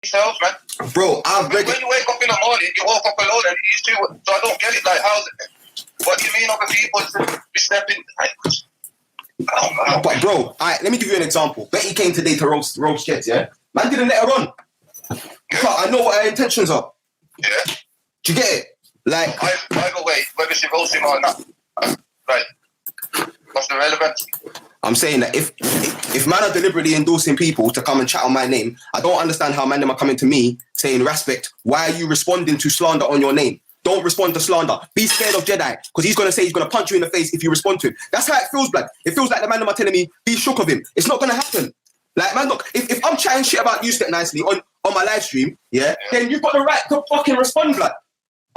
yourself, man. Bro, when you wake up in the morning, you woke up alone and you two, so I don't get it. Like, how's it? What do you mean other people be stepping? But bro, alright, let me give you an example. Betty came today to roast Jets, yeah? Man didn't let her run. Yeah. I know what her intentions are. Yeah. Do you get it? Like, either way, whether she roasts him or not, right? What's the relevance? I'm saying that if man are deliberately endorsing people to come and chat on my name, I don't understand how man them are coming to me saying, Raspect, why are you responding to slander on your name? Don't respond to slander. Be scared of Jedi, because he's going to say he's going to punch you in the face if you respond to him. That's how it feels, blood. It feels like the man them are telling me, be shook of him. It's not going to happen. Like, man, look, if I'm chatting shit about you, Step Nicely, on my live stream, yeah, then you've got the right to fucking respond, blood.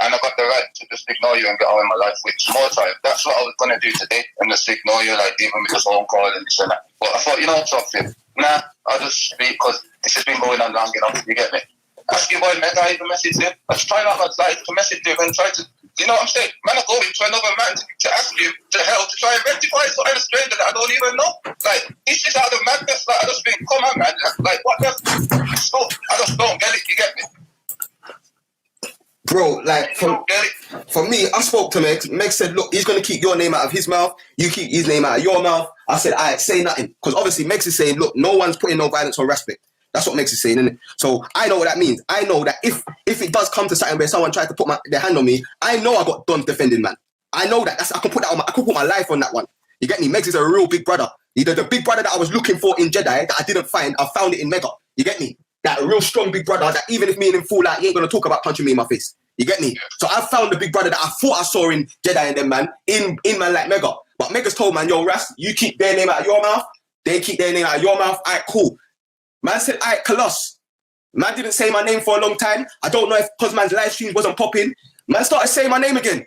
And I got the right to just ignore you and get on with my life with more time. That's what I was going to do today, and just ignore you, like, even with the phone call and this and that. But I thought, you know something? Nah, I'll just speak, because this has been going on long enough, you get me? Ask your boy Mega, even message him. I was trying out my life to message him and try to, you know what I'm saying? Man, I'm going to another man to ask him to help, to try and rectify something a stranger that I don't even know. Like, this is out of madness. Like, I just think, come on, man. Like, what the? I just don't get it, you get me? Bro, like, for me, I spoke to Meg. Meg said, look, he's going to keep your name out of his mouth. You keep his name out of your mouth. I said, all right, say nothing. Because obviously Meg is saying, look, no one's putting no violence on Raspect. That's what Megs is saying, isn't it? So I know what that means. I know that if it does come to something where someone tried to put their hand on me, I know I got done defending, man. I know that. I can put that on. I can put my life on that one. You get me? Megs is a real big brother. The big brother that I was looking for in Jedi that I didn't find, I found it in Mega. You get me? That real strong big brother that even if me and him fall out, he ain't gonna talk about punching me in my face. You get me? So I found the big brother that I thought I saw in Jedi and them, man, in man like Mega. But Mega's told, man, yo, Ras, you keep their name out of your mouth, they keep their name out of your mouth. All right, cool. Man said, all right, Colossus. Man didn't say my name for a long time. I don't know if because man's live stream wasn't popping. Man started saying my name again.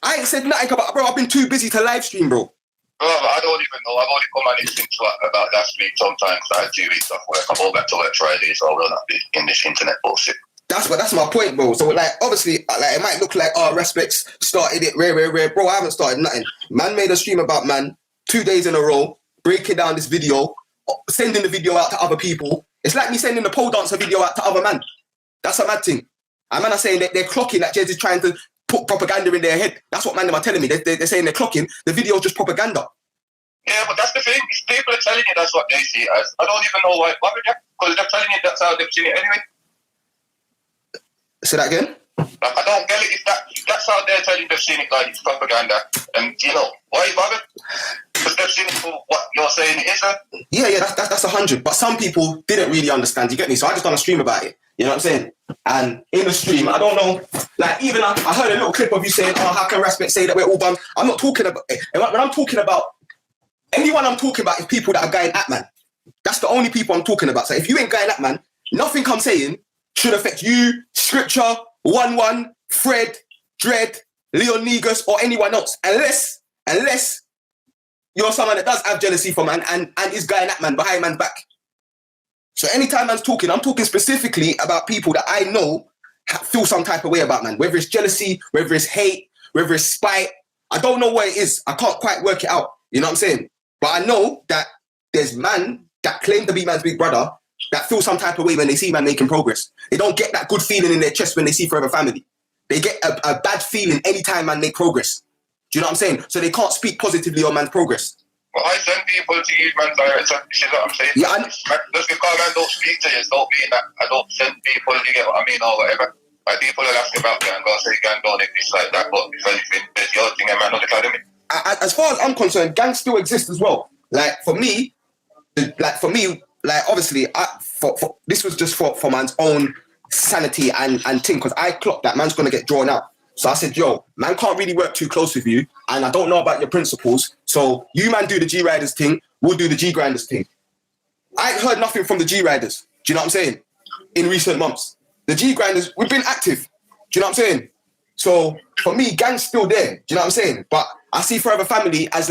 I ain't said nothing about, bro, I've been too busy to live stream, bro. Bro, I don't even know. I've only come on this since about last week sometimes. I had 2 weeks off work. I'm all back to work Friday, so I will not be in this internet bullshit. That's my point, bro. So, like, obviously, like, it might look like, Raspects started it, rare. Bro, I haven't started nothing. Man made a stream about man 2 days in a row, breaking down this video, sending the video out to other people. It's like me sending the pole dancer video out to other man. That's a mad thing. And man are saying that they're clocking, that Jez is trying to put propaganda in their head. That's what man them are telling me. They're saying they're clocking. The video's just propaganda. Yeah, but that's the thing. People are telling you that's what they see it as. I don't even know why. Because they're telling you that's how they've seen it anyway. Say that again? Like, I don't get it. If that's how they're telling you they've seen it, like it's propaganda. And, you know, why are you bothered? Because they've seen it for what you're saying it is, huh? Yeah, that's 100. But some people didn't really understand, you get me? So I just done a stream about it. You know what I'm saying? And in the stream, I don't know, like, even I heard a little clip of you saying, how can Raspect say that we're all bums? I'm not talking about it. When I'm talking about, anyone I'm talking about is people that are going at man. That's the only people I'm talking about. So if you ain't going at man, nothing I'm saying should affect you, Scripture, 1-1, Fred, Dread, Leon Negus, or anyone else. Unless you're someone that does have jealousy for man and is going at man behind man's back. So anytime man's talking, I'm talking specifically about people that I know feel some type of way about man. Whether it's jealousy, whether it's hate, whether it's spite. I don't know what it is. I can't quite work it out. You know what I'm saying? But I know that there's man that claim to be man's big brother that feel some type of way when they see man making progress. They don't get that good feeling in their chest when they see Forever Family. They get a bad feeling anytime man make progress. Do you know what I'm saying? So they can't speak positively on man's progress. Well, I send people to you, man, direct. You see what I'm saying? Yeah, just because man don't speak to you, don't mean that I don't send people, you get what I mean, or whatever. Like, people will ask about me and go say, gang, don't exist like that, but if anything, there's your thing, and man, not academy. As far as I'm concerned, gangs still exist as well. Like, for me, obviously, this was just for man's own sanity and thing, because I clocked that man's going to get drawn out. So I said, yo, man can't really work too close with you, and I don't know about your principles, so you man do the G-Riders thing, we'll do the G-Grinders thing. I ain't heard nothing from the G-Riders, do you know what I'm saying, in recent months. The G-Grinders, we've been active, do you know what I'm saying? So, for me, gang's still there, do you know what I'm saying? But I see Forever Family as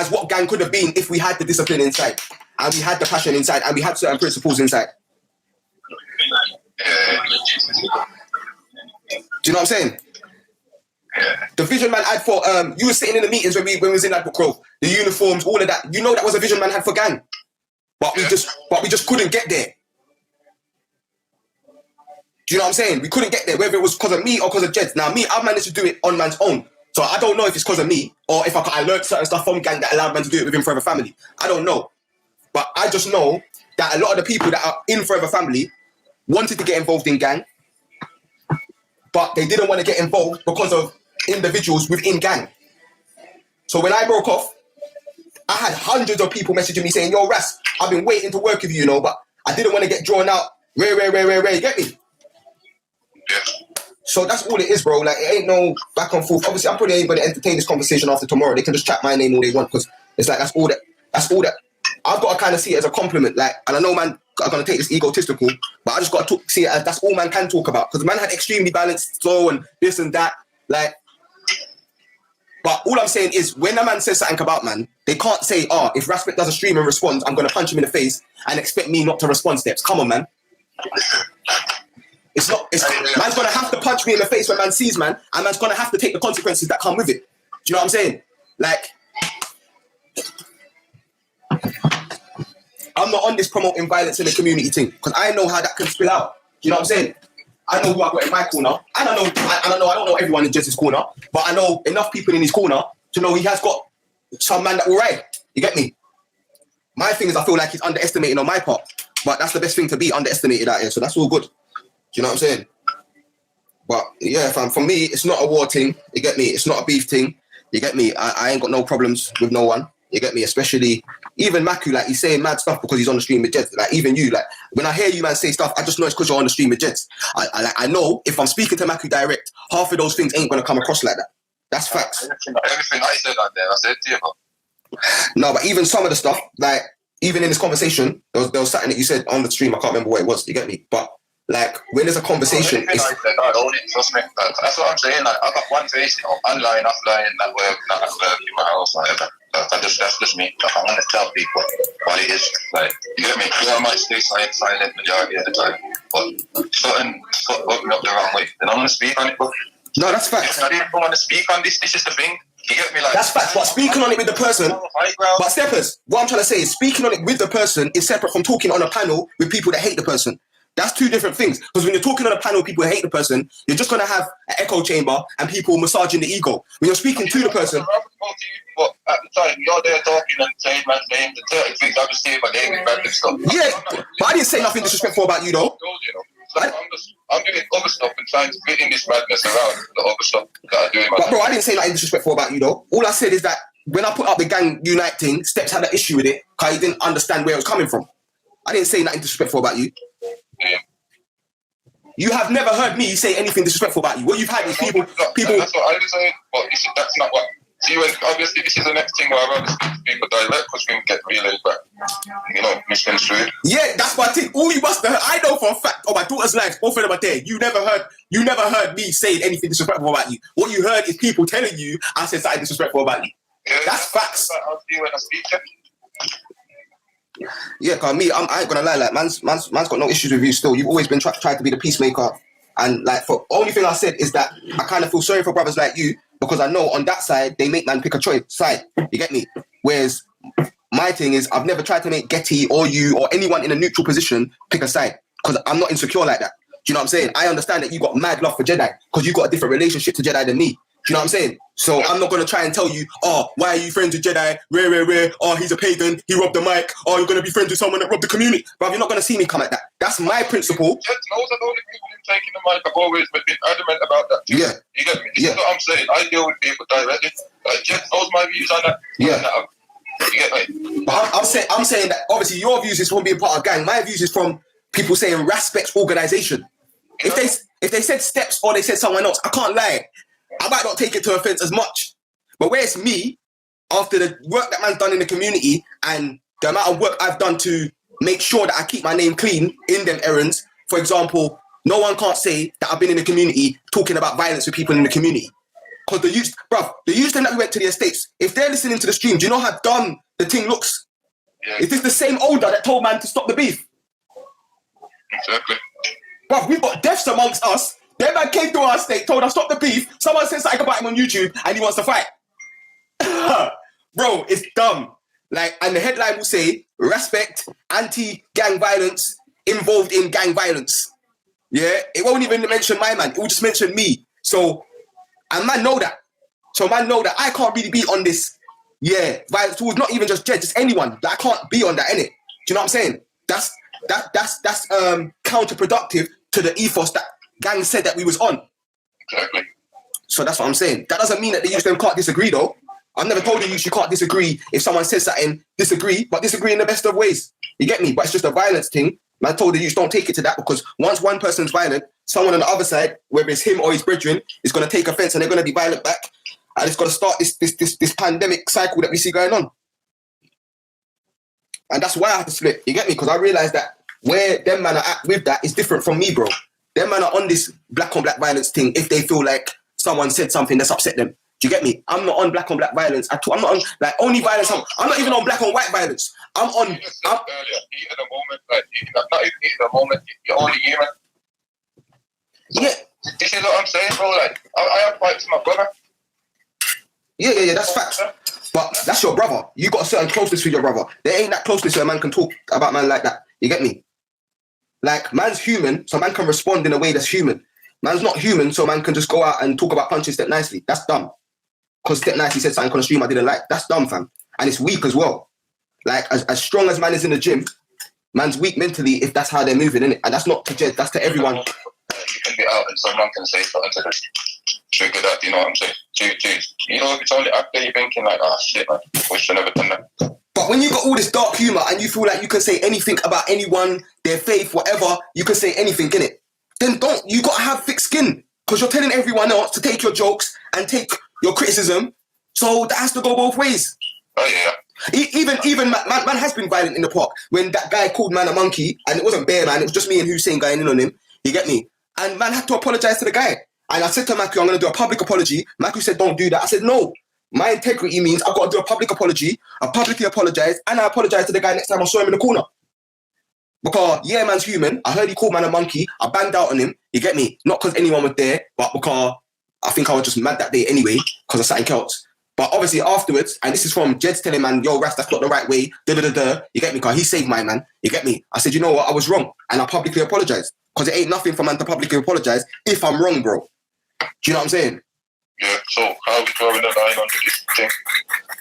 what gang could have been if we had the discipline inside, and we had the passion inside, and we had certain principles inside. Do you know what I'm saying? Yeah. The vision man had for, you were sitting in the meetings when we was in Ladbroke Grove, the uniforms, all of that. You know that was a vision man had for gang. but we just couldn't get there. Do you know what I'm saying? We couldn't get there, whether it was because of me or because of Jeds. Now, me, I've managed to do it on man's own. So I don't know if it's because of me or if I learned certain stuff from gang that allowed man to do it within Forever Family. I don't know. But I just know that a lot of the people that are in Forever Family wanted to get involved in gang, but they didn't want to get involved because of individuals within gang. So when I broke off, I had hundreds of people messaging me saying, yo, Ras, I've been waiting to work with you, you know, but I didn't want to get drawn out. You get me? So that's all it is, bro. Like, it ain't no back and forth. Obviously, I'm probably ain't going to entertain this conversation after tomorrow. They can just chat my name all they want, because it's like, that's all that. I've got to kind of see it as a compliment. Like, and I know man are going to take this egotistical, but I just got to see it as that's all man can talk about. Because man had extremely balanced flow and this and that. Like, but all I'm saying is, when a man says something about man, they can't say, oh, if Raspect does a stream and responds, I'm going to punch him in the face and expect me not to respond steps. Come on, man. Man's going to have to punch me in the face when man sees man, and man's going to have to take the consequences that come with it. Do you know what I'm saying? Like, I'm not on this promoting violence in the community thing, because I know how that can spill out. Do you know what I'm saying? I know who I got in my corner, and I don't know everyone in Jess's corner, but I know enough people in his corner to know he has got some man that will ride. You get me? My thing is, I feel like he's underestimating on my part, but that's the best thing to be underestimated out here, so that's all good. Do you know what I'm saying? But yeah, fam, for me, it's not a war thing. You get me? It's not a beef thing. You get me? I ain't got no problems with no one. You get me? Especially even Maku, like, he's saying mad stuff because he's on the stream with Jets. Like, even you, like, when I hear you man say stuff, I just know it's because you're on the stream with Jets. I know if I'm speaking to Maku direct, half of those things ain't gonna come across like that. That's facts. Everything I said out there, I said to you. No, but even some of the stuff, like, even in this conversation, there was something that you said on the stream. I can't remember what it was. You get me? But like, when there's a conversation, I said, I own it. Trust me. That's what I'm saying. Like, I got one face, you know, online, offline, that work, not at work, in my house, whatever. That's just me. Like, I want to tell people what it is. Like, you get me? Yeah, I might stay silent majority of the time, but something got me up the wrong way. Then I'm gonna speak on it. But no, that's facts. I didn't want to speak on this. This is the thing. You get me? Like, that's facts. But speaking on it with the person, but Steppers, what I'm trying to say is, speaking on it with the person is separate from talking on a panel with people that hate the person. That's two different things. Because when you're talking on a panel, people hate the person, you're just going to have an echo chamber and people massaging the ego. When you're speaking to the person... But at the time, you're there talking and saying man's names and certain things, I just say my name and random stuff. Yeah, but I didn't say nothing disrespectful about you, though. I'm doing other stuff and trying to fit in this madness around the other stuff that I'm doing. But bro, I didn't say nothing disrespectful about you, though. All I said is that when I put up the gang unite thing, Steps had an issue with it because he didn't understand where it was coming from. I didn't say nothing disrespectful about you. Yeah. You have never heard me say anything disrespectful about you. What you've had is people. That's what I was saying, but that's not what. See, when obviously this is the next thing where I rather speak to people direct because we can get realised back, you know, misconstrued. Yeah, that's my thing. All you must have heard, I know for a fact, on my daughter's lives, both of them are there. You never heard me saying anything disrespectful about you. What you heard is people telling you I said something disrespectful about you. Yeah, that's facts. I'll see when I speak to you. Yeah, cause me, I ain't gonna lie, like man's got no issues with you still. You've always been trying to be the peacemaker, and like, for only thing I said is that I kind of feel sorry for brothers like you because I know on that side they make man pick a choice side. You get me? Whereas my thing is I've never tried to make Getty or you or anyone in a neutral position pick a side because I'm not insecure like that. Do you know what I'm saying? I understand that you got mad love for Jedi because you got a different relationship to Jedi than me. Do you know what I'm saying? So I'm not going to try and tell you, oh, why are you friends with Jedi? Rare. Oh, he's a pagan. He robbed the mic. Oh, you're going to be friends with someone that robbed the community. But you're not going to see me come at that. That's my principle. Just knows that all the people who taking the mic have always been adamant about that. Yeah. You get me? This is what I'm saying. I deal with people directly. Jet knows my views on that. Yeah. You get me? But I'm saying that obviously your views is from being part of gang. My views is from people saying Raspect organisation. If they said Steps or they said someone else, I can't lie. I might not take it to offense as much. But where it's me, after the work that man's done in the community and the amount of work I've done to make sure that I keep my name clean in them errands, for example, no one can't say that I've been in the community talking about violence with people in the community. Because the youth that we went to the estates, if they're listening to the stream, do you know how dumb the thing looks? Yeah. Is this the same older that told man to stop the beef? Exactly. Bruv, we've got deaths amongst us. That man came to our estate, told us stop the beef. Someone said something about him on YouTube and he wants to fight. Bro, it's dumb. Like, and the headline will say, Raspect, anti-gang violence, involved in gang violence. Yeah, it won't even mention my man. It will just mention me. So, and man know that. So man know that I can't really be on this. Yeah, violence towards not even just Jed, just anyone. That I can't be on that, innit? Do you know what I'm saying? That's counterproductive to the ethos that gang said that we was on. Exactly. So that's what I'm saying. That doesn't mean that the youth them can't disagree though. I've never told the youth you can't disagree if someone says something, disagree, but disagree in the best of ways. You get me? But it's just a violence thing. Man told the youth don't take it to that because once one person's violent, someone on the other side, whether it's him or his brethren, is going to take offense and they're going to be violent back. And it's going to start this pandemic cycle that we see going on. And that's why I had to split. You get me? Because I realised that where them man are at with that is different from me, bro. Them man are on this black on black violence thing if they feel like someone said something that's upset them. Do you get me? I'm not on black on black violence at all. I'm not on like only violence. I'm not even on black on white violence. I'm on. You said earlier, heat of the moment, like not even heat of the moment. You're only human. So, yeah. This is what I'm saying, bro. Like I have fights with my brother. Yeah. That's facts. But that's your brother. You got a certain closeness with your brother. There ain't that closeness where a man can talk about man like that. You get me? Like man's human, so man can respond in a way that's human. Man's not human, so man can just go out and talk about punches Step Nicely. That's dumb. Because Step Nicely said something on the stream I didn't like. That's dumb, fam. And it's weak as well. Like, as strong as man is in the gym, man's weak mentally if that's how they're moving, innit? And that's not to Jed, that's to everyone. You can be out and someone can say something to trigger that, you know what I'm saying? You know, it's only after you're thinking like, oh shit, man, wish I never done that. But when you got all this dark humour and you feel like you can say anything about anyone, their faith, whatever, you can say anything, innit? Then you gotta have thick skin. Because you're telling everyone else to take your jokes and take your criticism. So that has to go both ways. Oh yeah. Even man has been violent in the park. When that guy called man a monkey, and it wasn't Bear, man, it was just me and Hussein going in on him. You get me? And man had to apologise to the guy. And I said to Maku, I'm going to do a public apology. Maku said, don't do that. I said, no. My integrity means I've got to do a public apology. I publicly apologise, and I apologise to the guy next time I saw him in the corner. Because, yeah, man's human. I heard he called man a monkey. I banged out on him. You get me? Not because anyone was there, but because I think I was just mad that day anyway, because of something else. But obviously afterwards, and this is from Jed's telling man, yo, Ras, that's not the right way. You get me? Because he saved my man. You get me? I said, you know what? I was wrong. And I publicly apologised. Because it ain't nothing for man to publicly apologise if I'm wrong, bro. Do you know what I'm saying? Yeah, so how are we drawing the line on this thing?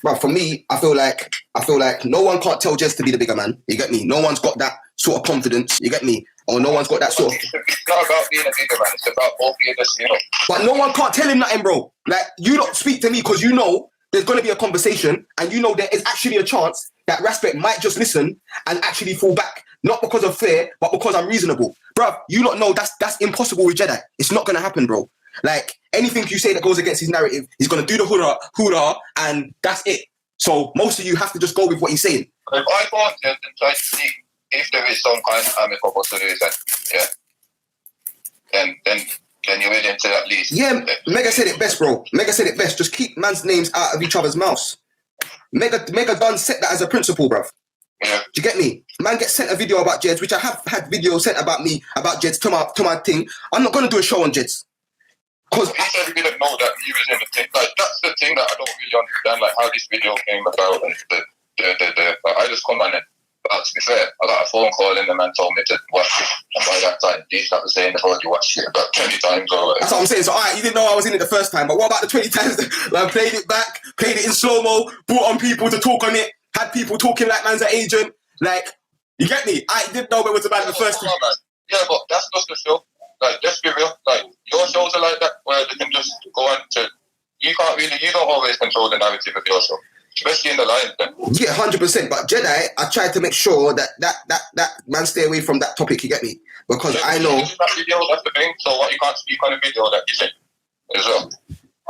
But for me, I feel like no one can't tell Jez to be the bigger man. You get me? No one's got that sort of confidence. You get me? Or no one's got that sort of... It's not about being a bigger man. It's about both of us, you know. But no one can't tell him nothing, bro. Like, you don't speak to me because you know there's going to be a conversation and you know there is actually a chance that Raspect might just listen and actually fall back. Not because of fear, but because I'm reasonable. Bruv, you don't know that's impossible with Jedi. It's not going to happen, bro. Like, anything you say that goes against his narrative, he's going to do the hoorah, and that's it. So most of you have to just go with what he's saying. If I go on and try to see if there is some kind of amicable solution, yeah, then you're willing to at least... Yeah, Mega said it best, bro. Mega said it best. Just keep man's names out of each other's mouths. Mega done set that as a principle, bruv. Yeah. Do you get me? Man gets sent a video about Jeds, which I have had videos sent about me, about Jeds to my thing. I'm not going to do a show on Jeds. Because he said we didn't know that he was in the thing. Like, that's the thing that I don't really understand, like, how this video came about and I just come on and, to be fair, I got a phone call and the man told me to watch it. And by that time, he started saying they've already watched it about 20 times or whatever. That's what I'm saying. So, alright, you didn't know I was in it the first time, but what about the 20 times that I played it back, played it in slow-mo, brought on people to talk on it, had people talking like man's an agent? Like, you get me? I didn't know it was about the first time. Yeah, but that's just the show. Like, let's be real. Like, your shows are like that, where they can just go on to... You don't always control the narrative of your show. Especially in the line, then. Yeah, 100%. But Jedi, I tried to make sure that man stay away from that topic, you get me? Because yeah, I know... That video, that's the thing. So what, you can't speak on the video that he's in as well.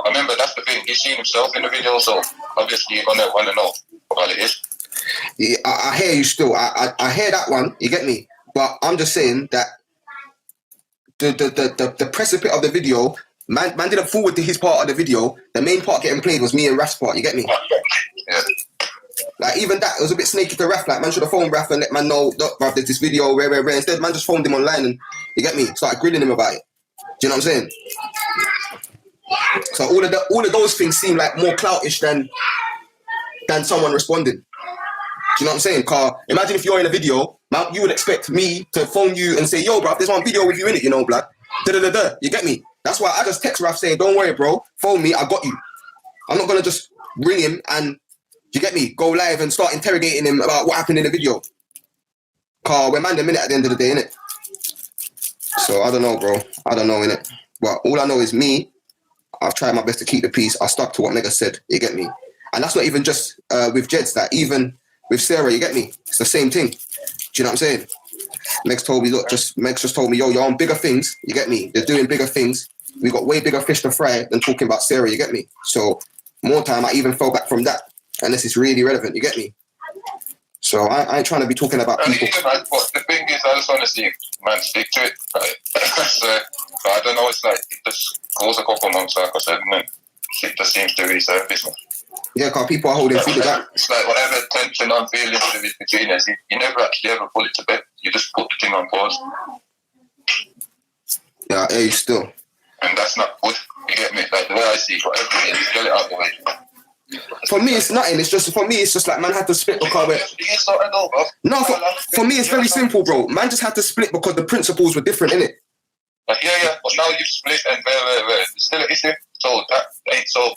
I remember, that's the thing. He's seen himself in the video, so obviously you're going to want to know what it is. Yeah, I hear you still. I hear that one, you get me? But I'm just saying that the precipice of the video, man didn't forward to his part of the video. The main part getting played was me and Raf's part, you get me? Yeah. Like, even that, it was a bit snaky to Raf. Like, man should have phoned Raf and let man know, look, bruv, there's this video, rare. Instead, man just phoned him online and, you get me? Started grilling him about it. Do you know what I'm saying? So all of those things seem like more cloutish than someone responding. Do you know what I'm saying? Car, imagine if you're in a video, man, you would expect me to phone you and say, yo, bro, there's one video with you in it, you know, blood. Da-da-da-da. You get me? That's why I just text Raf saying, don't worry, bro. Phone me, I got you. I'm not going to just ring him and, you get me, go live and start interrogating him about what happened in the video. Car, we're man the minute at the end of the day, innit? So, I don't know, bro. I don't know, innit? But all I know is me, I've tried my best to keep the peace. I stuck to what Mega said, you get me? And that's not even just with Jeds, that even with Sarah, you get me? It's the same thing. Do you know what I'm saying? Megs told me, look, Megs just told me, yo, you're on bigger things, you get me? They're doing bigger things. We got way bigger fish to fry than talking about Sarah, you get me? So, more time, I even fell back from that, unless it's really relevant, you get me? So, I ain't trying to be talking about people. But the thing is, I just want to see man stick to it. Right? So, I don't know, it's like, it just goes a couple months, like I said, and then it just seems to resurface, man. Yeah, because people are holding through that. It's like whatever tension I'm feeling between us, you never actually ever put it to bed. You just put the thing on pause. Yeah, hey, still. And that's not good. You get me? Like the way I see it, whatever it is, get it out of the way. For me, it's nothing. It's just like man had to split because for me, it's very simple, bro. Man just had to split because the principles were different, innit? Like, yeah. But now you've split and it's still an issue. So that ain't so.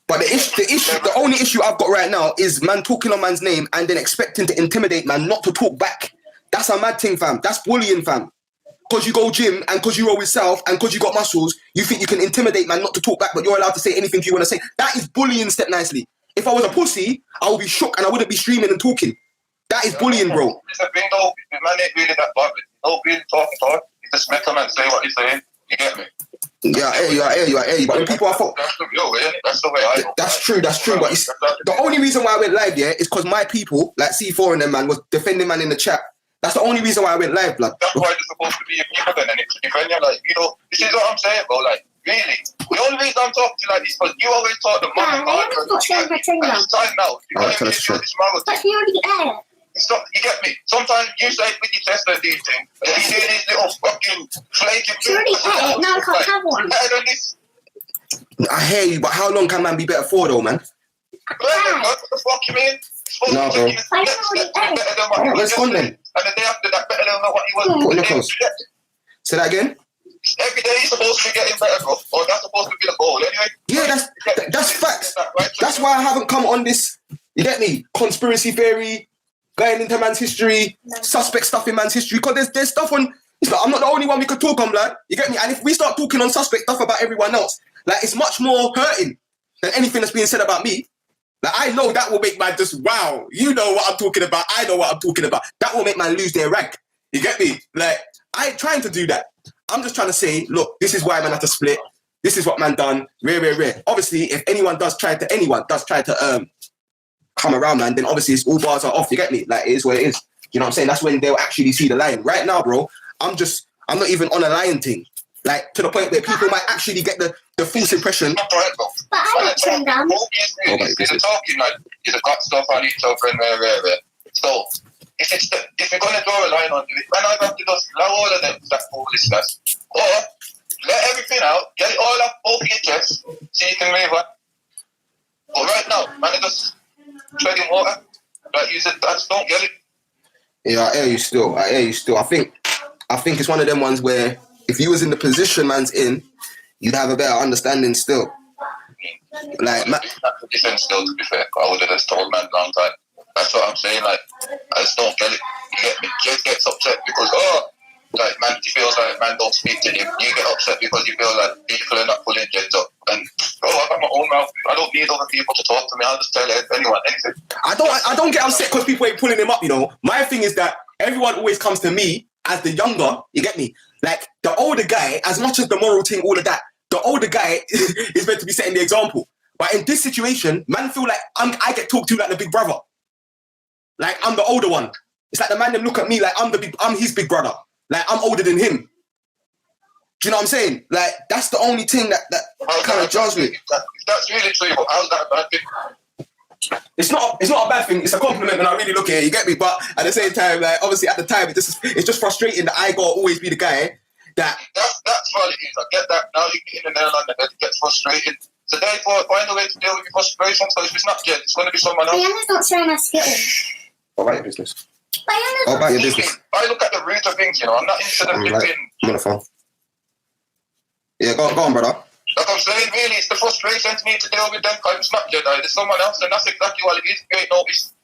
But the only issue I've got right now is man talking on man's name and then expecting to intimidate man not to talk back. That's a mad thing, fam. That's bullying, fam. Because you go gym and because you roll with self and because you got muscles, you think you can intimidate man not to talk back, but you're allowed to say anything you want to say. That is bullying, step nicely. If I was a pussy, I would be shook and I wouldn't be streaming and talking. That is bullying, bro. It's a thing though. Man ain't really that bothered. No really talking to her. You just make a man say what he's saying. You get me? Yeah, I hear you. But when people are that's the way I know. That's true. But it's, the only reason why I went live, yeah, is because my people, like C4 and them, man, was defending man in the chat. That's the only reason why I went live, blood. That's why you're supposed to be a people then, and it's defend you, like, you know, this is what I'm saying, bro, like, really. The only reason I'm talking to you like this, because you always talk the mama God, it's time now. You got to do this mama thing. You get me? Sometimes you say with your chest and these things, and you do these little fucking flaking things. Now I can't have one. Better than this. I hear you, but how long can man be better for, though, man? What the fuck you mean? No, bro. Let's go then. And the day after that, better than what you was. Put in your clothes. Say that again? Every day you're supposed to be getting better, bro. Or that's supposed to be the goal, anyway. Yeah, that's facts. That's why I haven't come on this, you get me, conspiracy theory, going into man's history, suspect stuff in man's history, because there's stuff on, it's like, I'm not the only one we could talk on, blood. You get me? And if we start talking on suspect stuff about everyone else, like, it's much more hurting than anything that's being said about me. Like, I know that will make man just, wow, you know what I'm talking about, I know what I'm talking about. That will make man lose their rank. You get me? Like, I ain't trying to do that. I'm just trying to say, look, this is why man had to split. This is what man done. Rare. Obviously, if anyone does try to come around, man, then obviously it's all bars are off. You get me? Like, it is what it is. You know what I'm saying? That's when they'll actually see the line. Right now, bro, I'm not even on a lion thing. Like, to the point where people might actually get the false impression. But I don't turn down. You're talking like you've got stuff on each other and rare. So, if you're going to draw a line on it, man, I have to just allow all of them that foolishness. Or let everything out, get it all up over your chest, so you can move on. But right now, man, it's just treading water. Like you said, I just don't get it. Yeah, I hear you still. I think it's one of them ones where if you was in the position man's in, you'd have a better understanding still. Like, Different still, to be fair. I would have just told man a long time. That's what I'm saying. Like, I just don't get it. You get me? Jed gets upset because, like, man, he feels like man don't speak to him. You get upset because you feel like people are not pulling Jed up. And, bro, I got my own mouth. I don't need other people to talk to me. I'll just tell anyone anything. I don't get upset because people ain't pulling him up, you know. My thing is that everyone always comes to me as the younger, you get me? Like, the older guy, as much as the moral thing, all of that, the older guy is meant to be setting the example. But in this situation, man feel like I get talked to like the big brother. Like, I'm the older one. It's like the man that look at me like I'm his big brother. Like, I'm older than him. Do you know what I'm saying? Like, that's the only thing that kind of jars me. If that's really true, how's that a bad thing? It's not a bad thing. It's a compliment when I really look at it. You get me? But at the same time, like, obviously at the time, it's just frustrating that I gotta always be the guy that. That's what it is. I get that. Now you're getting the nail on the head. It gets frustrating. So therefore, find a way to deal with your frustrations. So if it's not Jed, it's going to be someone else. Diana's not showing her skills. About your business. Diana's About your business. I look at the root of things, you know. I'm not into the flipping. I'm on the phone. Yeah, go on, brother. Like I'm saying, really, it's the frustrations need to deal with them. Because it's not Jedi, there's someone else, and that's exactly what it is. You ain't noticed.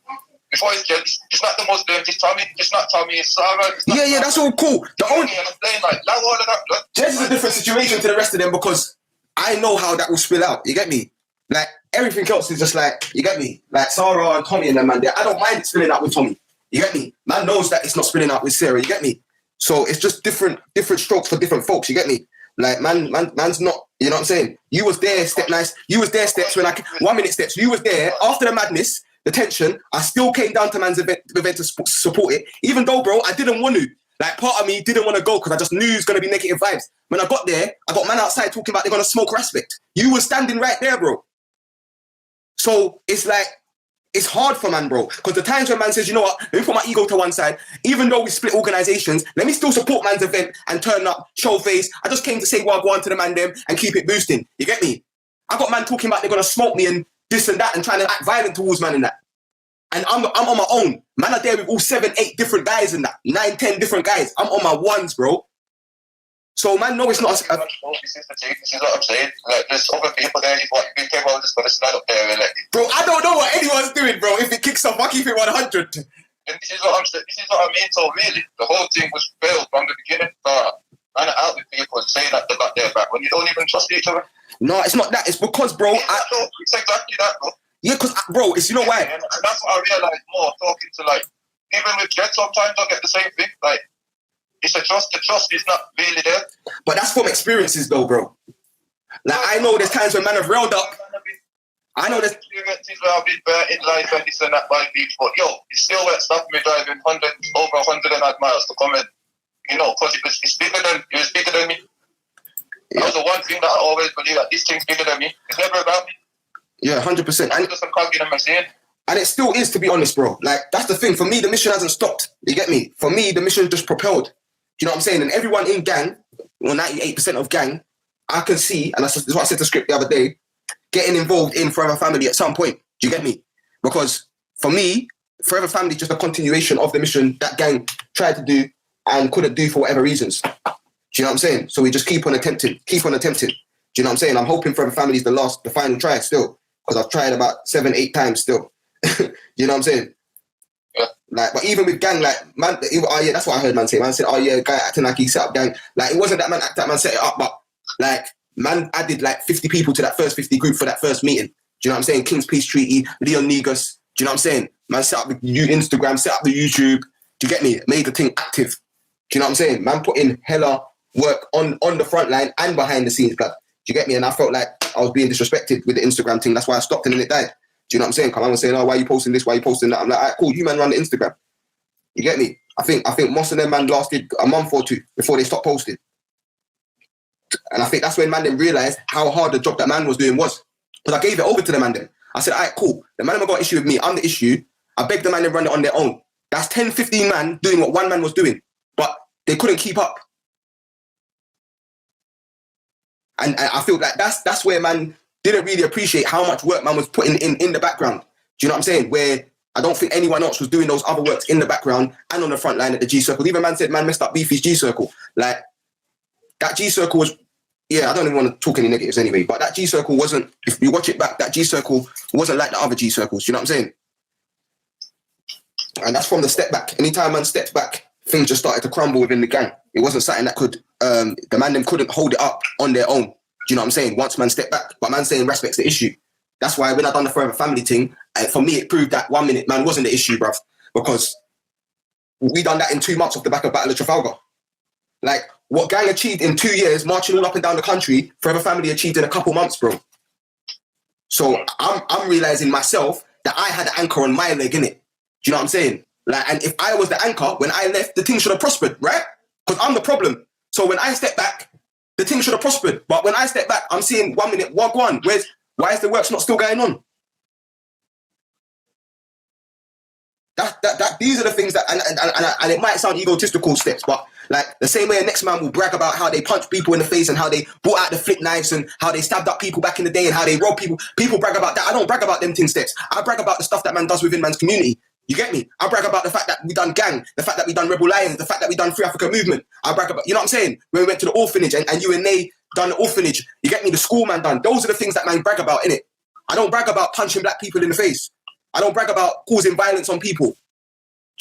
Before it's Jed, it's not the Muslim, it's Tommy, it's not Tommy, it's Sarah. It's Yeah, that's all cool. The only and I'm saying, like, all of that, look. Jed is a different situation to the rest of them because I know how that will spill out. You get me? Like, everything else is just like, you get me? Like, Sarah and Tommy and them, man, I don't mind it spilling out with Tommy. You get me? Man knows that it's not spilling out with Sarah, you get me? So it's just different strokes for different folks, you get me? Like, man's not, you know what I'm saying? You was there, Step Nice. You was there, Steps, when 1 minute, Steps. You was there after the madness, the tension. I still came down to man's event to support it, even though, bro, I didn't want to. Like, part of me didn't want to go because I just knew it was going to be negative vibes. When I got there, I got man outside talking about they're going to smoke Raspect. You were standing right there, bro. So it's like, it's hard for man, bro. Because the times when man says, you know what, let me put my ego to one side. Even though we split organizations, let me still support man's event and turn up, show face. I just came to say what I want to the man them and keep it boosting. You get me? I got man talking about they're going to smoke me and this and that and trying to act violent towards man and that. And I'm on my own. Man are there with all 7, 8 different guys and that. 9, 10 different guys. I'm on my ones, bro. So man, no, it's not. This is what I'm saying. Like, there's other people there. If what you care about, just gonna stand up there and like. Bro, I don't know what anyone's doing, bro. If it kicks off, I keep it 100. And this is what I'm saying. This is what I mean. So really, the whole thing was failed from the beginning. Man, out with people saying that they got their back when you don't even trust each other. No, it's not that. It's because, bro. It's exactly that, bro. Yeah, because, bro, it's, you know why? And that's what I realized more talking to, like, even with Jed, sometimes I get the same thing. Like, it's a trust. The trust is not really there. But that's from experiences, though, bro. Like, I know there's times when man have railed up. I know there's experiences where I've been burnt in life and this and that by people. But yo, it still went stop me driving over 100 and odd miles to come in. You know, because it was bigger than me. Yeah. That was the one thing that I always believe, that this thing's bigger than me. It's never about me. Yeah, 100%. And just a cog in the machine. And it still is, to be honest, bro. Like, that's the thing. For me, the mission hasn't stopped. You get me? For me, the mission just propelled. Do you know what I'm saying? And everyone in gang, or 98% of gang, I can see, and that's what I said to Script the other day, getting involved in Forever Family at some point. Do you get me? Because for me, Forever Family is just a continuation of the mission that gang tried to do and couldn't do for whatever reasons. Do you know what I'm saying? So we just keep on attempting. Do you know what I'm saying? I'm hoping Forever Family is the final try still, because I've tried about 7, 8 times still. You know what I'm saying? Yeah. Like, but even with gang, like, man, yeah, that's what I heard man say. Man said, oh yeah, guy acting like he set up gang. Like, it wasn't that man set it up, but like, man added like 50 people to that first 50 group for that first meeting. Do you know what I'm saying? King's Peace Treaty, Leon Negus. Do you know what I'm saying? Man set up the Instagram, set up the YouTube. Do you get me? Made the thing active. Do you know what I'm saying? Man put in hella work on the front line and behind the scenes, blood. Do you get me? And I felt like I was being disrespected with the Instagram thing. That's why I stopped and then it died. Do you know what I'm saying? Come on, saying, oh, why are you posting this? Why are you posting that? I'm like, all right, cool, you man run the Instagram. You get me? I think most of them man lasted a month or 2 before they stopped posting. And I think that's when man then realised how hard the job that man was doing was. Because I gave it over to the man then. I said, all right, cool. The man them got an issue with me. I'm the issue. I begged the man to run it on their own. That's 10, 15 man doing what one man was doing. But they couldn't keep up. And I feel like that's where man didn't really appreciate how much work man was putting in the background. Do you know what I'm saying? Where I don't think anyone else was doing those other works in the background and on the front line at the G Circle. Even man said man messed up Beefy's G Circle. Like, that G Circle was, yeah, I don't even want to talk any negatives anyway, but that G Circle wasn't, if you watch it back, that G Circle wasn't like the other G Circles. Do you know what I'm saying? And that's from the step back. Anytime man stepped back, things just started to crumble within the gang. It wasn't something that could, the man them couldn't hold it up on their own. Do you know what I'm saying? Once man stepped back, but man saying Raspect's the issue. That's why when I done the Forever Family thing, for me it proved that 1 minute man wasn't the issue, bruv. Because we done that in 2 months off the back of Battle of Trafalgar. Like, what gang achieved in 2 years, marching all up and down the country, Forever Family achieved in a couple months, bro. So I'm realising myself that I had an anchor on my leg, innit? Do you know what I'm saying? Like, and if I was the anchor, when I left, the thing should have prospered, right? Because I'm the problem. So when I step back, the thing should have prospered. But when I step back, I'm seeing 1 minute, walk on. Why is the works not still going on? These are the things that, and it might sound egotistical steps, but like the same way a next man will brag about how they punch people in the face and how they brought out the flip knives and how they stabbed up people back in the day and how they robbed people. People brag about that. I don't brag about them thing steps. I brag about the stuff that man does within man's community. You get me? I brag about the fact that we done gang, the fact that we done Rebel Lions, the fact that we done Free Africa Movement. I brag about, you know what I'm saying? When we went to the orphanage and you and they done the orphanage, you get me? The school man done. Those are the things that man brag about, innit? I don't brag about punching black people in the face. I don't brag about causing violence on people. Do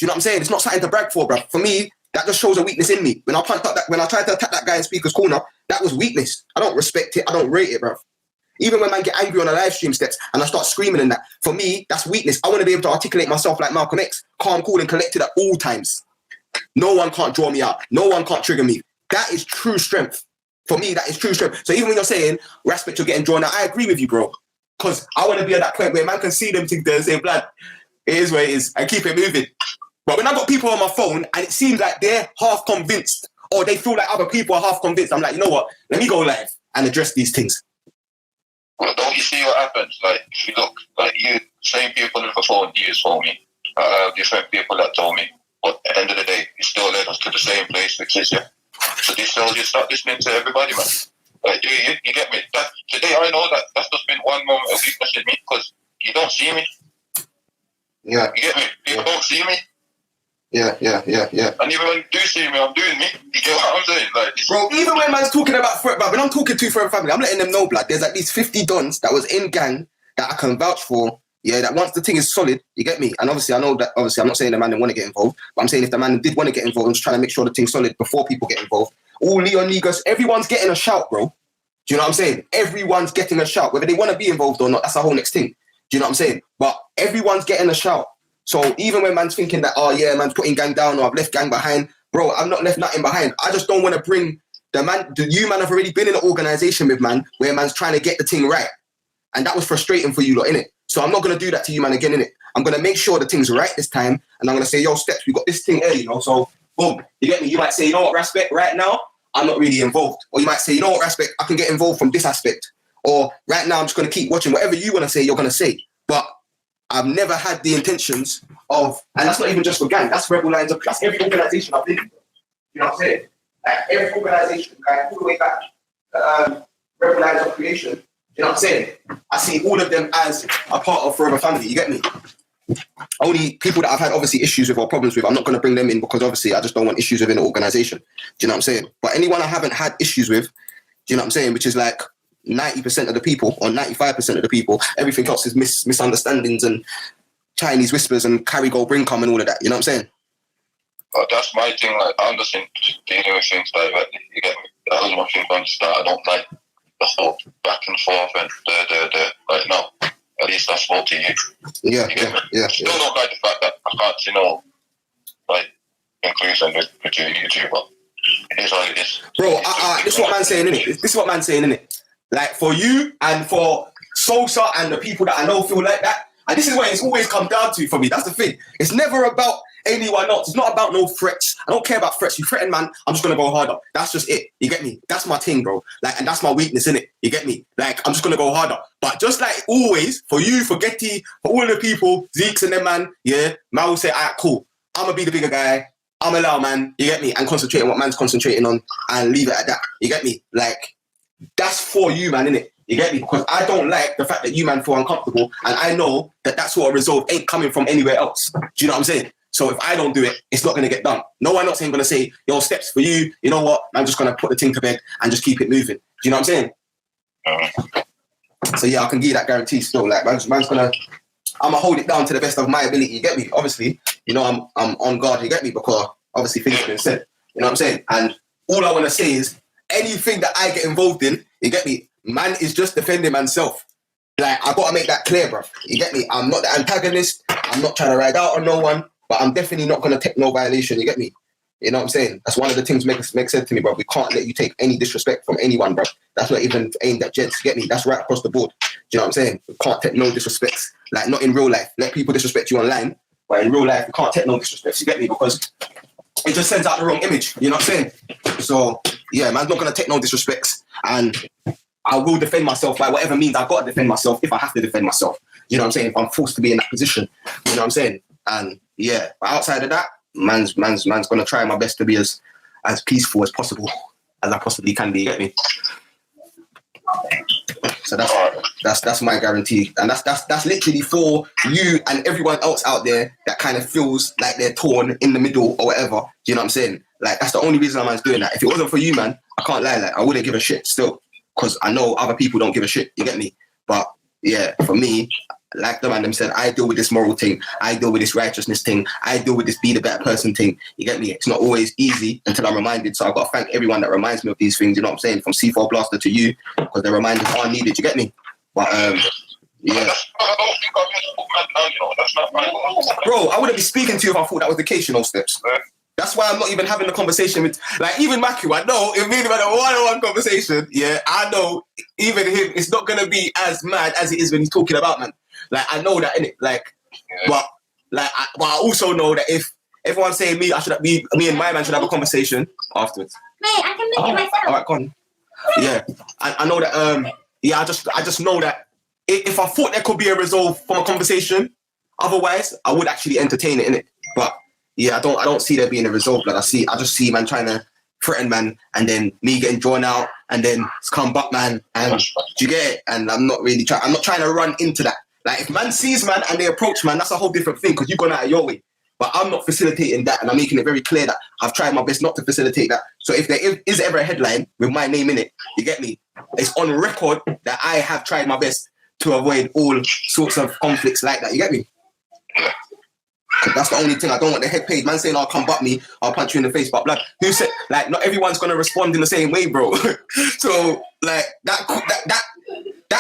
you know what I'm saying? It's not something to brag for, bruv. For me, that just shows a weakness in me. When I tried to attack that guy in Speaker's Corner, that was weakness. I don't respect it. I don't rate it, bruv. Even when man get angry on a live stream steps and I start screaming and that, for me, that's weakness. I want to be able to articulate myself like Malcolm X, calm, cool, and collected at all times. No one can't draw me out. No one can't trigger me. That is true strength. For me, that is true strength. So even when you're saying, Raspect, you're getting drawn out, I agree with you, bro. Because I want to be at that point where man can see them things there and say, blood, it is what it is, and keep it moving. But when I got people on my phone and it seems like they're half convinced or they feel like other people are half convinced, I'm like, you know what? Let me go live and address these things. Well, don't you see what happens? Like, if you look, like you, same people on the phone used for me, different people that told me, but at the end of the day, it still led us to the same place, which is, yeah. So this shows you start listening to everybody, man. Like, you get me? Today I know that that's just been one moment of weakness in me because you don't see me. Yeah. You get me? People don't see me. Yeah. And even when you do see me, I'm doing me. You get what I'm saying? Like, bro, even when man's talking about threat, but when I'm talking to Forever Family, I'm letting them know, blood, there's at least 50 dons that was in gang that I can vouch for. Yeah, that once the thing is solid, you get me? And obviously, I know that, I'm not saying the man didn't want to get involved, but I'm saying if the man did want to get involved, I'm just trying to make sure the thing's solid before people get involved. All Leon Negus, everyone's getting a shout, bro. Do you know what I'm saying? Everyone's getting a shout. Whether they want to be involved or not, that's a whole next thing. Do you know what I'm saying? But everyone's getting a shout. So even when man's thinking that, oh yeah, man's putting gang down or I've left gang behind, bro, I've not left nothing behind. I just don't want to bring you man have already been in an organisation with man where man's trying to get the thing right. And that was frustrating for you lot, innit? So I'm not going to do that to you, man, again, innit? I'm going to make sure the thing's right this time. And I'm going to say, yo, Steps, we got this thing early, you know? So, boom, you get me? You might say, you know what, Raspect, right now, I'm not really involved. Or you might say, you know what, Raspect, I can get involved from this aspect. Or right now, I'm just going to keep watching. Whatever you want to say, you're going to say. But I've never had the intentions of, and that's not even just for gang, that's Rebel Lions, that's every organisation I've been in. You know what I'm saying? Like every organisation, like all the way back, Rebel Lions of Creation. You know what I'm saying? I see all of them as a part of Forever Family. You get me? Only people that I've had obviously issues with or problems with, I'm not going to bring them in because obviously I just don't want issues within the organisation. Do you know what I'm saying? But anyone I haven't had issues with, do you know what I'm saying? Which is like 90% of the people or 95% of the people, everything else is misunderstandings and Chinese whispers and carry go bring come and all of that. You know what I'm saying? That's my thing. Like, I'm just dealing with things directly. You get me? That was my thing from the start. I don't like the whole back and forth and like, no. At least I spoke to you. Yeah. Still don't like the fact that I can't, you know, like, inclusion with you, but it is what it is. Bro, this is what man's saying, innit? Like, for you and for Sosa and the people that I know feel like that, and this is what it's always come down to for me. That's the thing. It's never about anyone else. It's not about no threats. I don't care about threats. You threaten, man, I'm just going to go harder. That's just it. You get me? That's my thing, bro. Like, and that's my weakness, innit? You get me? Like, I'm just going to go harder. But just like always, for you, for Getty, for all the people, Zeeks and them, man, yeah, man will say, all right, cool. I'm going to be the bigger guy. I'm a loud man. You get me? And concentrate on what man's concentrating on and leave it at that. You get me? Like, that's for you, man, innit? You get me? Because I don't like the fact that you, man, feel uncomfortable. And I know that sort of resolve ain't coming from anywhere else. Do you know what I'm saying? So if I don't do it, it's not going to get done. No one else ain't going to say, yo, Steps, for you, you know what? I'm just going to put the thing to bed and just keep it moving. Do you know what I'm saying? So yeah, I can give you that guarantee still. Like, man's going to, I'm going to hold it down to the best of my ability. You get me? Obviously, you know, I'm on guard. You get me? Because obviously things have been said. You know what I'm saying? And all I want to say is anything that I get involved in, you get me? Man is just defending myself. Like, I got to make that clear, bro. You get me? I'm not the antagonist. I'm not trying to ride out on no one. But I'm definitely not going to take no violation, you get me? You know what I'm saying? That's one of the things Meg said to me, bro. We can't let you take any disrespect from anyone, bro. That's not even aimed at gents, you get me? That's right across the board. Do you know what I'm saying? We can't take no disrespects. Like, not in real life. Let people disrespect you online, but in real life, we can't take no disrespects, you get me? Because it just sends out the wrong image, you know what I'm saying? So, yeah, man's not going to take no disrespects. And I will defend myself by whatever means I've got to defend myself if I have to defend myself. You know what I'm saying? If I'm forced to be in that position, you know what I'm saying? And yeah. But outside of that, man's gonna try my best to be as peaceful as possible as I possibly can be. You get me? So that's my guarantee, and that's literally for you and everyone else out there that kind of feels like they're torn in the middle or whatever. Do you know what I'm saying? Like, that's the only reason man's doing that. If it wasn't for you, man, I can't lie, like, I wouldn't give a shit still, because I know other people don't give a shit. You get me? But yeah, for me, like the man them said, I deal with this moral thing, I deal with this righteousness thing, I deal with this be the better person thing. You get me? It's not always easy until I'm reminded. So I've got to thank everyone that reminds me of these things. You know what I'm saying? From C4 Blaster to you, because the reminders are needed. You get me? But yeah. Bro, I wouldn't be speaking to you if I thought that was the case, you know, Steps. That's why I'm not even having a conversation with, like, even Maku. I know if we're about a one-on-one conversation, yeah, I know even him, it's not gonna be as mad as it is when he's talking about, man. Like, I know that, innit? Like, but I also know that if everyone's saying me and my man should have a conversation afterwards. Mate, I can make it myself. All right, go on. Yeah, I know that. Yeah, I just know that if I thought there could be a resolve from a conversation, otherwise I would actually entertain it, innit? But yeah, I don't see there being a resolve. Like, I just see man trying to threaten man, and then me getting drawn out, and then it's come back, man. And do you get it? And I'm not trying to run into that. Like, if man sees man and they approach man, that's a whole different thing, because you've gone out of your way. But I'm not facilitating that, and I'm making it very clear that I've tried my best not to facilitate that. So if there is ever a headline with my name in it, you get me? It's on record that I have tried my best to avoid all sorts of conflicts like that. You get me? Cause that's the only thing. I don't want the head page man saying, "I'll come butt me, I'll punch you in the face." But blood, who said, like, not everyone's gonna respond in the same way, bro. So like that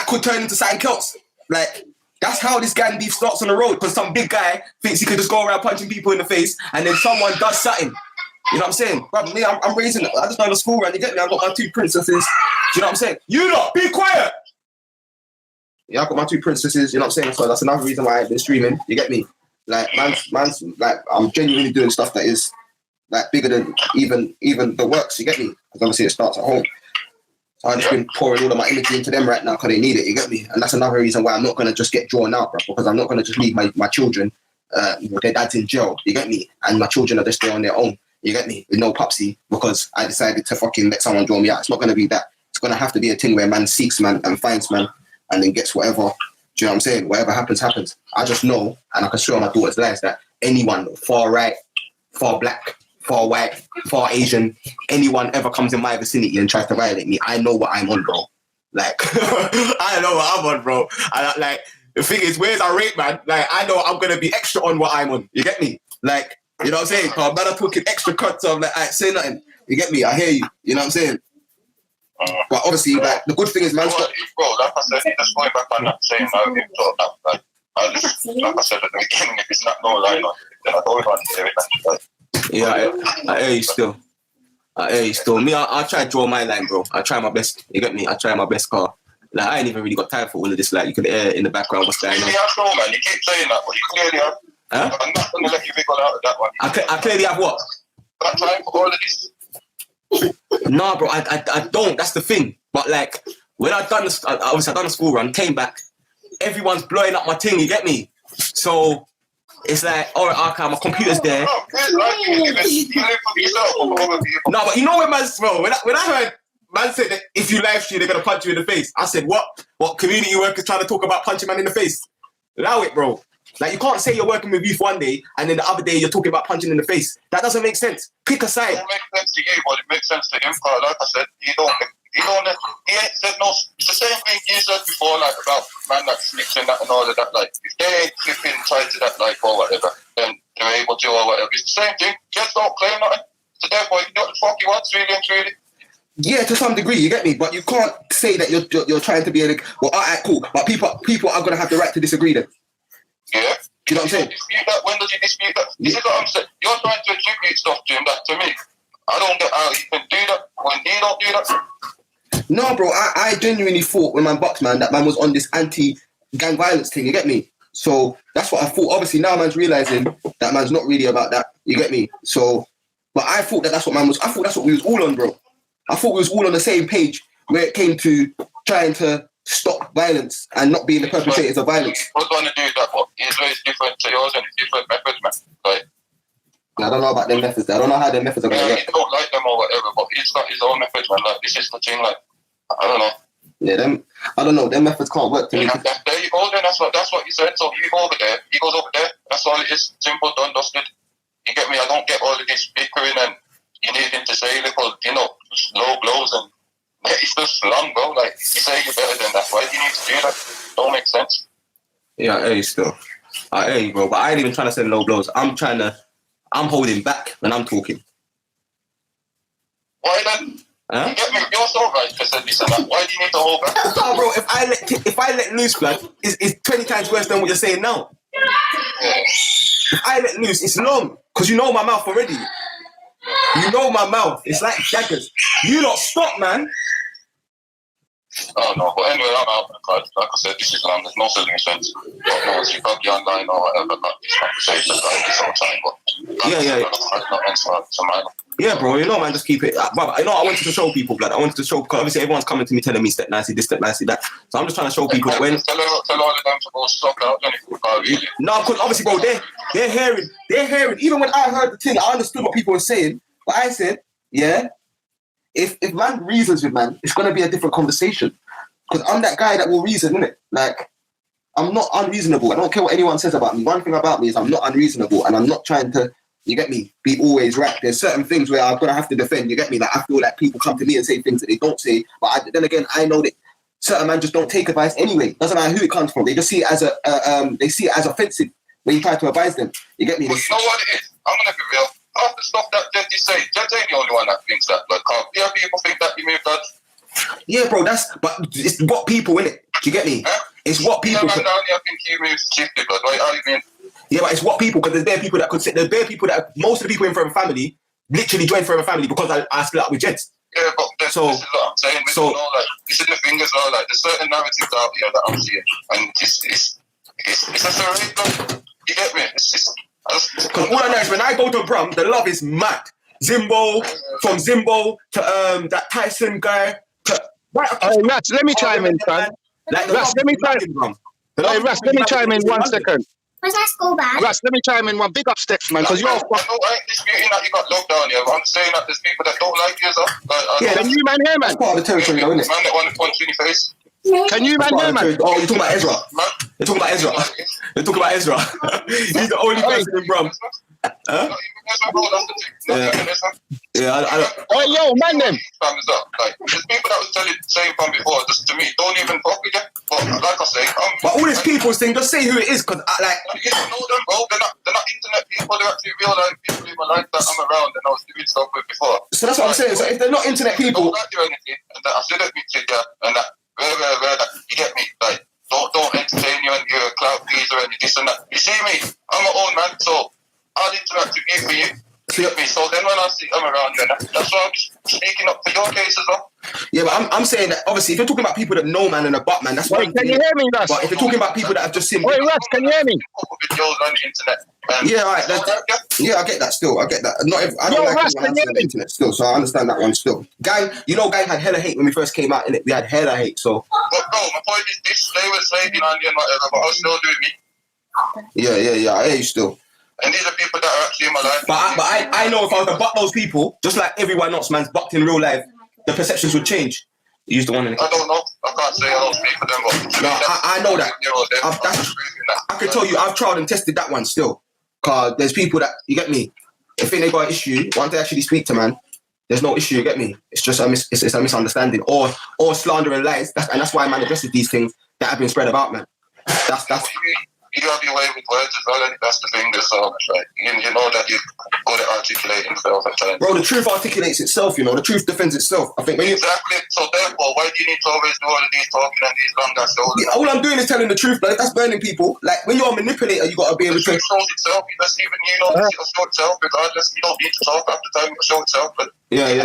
could turn into something else. Like, that's how this gang beef starts on the road, because some big guy thinks he could just go around punching people in the face, and then someone does something. You know what I'm saying? Bro, me, I'm raising it. I just know the school run. You get me? I got my 2 princesses. Do you know what I'm saying? You lot, be quiet. Yeah, I got my 2 princesses. You know what I'm saying? So that's another reason why I've been streaming. You get me? Like, man's like, I'm genuinely doing stuff that is like bigger than even the works. You get me? Because obviously it starts at home. So I've just been pouring all of my energy into them right now because they need it. You get me? And that's another reason why I'm not gonna just get drawn out, bro. Because I'm not gonna just leave my children. Their dad's in jail. You get me? And my children are just there on their own. You get me? With no popsy, because I decided to fucking let someone draw me out. It's not gonna be that. It's gonna have to be a thing where man seeks man and finds man, and then gets whatever. Do you know what I'm saying? Whatever happens, happens. I just know, and I can show my daughter's lives, that anyone, far right, far black, far white, far Asian, anyone ever comes in my vicinity and tries to violate me, I know what I'm on, bro. Like, I know what I'm on, bro. Like, the thing is, where's our rate, man? Like, I know I'm going to be extra on what I'm on. You get me? Like, you know what I'm saying? Because man, I'm talking extra cuts, so I'm like, say nothing. You get me? I hear you. You know what I'm saying? But obviously, like, the good thing is, man, bro, like I said, just going back on that saying now, like I said at the beginning, if it's not no line on, then I don't want to do it. Yeah, I hear you still. Me, I try to draw my line, bro. I try my best. You get me? I try my best, car. Like, I ain't even really got time for all of this. Like, you can hear in the background what's going on. Yeah, I know, man. You keep saying that, but you clearly have. Huh? I'm not going to let you wiggle out of that one. I clearly have what? Got time for all of this? Nah, bro, I don't. That's the thing. But like, when I done the school run, came back, everyone's blowing up my thing. You get me? So it's like, all right, okay, my computer's there. No, you live for yourself or other people. No, but you know when I heard man said that if you live stream, they're gonna punch you in the face. I said, what? What community workers trying to talk about punching man in the face? Allow it, bro. Like, you can't say you're working with youth one day and then the other day you're talking about punching in the face. That doesn't make sense. Pick a side. It doesn't make sense to you, but it makes sense to him. Like I said, he ain't said no. It's the same thing you said before, like, about man that snitching that and all of that. Like, if they ain't flipping tied to that, like, or whatever, then they're able to or whatever. It's the same thing. Just don't claim nothing. So therefore, you can do what the fuck you want, really and truly. Yeah, to some degree, you get me, but you can't say that you're trying to be like, well, alright, cool, but people are gonna have the right to disagree then. Yeah. Do you know what I'm saying? Dispute that. When does he dispute that? This is what I'm saying. You're trying to attribute stuff to him, that to me. I don't get how you can do that when he don't do that. No, bro, I genuinely thought when man bucked, man, that man was on this anti-gang violence thing, you get me? So that's what I thought. Obviously, now man's realising that man's not really about that, you get me? So, but I thought that's what man was, I thought that's what we was all on, bro. I thought we was all on the same page where it came to trying to stop violence and not being the perpetrators of violence. What's going to do that? But his way is different to yours and it's different methods, man. Like, I don't know about them methods. I don't know how them methods are going to work. He don't like them or whatever, but he's got his own methods, man. Like, this is the thing, like, I don't know. Yeah, I don't know. Them methods can't work to me. There you go, then. That's what he said. So you go over there. He goes over there. That's all it is. Simple, done, dusted. You get me? I don't get all of this bickering and you need him to say little, low blows and it's just long, bro. Like, you say you're better than that. Why do you need to do that? Don't make sense. Yeah, I hear you still. I hear you, bro. But I ain't even trying to send low blows. I'm holding back when I'm talking. Why then? Huh? You get me? You're so right to say this and that. Why do you need to hold back? No, bro. If I let loose, blood, it's 20 times worse than what you're saying now. Yeah. If I let loose, it's long. Because you know my mouth already. You know my mouth. It's like daggers. You don't stop, man. Oh, no. But anyway, I'm out. Like I said, this is long. There's no solutions. No, you probably online or whatever got these conversations like this all the time. But yeah, bro. Man, just keep it. But I wanted to show people, blood. I wanted to show, because obviously everyone's coming to me telling me step nicely, this, step nicely, that. So I'm just trying to show people that when. Tell all of them to go suck out. Really. No, because obviously, bro, they're hearing. Even when I heard the thing, I understood what people were saying. But I said, yeah, if man reasons with man, it's gonna be a different conversation. Because I'm that guy that will reason, innit? Like, I'm not unreasonable. I don't care what anyone says about me. One thing about me is I'm not unreasonable, and I'm not trying to, you get me, be always right. There's certain things where I'm gonna have to defend. You get me? Like, I feel like people come to me and say things that they don't say, but then again, I know that certain men just don't take advice anyway. Doesn't matter who it comes from. They just see it as they see it as offensive when you try to advise them. You get me? Well, you know what it is? I'm gonna be real. Half the stuff that Jed is saying, Jed's ain't the only one that thinks that. Like, yeah, people think that you moved on. Yeah, bro, but it's what people, innit? Do you get me? Huh? It's what people. Yeah, man, down here, I think you moved shifted, but like, how do you mean? Yeah, but it's what people, because there's bare people that could sit, there's bare people that, most of the people in Forever Family literally joined Forever Family because I split up with Jeds. Yeah, but this is what I'm saying. This is the thing as well, like, there's certain narratives out here that I'm seeing, and it's a surreal, you get me? Because all I know is when I go to Brum, the love is mad. Zimbo, from Zimbo to that Tyson guy to... Hey, Rats, let me chime in, son. Rats, let me chime in. Hey, Rats, let me chime in 1 second. Was that school bad? Rats, let me chime in one. Big up Steps, man, because you're... I ain't disputing that you got locked down here, but I'm saying that there's people that don't like you, so... Can you man hear, man? That's part of the territory, though, isn't it? Man that want to punch you in your face. Can you man hear, man? Oh, you're talking about Ezra. You're talking about Ezra. You're talking about Ezra. He's the only person in Brum. Huh? Yeah, oh, yo, man, them. Like, there's people that was saying from before, just to me, don't even fuck with you. But like I say, but all these people's thing, just say who it is, because you don't know them, bro. They're not internet people. They're actually real life people in my life that I'm around and I was doing stuff with before. So that's what I'm saying. So if they're not internet people, don't like you or anything, and that I said it with you, and that you get me, like, don't entertain you and you're a cloud pleaser and this and that. You see me, I'm my own man, so I'll interact with you for you. You get me? So then when I see I'm around you, that's why I'm speaking up for your case as well. Yeah, but I'm saying that obviously if you're talking about people that know man and a butt man, that's why. Can you hear me, Russ? But if you're talking about people that have just seen... Wait, Russ, can you hear me? Videos on the internet. Yeah, right. Yeah, I get that still. I get that. I don't like Russ, anyone on the internet still, so I understand that one still. Gang had hella hate when we first came out, innit? We had hella hate, so... But bro, my point is this, they were saying on the and whatever, but I was still doing me. Yeah, I hear you still. And these are people that are actually in my life. But I know if I was to butt those people, just like everyone else man's bucked in real life, the perceptions would change. Use the one in the... I don't know. I can't say I don't speak for them, but... No, I know that. I can tell you, I've tried and tested that one still. Because there's people that, you get me, if they got an issue, once they actually speak to man, there's no issue, you get me? It's just it's a misunderstanding. Or slander and lies. And that's why man addresses these things that have been spread about, man. That's you have your way with words as well, and that's the thing. That's all. Like, you know that you're good at articulating yourself at times. Bro, the truth articulates itself, you know. The truth defends itself. I think when exactly. So therefore, why do you need to always do all of these talking and these long ass shoulders? Yeah, all I'm doing is telling the truth, but that's burning people. Like when you're a manipulator, you got to be able to. The truth shows itself. Just even it'll show itself. Regardless, you don't need to talk after time. It'll show itself. But yeah.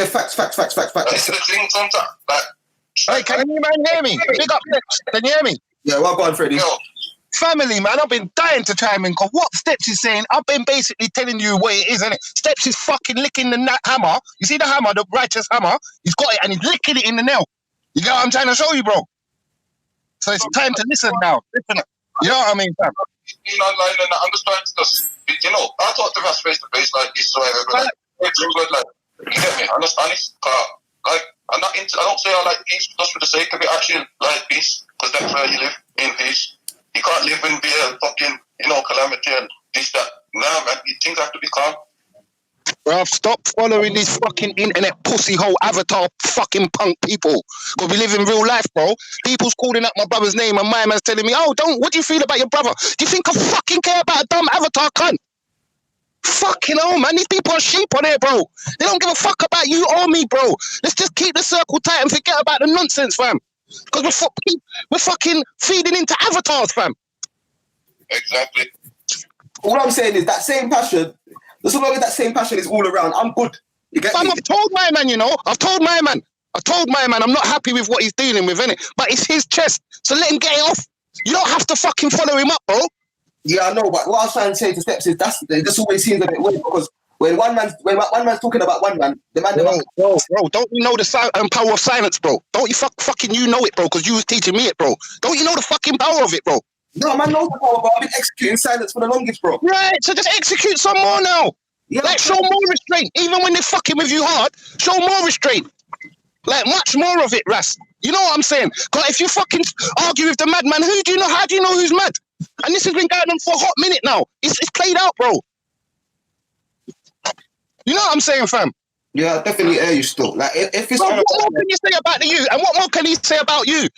Facts. That's the thing sometimes. Like, hey, can you man hear me? Big up, can you hear me? Yeah, well, go on, Freddie. Yo. Family, man, I've been dying to chime in because what Steps is saying, I've been basically telling you what it is, innit? Steps is fucking licking the hammer. You see the hammer, the righteous hammer? He's got it and he's licking it in the nail. You get what I'm trying to show you, bro? So it's time to listen now. Listen, you know what I mean, fam? Being online and I'm just trying to just, you know, I talk to us face to face like this, so whatever. Like, it's good, like, you get me? I'm just honest. Like, I'm not into, I don't say I like peace just for the sake of it. Actually, like peace, because that's where you live, in peace. You can't live in the fucking, you know, calamity and this, that. Nah, man, things have to be calm. Bruv, stop following these fucking internet pussy hole avatar fucking punk people. Because we live in real life, bro. People's calling up my brother's name and my man's telling me, oh, what do you feel about your brother? Do you think I fucking care about a dumb avatar cunt? Fucking hell, man. These people are sheep on here, bro. They don't give a fuck about you or me, bro. Let's just keep the circle tight and forget about the nonsense, fam. Because we're fucking feeding into avatars, fam. Exactly. All I'm saying is that same passion, as long as that same passion is all around, I'm good. You get me? I've told my man, you know. I've told my man I'm not happy with what he's dealing with, innit? But it's his chest, so let him get it off. You don't have to fucking follow him up, bro. Yeah, I know, but what I was trying to say to Steps is this always seems a bit weird because when one man's talking about one man, the man... Bro, don't you know the power of silence, bro? Don't you fucking you know it, bro, because you was teaching me it, bro. Don't you know the fucking power of it, bro? No, man knows the power, but I've been executing silence for the longest, bro. Right, so just execute some more now. Yeah, like, show more restraint. Even when they're fucking with you hard, show more restraint. Like, much more of it, Ras. You know what I'm saying? Because if you fucking argue with the madman, how do you know who's mad? And this has been going on for a hot minute now. It's played out, bro. You know what I'm saying, fam? Yeah, I definitely hear you still. Like, if it's... Bro, what more can you say about you? And what more can he say about you?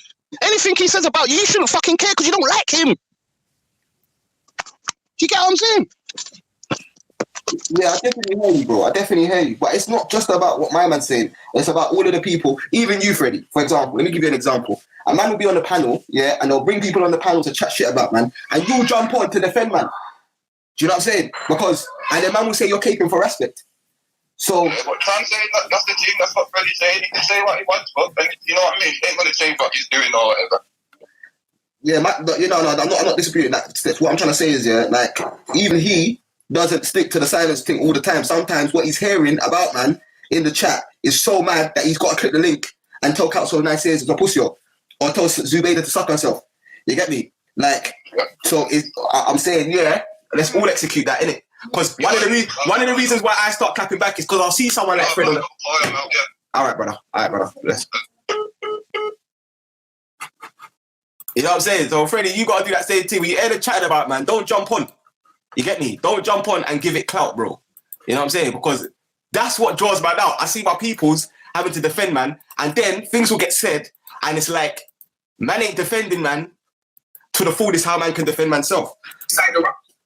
Anything he says about you, you shouldn't fucking care because you don't like him. Do you get what I'm saying? Yeah, I definitely hear you, bro. I definitely hear you. But it's not just about what my man's saying. It's about all of the people, even you, Freddie, for example. Let me give you an example. A man will be on the panel, yeah, and they'll bring people on the panel to chat shit about, man, and you'll jump on to defend, man. Do you know what I'm saying? And the man will say you're caping for respect. So... Yeah, but Tom saying that's the thing, that's what Freddie's saying. He can say what he wants, but you know what I mean? He ain't going to change what he's doing or whatever. Yeah, I'm not disputing that. What I'm trying to say is, yeah, like, even he doesn't stick to the silence thing all the time. Sometimes what he's hearing about, man, in the chat is so mad that he's got to click the link and tell Council Nice is a pussy or tell Zubaydah to suck herself. You get me? Like, yeah. So I'm saying, yeah, let's all execute that, innit? Because one of the reasons why I start clapping back is because I'll see someone like Fred on the... All right, brother. Let's... You know what I'm saying? So, Freddie, you got to do that same thing. When you hear the chatting about, man, don't jump on. You get me? Don't jump on and give it clout, bro. You know what I'm saying? Because that's what draws man out. I see my peoples having to defend, man, and then things will get said, and it's like, man ain't defending, man, to the fullest how man can defend manself.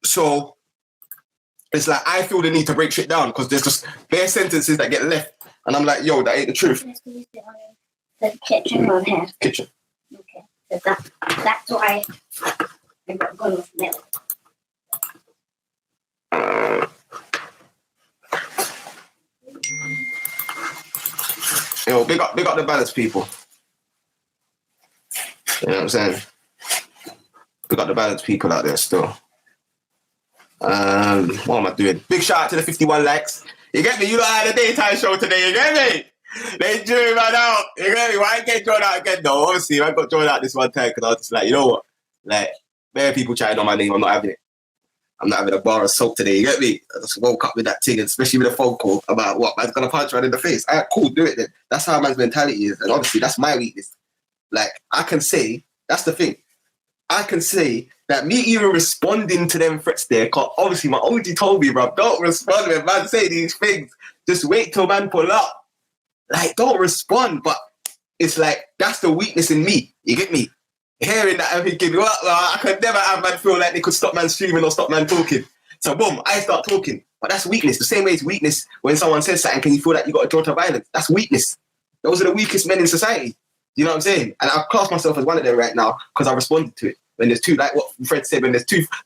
So, it's like, I feel the need to break shit down because there's just bare sentences that get left, and I'm like, yo, that ain't the truth. The kitchen on here. Kitchen. Okay. So that's why I got gone with milk. Yo, big up the balance, people. You know what I'm saying? Big up the balance, people out there still. What am I doing? Big shout out to the 51 likes. You get me? You know I had a daytime show today, you get me? They drew man out. You get me? Why I get drawn out again though? Obviously, I got drawn out this one time because I was just like, you know what? Like, bare people chatting on my name, I'm not having it. I'm not having a bar of soap today, you get me? I just woke up with that thing, especially with a phone call about what, man's gonna punch right in the face. Alright, cool, do it then. That's how man's mentality is. And obviously, that's my weakness. Like, I can say, that's the thing. I can say that me even responding to them threats there, because obviously my OG told me, bro, don't respond when man say these things. Just wait till man pull up. Like, don't respond. But it's like, that's the weakness in me. You get me? Hearing that, I'm thinking, well, I could never have man feel like they could stop man streaming or stop man talking. So boom, I start talking. But that's weakness. The same way it's weakness when someone says something, can you feel like you got to draw to violence? That's weakness. Those are the weakest men in society. You know what I'm saying? And I class myself as one of them right now because I responded to it. When there's two, like what Fred said, when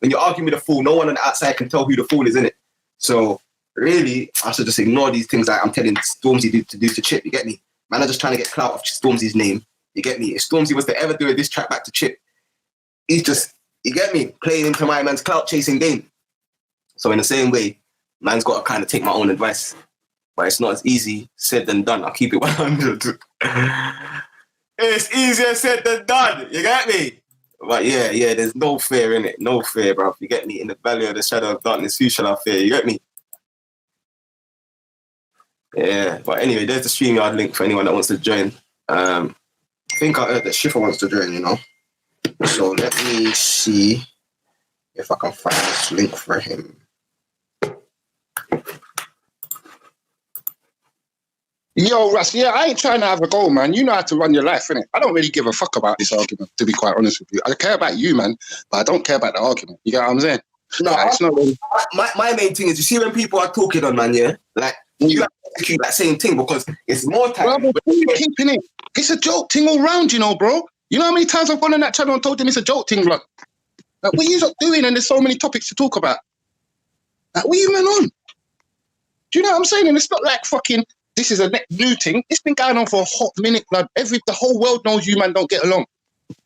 you're arguing with a fool, no one on the outside can tell who the fool is, innit? So really, I should just ignore these things that I'm telling Stormzy to do to Chip, you get me? Man, I'm just trying to get clout off Stormzy's name, you get me? If Stormzy was to ever do a diss track back to Chip, he's just, you get me, playing into my man's clout chasing game. So in the same way, man's got to kind of take my own advice. But it's not as easy said than done. I'll keep it 100. It's easier said than done. You get me? But yeah, there's no fear in it. No fear, bro. You get me? In the valley of the shadow of darkness, who shall I fear? You get me? Yeah, but anyway, there's the StreamYard link for anyone that wants to join. I think I heard that Schiffer wants to join, you know. So let me see if I can find this link for him. Yo, Russ, yeah, I ain't trying to have a go, man. You know how to run your life, innit? I don't really give a fuck about this argument, to be quite honest with you. I care about you, man, but I don't care about the argument. You get what I'm saying? No, it's not really... my main thing is, you see when people are talking on, man, yeah? Like, you have to keep that same thing because it's more time. Bro, keeping it. It's a joke thing all round, you know, bro. You know how many times I've gone on that channel and told them it's a joke thing, like what are you doing? And there's so many topics to talk about. Like, what are you, man, on? Do you know what I'm saying? And it's not like fucking... This is a new thing. It's been going on for a hot minute, blood. The whole world knows you, man, don't get along.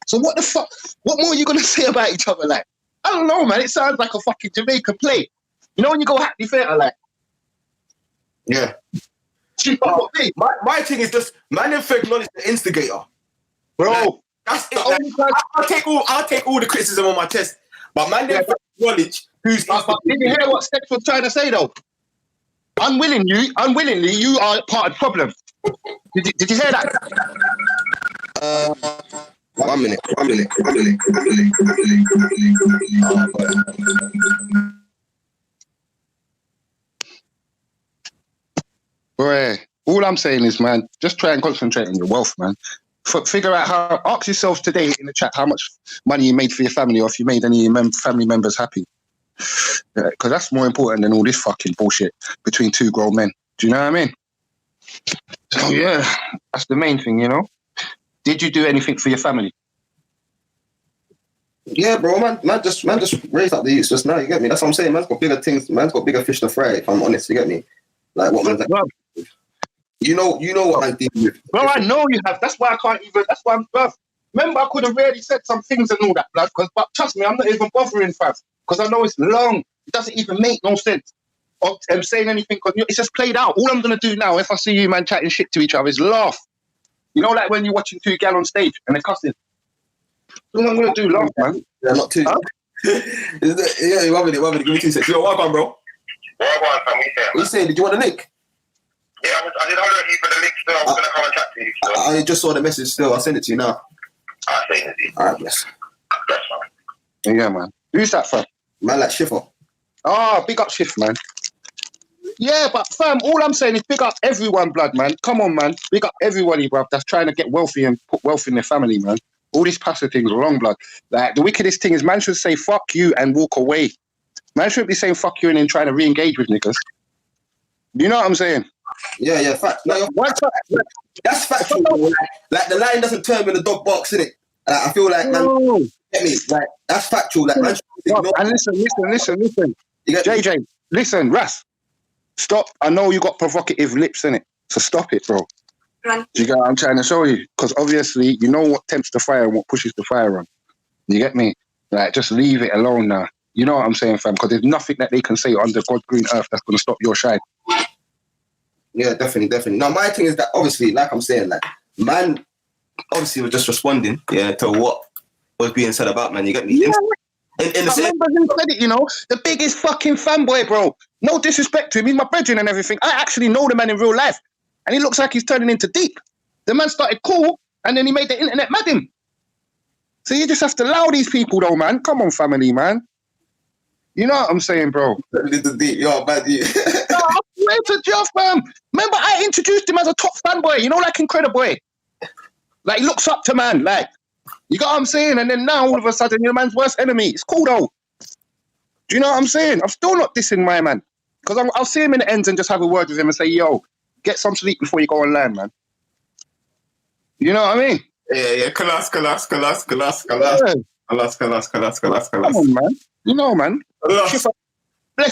So what the fuck? What more are you going to say about each other, like? I don't know, man. It sounds like a fucking Jamaican play. You know when you go Hackney Theatre, like? Yeah. My thing is just, man, if you acknowledge the instigator. Bro, like, that's it. Like, I'll take all the criticism on my chest. But man, if you acknowledge who's... But did you hear what Stex was trying to say, though? Unwillingly, you are part of the problem. Did you hear that? 1 minute. Boy, all I'm saying is, man, just try and concentrate on your wealth, man. Figure out how. Ask yourselves today in the chat how much money you made for your family, or if you made any family members happy. Because that's more important than all this fucking bullshit between two grown men. Do you know what I mean? So yeah, that's the main thing, you know. Did you do anything for your family? Yeah, bro, man just raised up the youths just now. You get me? That's what I'm saying. Man's got bigger things. Man's got bigger fish to fry. If I'm honest, you get me? Like what man's like. You know what I'm dealing with. Bro, I know you have. That's why I can't even. That's why I'm. Bro, remember, I could have really said some things and all that, blood. But trust me, I'm not even bothering, fam. Because I know it's long. It doesn't even make no sense. I'm saying anything because it's just played out. All I'm going to do now, if I see you, man, chatting shit to each other, is laugh. You know, like when you're watching two gal on stage and they're cussing. All I'm going to do, laugh, man. Yeah, not too. Huh? Yeah, 1 minute. Give me 2 seconds. Yo, welcome, bro. Welcome, fam. What you saying? Did you want a link? Yeah, I did order you for the link still. I was going to come and chat to you. So. I just saw the message still. I'll send it to you now. I'll send it to you. All right, bless. That's fine. Yeah, man. Who's that, fam? Man, like Schiffer. Oh, big up Shift, man. Yeah, but fam, all I'm saying is big up everyone, blood, man. Come on, man. Big up everybody, bruv, that's trying to get wealthy and put wealth in their family, man. All these passive things are wrong, blood. Like, the wickedest thing is man should say fuck you and walk away. Man shouldn't be saying fuck you and then trying to re-engage with niggas. You know what I'm saying? Yeah, fact. No, that's factual. Like, the lion doesn't turn when the dog barks, innit? I feel like, man, get me? Like, that's factual. Like, man, and listen. JJ, listen, Ras, stop. I know you got provocative lips, innit? So stop it, bro. Do you get what I'm trying to show you? Because obviously, you know what tempts the fire and what pushes the fire on. You get me? Like, just leave it alone now. You know what I'm saying, fam? Because there's nothing that they can say under God's green earth that's going to stop your shine. Yeah, definitely. Now, my thing is that, obviously, like I'm saying, like, man, obviously, was just responding, to what was being said about, man. You get me? Yeah. In the I remember who said it, you know? The biggest fucking fanboy, bro. No disrespect to him. He's my brethren and everything. I actually know the man in real life. And he looks like he's turning into deep. The man started cool, and then he made the internet mad him. So you just have to allow these people, though, man. Come on, family, man. You know what I'm saying, bro? Little deep, yo, bad you. No, I swear to Jeff, fam. Remember, I introduced him as a top fanboy, you know, like Incrediboy. Like, he looks up to man, like, you got what I'm saying? And then now, all of a sudden, you're the man's worst enemy. It's cool, though. Do you know what I'm saying? I'm still not dissing my man. Because I'll see him in the ends and just have a word with him and say, yo, get some sleep before you go on land, man. You know what I mean? Yeah. Kalas. Come on, man. You know, man. Bless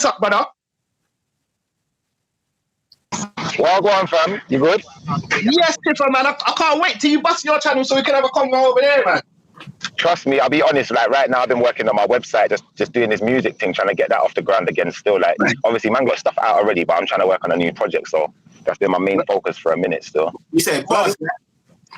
up, brother. Well, go on, fam. You good? Yes, Tiffer, man. I can't wait till you bust your channel so we can have a convo over there, man. Trust me, I'll be honest, like right now I've been working on my website, just doing this music thing, trying to get that off the ground again still. Like, obviously, man got stuff out already, but I'm trying to work on a new project, so that's been my main focus for a minute still. You said buzz.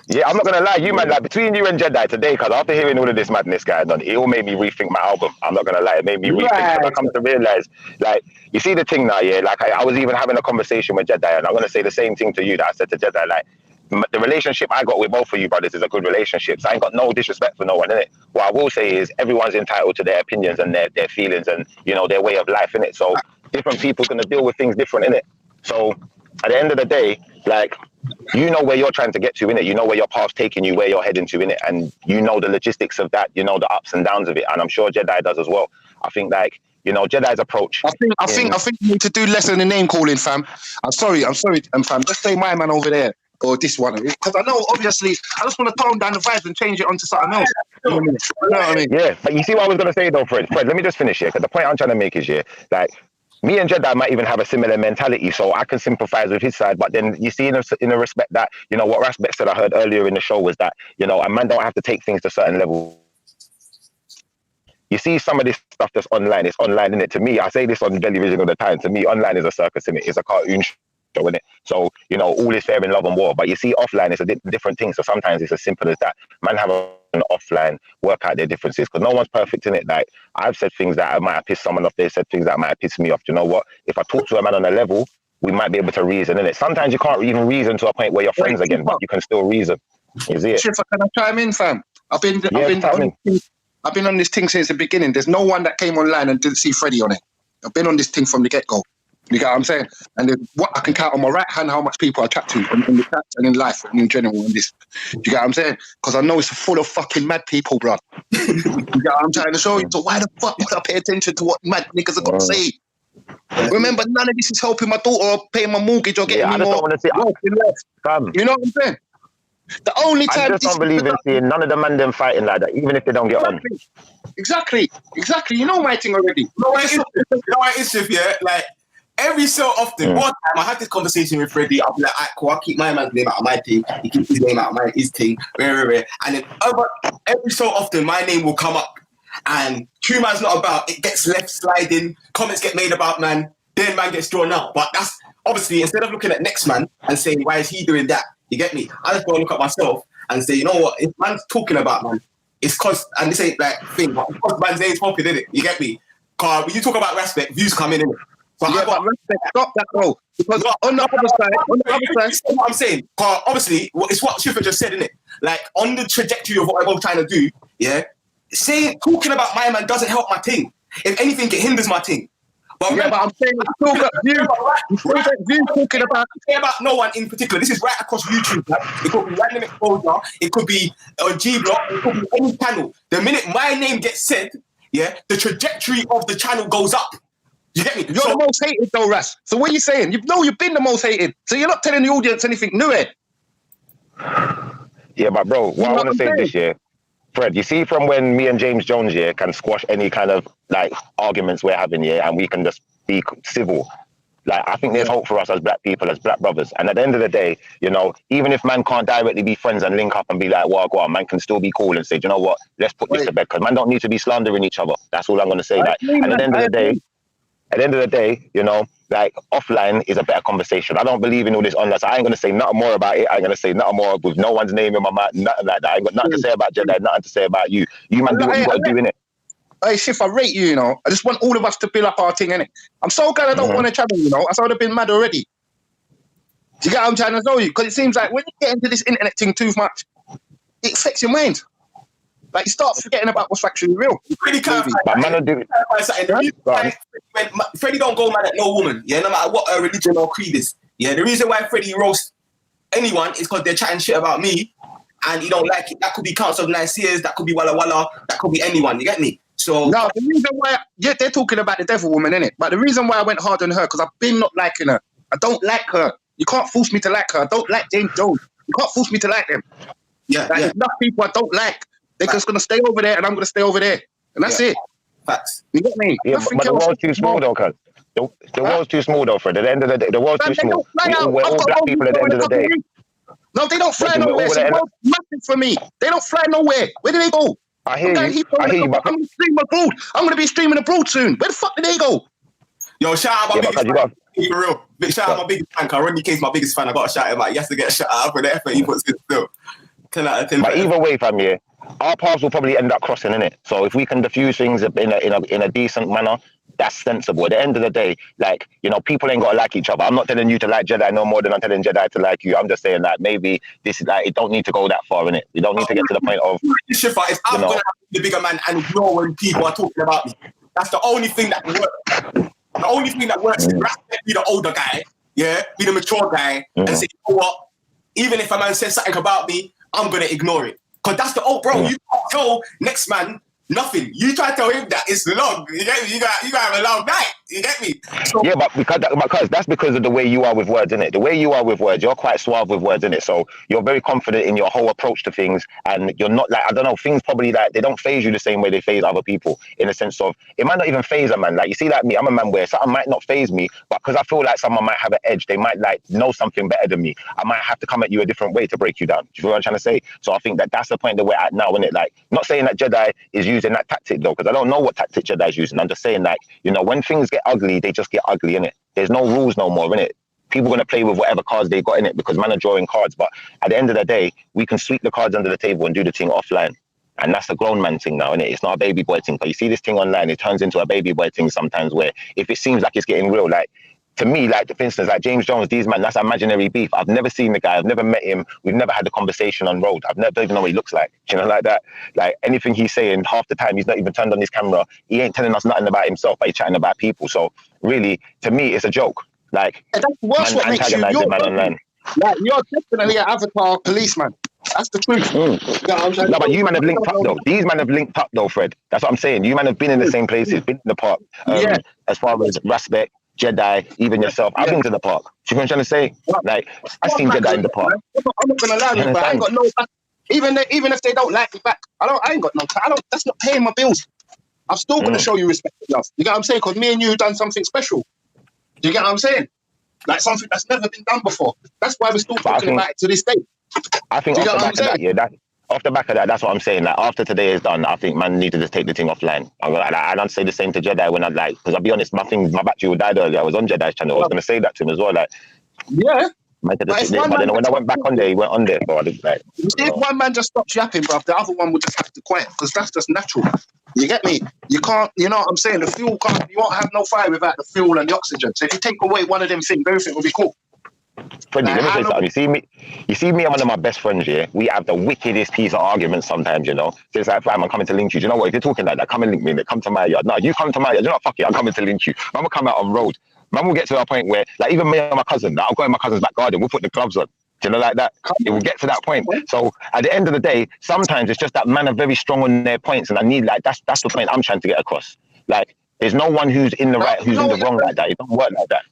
Yeah, I'm not gonna lie, you man, like between you and Jedi today, because after hearing all of this madness going on, it all made me rethink my album. I'm not gonna lie, it made me rethink because I come to realize, like, you see the thing now, yeah, like I was even having a conversation with Jedi, and I'm gonna say the same thing to you that I said to Jedi, like, the relationship I got with both of you brothers is a good relationship. So I ain't got no disrespect for no one, innit? What I will say is everyone's entitled to their opinions and their feelings and, you know, their way of life, innit? So different people gonna deal with things different, innit? So at the end of the day, like, you know where you're trying to get to, innit? You know where your path's taking you, where you're heading to, innit? And you know the logistics of that, you know the ups and downs of it. And I'm sure Jedi does as well. I think, like, you know, Jedi's approach. I think you need to do less than the name calling, fam. I'm sorry, fam. Just say my man over there or this one, because I know obviously I just want to tone down the vibes and change it onto something else. You know what I mean? Yeah, but you see what I was gonna say though, Fred. Fred, let me just finish here, because the point I'm trying to make is, yeah, like, me and Jedi might even have a similar mentality, so I can sympathize with his side. But then you see, in a respect that, you know, what Raspect said I heard earlier in the show was that, you know, a man don't have to take things to certain levels. You see some of this stuff that's online, it's online, innit? To me, I say this on television all the time, to me, online is a circus, innit? It's a cartoon show, innit? So, you know, all is fair in love and war. But you see, offline is a different thing. So sometimes it's as simple as that. Man have an offline, work out their differences, because no one's perfect, in it. Like, I've said things that might have pissed someone off, they said things that might have pissed me off. Do you know what? If I talk to a man on a level, we might be able to reason, innit? Sometimes you can't even reason to a point where you're friends again, but you can still reason. You see it? Shit, can I chime in, fam? I've been on this thing since the beginning. There's no one that came online and didn't see Freddie on it. I've been on this thing from the get-go. You get what I'm saying? And what I can count on my right hand how much people I chat to in the chat and in life and in general. In this, you get what I'm saying? Because I know it's full of fucking mad people, bro. You get what I'm trying to show you? So why the fuck would I pay attention to what mad niggas are gonna say? Remember, none of this is helping my daughter or paying my mortgage or getting me more. You know what I'm saying? The only time I just don't believe in seeing none of the men them fighting like that, even if they don't get on. Exactly. You know my thing already. You know what it is, Shiv, yeah? Like, every so often, one time I had this conversation with Freddie. I'll be like, alright, cool, I'll keep my man's name out of my team. He keeps his name out of his team. And then every so often, my name will come up. And true man's not about, it gets left sliding, comments get made about man, then man gets drawn out. But that's, obviously, instead of looking at next man and saying, why is he doing that? You get me? I just go and look at myself and say, you know what? If man's talking about man, it's cause, and this ain't like thing, but it's cause man's name's popping, innit? You get me? Cause when you talk about respect, views come in, innit? So yeah, but respect, stop that, bro. Because on the other side, what I'm saying, cause obviously, it's what Shifa just said, innit? Like, on the trajectory of what I'm trying to do, yeah, talking about my man doesn't help my thing. If anything, it hinders my thing. But remember, I'm saying you talking about no one in particular. This is right across YouTube. Right? It could be Random Exposure. It could be G Block. It could be any channel. The minute my name gets said, yeah, the trajectory of the channel goes up. You get me? You're the most hated, though, Ras. So what are you saying? You've been the most hated. So you're not telling the audience anything new, eh? Yeah, but bro, what I want to say this year, Fred, you see, from when me and James Jones here can squash any kind of like arguments we're having here, and we can just be civil. Like, I think there's hope for us as black people, as black brothers. And at the end of the day, you know, even if man can't directly be friends and link up and be like, well, go on, man can still be cool and say, you know what, let's put this to bed, because man don't need to be slandering each other. That's all I'm going to say. Like, and at the end of the day, you know, like, offline is a better conversation. I don't believe in all this online. So I ain't gonna say nothing more about it. I ain't gonna say nothing more with no one's name in my mouth, nothing like that. I ain't got nothing to say about Jedi, nothing to say about you. You man do what you gotta do, innit? Hey, Shiff, I rate you, you know. I just want all of us to build up our thing, innit? I'm so glad I don't want to travel, you know. I would have been mad already. Do you get what I'm trying to tell you? Because it seems like when you get into this internet thing too much, it affects your mind. Like, you start forgetting about what's actually real. Freddie can't Freddie don't go mad at no woman, yeah, no matter what her religion or creed is. Yeah, the reason why Freddie roasts anyone is because they're chatting shit about me and you don't like it. That could be Council of Nicaeas, that could be Walla Walla, that could be anyone, you get me? So no, the reason why, yeah, they're talking about the devil woman, innit? But the reason why I went hard on her, because I've been not liking her. I don't like her. You can't force me to like her. I don't like James Jones. You can't force me to like them. Yeah, there's enough people I don't like. They're just going to stay over there and I'm going to stay over there. And that's it. Facts. You get me? Yeah, but the world's too small, though, cuz. The world's too small, though, Fred. At the end of the day, the world's too small. We're all black people at the end of the day. No, they don't fly nowhere. It's nothing for me. They don't fly nowhere. Where do they go? I hear you. I'm going to stream abroad. I'm going to be streaming abroad soon. Where the fuck do they go? Yo, shout out my biggest fan. For real. Shout out my biggest fan. Ronnie K's my biggest fan. I got to shout him out. He has to get a shout out for the effort he puts in still. 10 out of 10. But either way, fam, yeah, our paths will probably end up crossing, innit? So if we can diffuse things in a decent manner, that's sensible. At the end of the day, like, you know, people ain't got to like each other. I'm not telling you to like Jedi no more than I'm telling Jedi to like you. I'm just saying that maybe this is like, it don't need to go that far, innit? We don't need to get to the point of, if I'm going to be the bigger man and ignore when people are talking about me. That's the only thing that works. The only thing that works is Raspect, be the older guy, yeah, be the mature guy, and say, you know what? Even if a man says something about me, I'm gonna ignore it. Cause that's the old bro. You can't tell next man nothing. You try to tell him that it's long. You get me? You got to have a long night. You get me? So, yeah, but because that's because of the way you are with words, innit? The way you are with words, you're quite suave with words, innit? So you're very confident in your whole approach to things, and you're not like, I don't know, things probably like they don't phase you the same way they phase other people, in a sense of it might not even phase a man. Like you see, like me, I'm a man where something might not phase me, but because I feel like someone might have an edge, they might like know something better than me. I might have to come at you a different way to break you down. Do you feel what I'm trying to say? So I think that that's the point that we're at now, innit? Like, not saying that Jedi is using that tactic though, because I don't know what tactic Jedi is using. I'm just saying, like, you know, when things get ugly, they just get ugly, innit? There's no rules no more, innit? People are going to play with whatever cards they got in it because man are drawing cards. But at the end of the day, we can sweep the cards under the table and do the thing offline. And that's a grown man thing now, innit? It's not a baby boy thing. But you see this thing online, it turns into a baby boy thing sometimes where if it seems like it's getting real, like, to me, like, for instance, like James Jones, these man, that's imaginary beef. I've never seen the guy. I've never met him. We've never had a conversation on road. I've never even know what he looks like. You know, like that. Like, anything he's saying, half the time, he's not even turned on his camera. He ain't telling us nothing about himself, but he's chatting about people. So, really, to me, it's a joke. Like, and that's worse. What makes you? You're man online. Like, you're definitely an avatar policeman. That's the truth. No, but you man have linked up though. These man have linked up though, Fred. That's what I'm saying. You man have been in the same places, been in the park. As far as Raspect, Jedi, even yourself, I've been to the park. You know what I'm trying to say? Like, I've seen Jedi in the park. I'm not gonna lie to you, but I ain't got no back. Even if they don't like me back, I ain't got no. That's not paying my bills. I'm still gonna show you respect, love. You get what I'm saying? Because me and you done something special. Do you get what I'm saying? Like something that's never been done before. That's why we're still talking about it to this day. I think off the back of that, off the back of that, that's what I'm saying. Like, after today is done, I think man need to just take the thing offline. I don't say the same to Jedi when I like, because I'll be honest, my battery died earlier. I was on Jedi's channel. I was going to say that to him as well. Like, yeah. But then when I went back on there, he went on there. So I didn't like. If one man just stops yapping, bruv, the other one would just have to quiet, because that's just natural. You get me? You can't, you know what I'm saying? The fuel can't, you won't have no fire without the fuel and the oxygen. So if you take away one of them things, everything will be cool. Freddie, let me say something. You see me and one of my best friends, yeah? We have the wickedest piece of arguments sometimes, you know? So it's like, I'm coming to link you. Do you know what? If you're talking like that, come and link me. Come to my yard. No, you come to my yard. You know what? Fuck it. I'm coming to link you. I'm going to come out on road. Man will get to a point where, like, even me and my cousin, like, I'll go in my cousin's back garden. We'll put the gloves on. Do you know, like that? It will get to that point. So at the end of the day, sometimes it's just that man are very strong on their points. And I need, like, that's the point I'm trying to get across. Like, there's no one who's in the right, who's in the wrong like that. It don't work like that.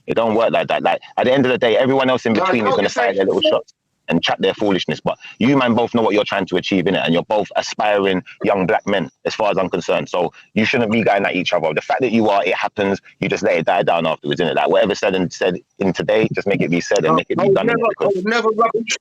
It don't work like that. Like, at the end of the day, everyone else in between is going to fire their little shots and chat their foolishness. But you, man, both know what you're trying to achieve, innit? And you're both aspiring young black men, as far as I'm concerned. So you shouldn't be going at each other. The fact that you are, it happens. You just let it die down afterwards, innit? Like, whatever said in today, just make it be said and make it be done. I would never rubbish.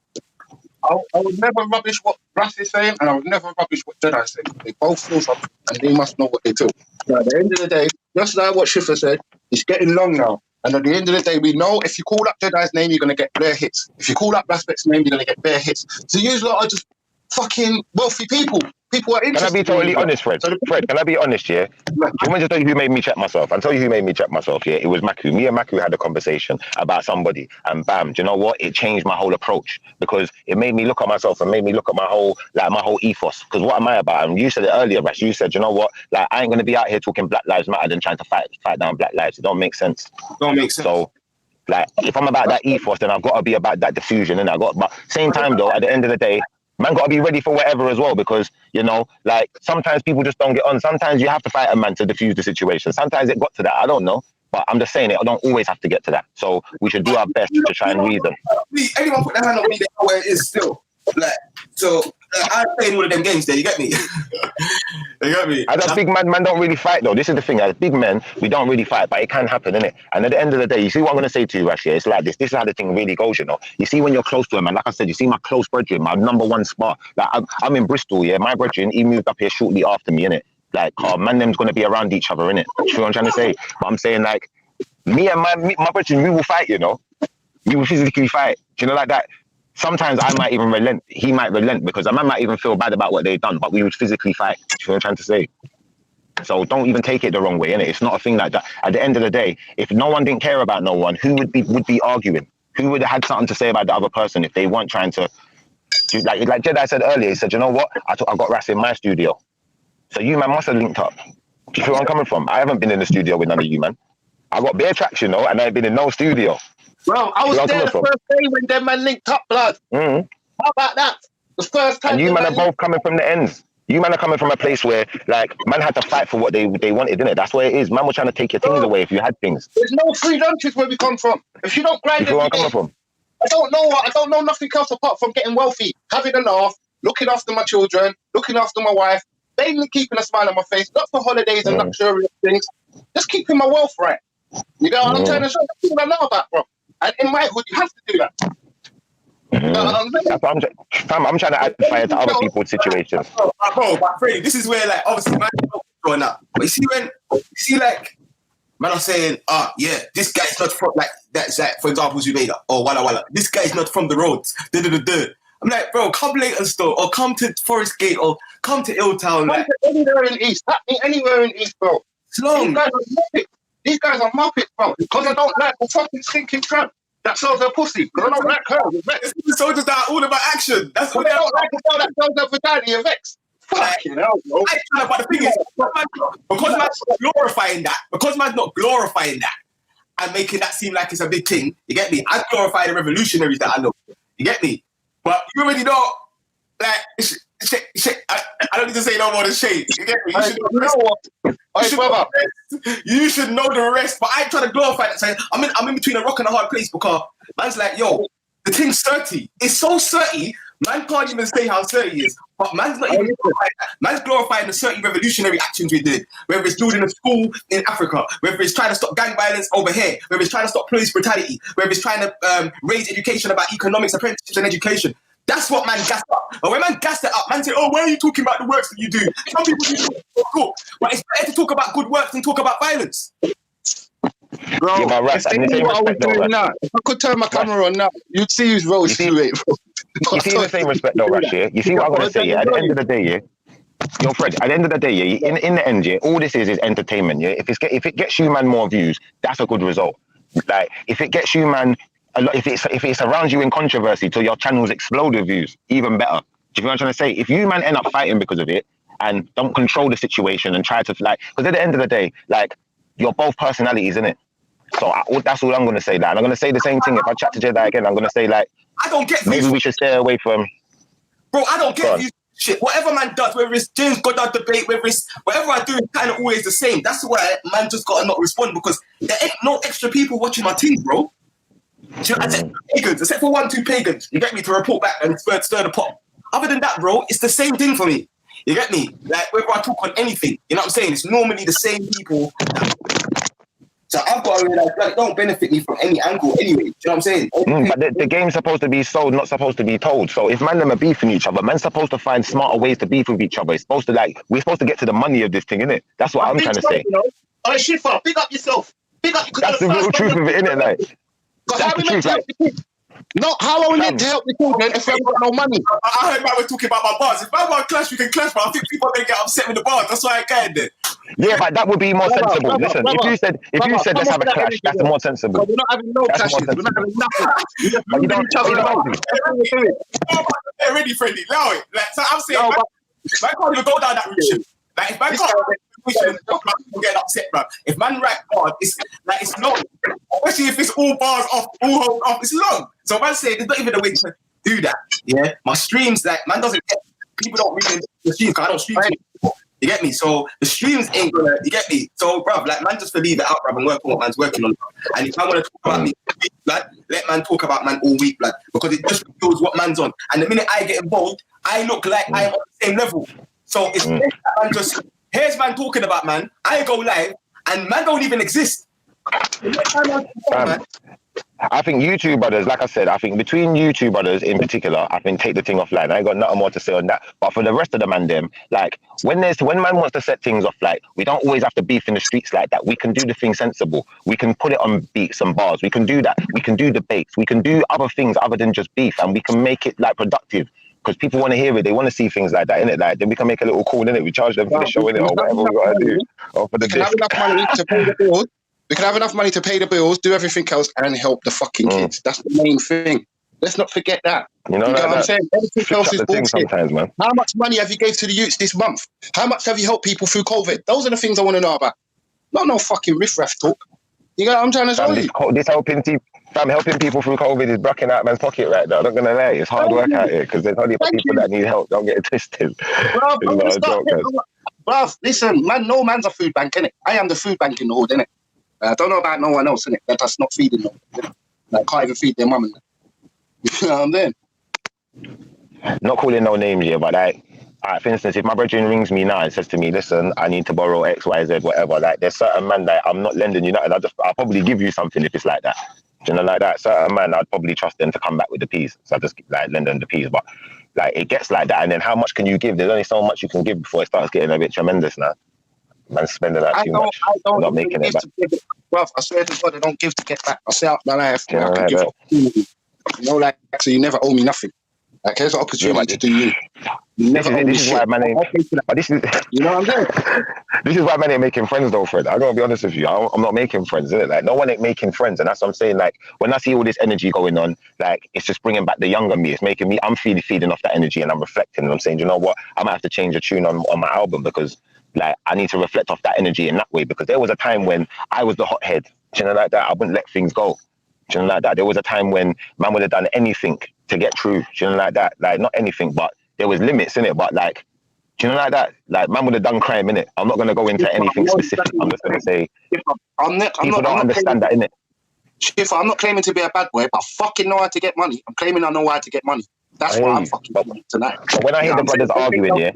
I would never rubbish what Brass is saying, and I would never rubbish what Jedi is saying. They both feel something, and they must know what they do. So at the end of the day, just like what Schiffer said, it's getting long now. And at the end of the day, we know if you call up Jedi's name, you're going to get bare hits. If you call up Raspect's name, you're going to get bare hits. So you lot are just fucking wealthy people. People are interested. Can I be totally honest, Fred? Fred, can I be honest, yeah? I'm going to tell you who made me check myself. I'll tell you who made me check myself, yeah? It was Maku. Me and Maku had a conversation about somebody, and bam, do you know what? It changed my whole approach, because it made me look at myself and made me look at my whole ethos. Because what am I about? And you said it earlier, Rash. You said, you know what? Like, I ain't going to be out here talking Black Lives Matter and trying to fight down Black lives. It don't make sense. Don't make sense. So, like, if I'm about that ethos, then I've got to be about that diffusion, and but same time though, at the end of the day, man got to be ready for whatever as well, because, you know, like, sometimes people just don't get on. Sometimes you have to fight a man to diffuse the situation. Sometimes it got to that. I don't know. But I'm just saying it don't always have to get to that. So we should do our best to try and read them. Anyone put their hand on me, they know where it is still. Like, so I'm playing all of them games there, you get me? You get me? As a big man don't really fight though. This is the thing, as big men, we don't really fight, but it can happen, innit? And at the end of the day, you see what I'm going to say to you, Rash, it's like this. This is how the thing really goes, you know? You see when you're close to him, and like I said, you see my close brethren, my number one spot. Like, I'm in Bristol, yeah? My brethren, he moved up here shortly after me, innit? Like, man, them's going to be around each other, innit? You know what I'm trying to say? But I'm saying, like, me and my brethren, we will fight, you know? We will physically fight. Do you know, like that? sometimes I might even relent. He might relent because a man might even feel bad about what they've done, but we would physically fight. Do you know what I'm trying to say? So don't even take it the wrong way, innit? It's not a thing like that. At the end of the day, if no one didn't care about no one, who would be arguing? Who would have had something to say about the other person if they weren't trying to do, like Jedi said earlier, he said, you know what? I got Ras in my studio. So you man must have linked up. Do you feel where I'm coming from? I haven't been in the studio with none of you, man. I got bare traction, though, and I ain't been in no studio. Bro, I was there the first day when them man linked up, blood. Mm-hmm. How about that? The first time. And you man are both coming from the ends. You man are coming from a place where, like, man had to fight for what they wanted, didn't it? That's where it is. Man was trying to take your things away if you had things. There's no free lunches where we come from. If you don't grind, you feel where I'm coming from? I don't know nothing else apart from getting wealthy, having a laugh, looking after my children, looking after my wife, mainly keeping a smile on my face, not for holidays and luxurious things, just keeping my wealth right. You know what I'm trying to show? That's what I know about, bro. And in my hood, you have to do that. That's what I'm trying to add fire to other people's situations. Bro, but Freddie, this is where, like, obviously, man, going up. But you see, like, man, I'm saying, yeah, this guy's not from, like, that's like, for example, Zubeda or Walla Walla. This guy's not from the roads. I'm like, bro, come Leytonstone or come to Forest Gate or come to Illtown. Like, anywhere in East. Anywhere in East, bro. It's long. These guys are muppets, bro. Because I don't like the fucking stinking tramp that sells her pussy. Because I don't like her. Soldiers that are all about action. That's what they don't like the girl that sells her vagina, you're vexed. Fucking hell, bro. But the thing is, because man's not glorifying that and making that seem like it's a big thing, you get me? I glorify the revolutionaries that I know. You get me? But you already know, like, I don't need to say no more than shade. You get me? You should know the rest. But I try to glorify that. Saying I'm in between a rock and a hard place because man's like, yo, the thing's 30. It's so 30. Man can't even say how 30 is. But man's not even glorifying that. Man's glorifying the 30 revolutionary actions we did. Whether it's building a school in Africa, whether it's trying to stop gang violence over here, whether it's trying to stop police brutality, whether it's trying to raise education about economics, apprenticeships and education. That's what man gassed up. And when man gassed it up, man said, why are you talking about the works that you do? Some people do talk. But it's better to talk about good works than talk about violence. Bro, what I was doing now. If I could turn my camera on now, you'd see who's rose too late, bro. You see, in the same respect though, Rash, yeah? You see what I'm going to say, yeah? At the end of the day, yeah? Yo, Fred, at the end of the day, yeah, in the end, yeah, all this is entertainment, yeah? If it gets you, man, more views, that's a good result. Like, if it gets you, man, if it surrounds you in controversy till your channels explode with views, even better. Do you know what I'm trying to say? If you, man, end up fighting because of it and don't control the situation and try to, like, because at the end of the day, like, you're both personalities, innit? So that's all I'm going to say. That I'm going to say the same thing. If I chat to Jedi again, I'm going to say, like, I don't get maybe we should stay away from. Bro, I don't get views. Shit, whatever man does, whether it's James Goddard debate, whether it's whatever I do, it's kind of always the same. That's why man just gotta not respond because there ain't no extra people watching my team, bro. Except for pagans, except for 1-2 pagans, you get me, to report back and stir the pot. Other than that, bro, it's the same thing for me. You get me? Like whether I talk on anything, you know what I'm saying? It's normally the same people. So I've got to realize that it don't benefit me from any angle anyway. Do you know what I'm saying? But the game's supposed to be sold, not supposed to be told. So if man them are beefing each other, man's supposed to find smarter ways to beef with each other. It's supposed to we're supposed to get to the money of this thing, innit? That's what I'm trying to say. Oh, Shifa, big up yourself. Big up. That's the real truth of it, innit? Like, that's the truth. No, how are we meant to help the children if we haven't got no money? I heard man was talking about my bars. If man want to clash, we can clash, but I think people are going to get upset with the bars. That's why I get it. Yeah, but that would be more sensible. Listen, if you said let's have a clash, that's more sensible. We're not having no clashes. We're not having nothing. But you don't. They're ready, friendly. Allow it. Like, so I'm saying, man can't even go down that route. Like, if man can't get upset, bro. If man rap hard, it's long. Especially if it's all bars off, all hold off, it's long. So man say there's not even a way to do that. Yeah, my streams, like, man doesn't get, people don't read the streams because I don't stream anymore. You get me? So the streams ain't gonna, you get me? So, bruv, like, man just leave it out, bruv, and work on what man's working on. And if I want to talk about me, blood, let man talk about man all week, blood, because it just reveals what man's on. And the minute I get involved, I look like I'm on the same level. So it's man just, here's man talking about man, I go live, and man don't even exist. I think you two brothers, like I said, I think between you two brothers in particular, I think take the thing offline. I ain't got nothing more to say on that. But for the rest of the man, them, like when man wants to set things off, like we don't always have to beef in the streets like that. We can do the thing sensible. We can put it on beats and bars. We can do that. We can do debates. We can do other things other than just beef, and we can make it like productive. Because people want to hear it, they want to see things like that, innit? Like then we can make a little call, innit? We charge them for the show, innit? Or whatever we gotta do, or for the we can have enough money to pay the bills. We can have enough money to pay the bills, do everything else, and help the fucking kids. That's the main thing. Let's not forget that. You know what I'm saying? Everything else is bullshit. Sometimes, man. How much money have you gave to the youths this month? How much have you helped people through COVID? Those are the things I want to know about. Not no fucking riff-raff talk. You know what I'm trying to tell you? This helping people through COVID is bracking out man's pocket right now. I'm not gonna lie, it's hard work out here because there's only people that need help. Don't get it twisted. Bruv, listen, man, no man's a food bank, innit? I am the food bank in the hood, innit? I don't know about no one else, innit? That's not feeding them. Like, can't even feed their mum and that. You know what I'm saying? Not calling no names here, but like, for instance, if my brethren rings me now and says to me, listen, I need to borrow X, Y, Z, whatever, like there's certain man that I'm not lending you nothing. I'll probably give you something if it's like that. Do you know, like that? Certain man, I'd probably trust them to come back with the peas. So I just like lend them the peas. But like it gets like that. And then how much can you give? There's only so much you can give before it starts getting a bit tremendous now. Man spending that too much. I don't not making it back. Bruv, I swear to God, I don't give to get back. I say out my life, I can give opportunity. You know, like, so you never owe me nothing. Like, here's an opportunity to do you. You never owe me shit. You know what I'm saying? This is why man ain't making friends though, Fred. I'm gonna be honest with you. I'm not making friends, is it? Like, no one ain't making friends, and that's what I'm saying. Like, when I see all this energy going on, like, it's just bringing back the younger me. It's making me, I'm feeding off that energy, and I'm reflecting, and I'm saying, you know what? I might have to change a tune on my album because, like, I need to reflect off that energy in that way, because there was a time when I was the hothead, you know, like that. I wouldn't let things go, you know, like that. There was a time when man would have done anything to get through, you know, like that. Like, not anything, but there was limits in it. But like, you know, like that. Like, man would have done crime in it. I'm not gonna go into anything specific. I'm just gonna say people don't understand that, innit? Schiffer, I'm not claiming to be a bad boy, but I fucking know how to get money. I'm claiming I know how to get money. That's what I'm fucking doing tonight. But when I hear the brothers arguing, yeah.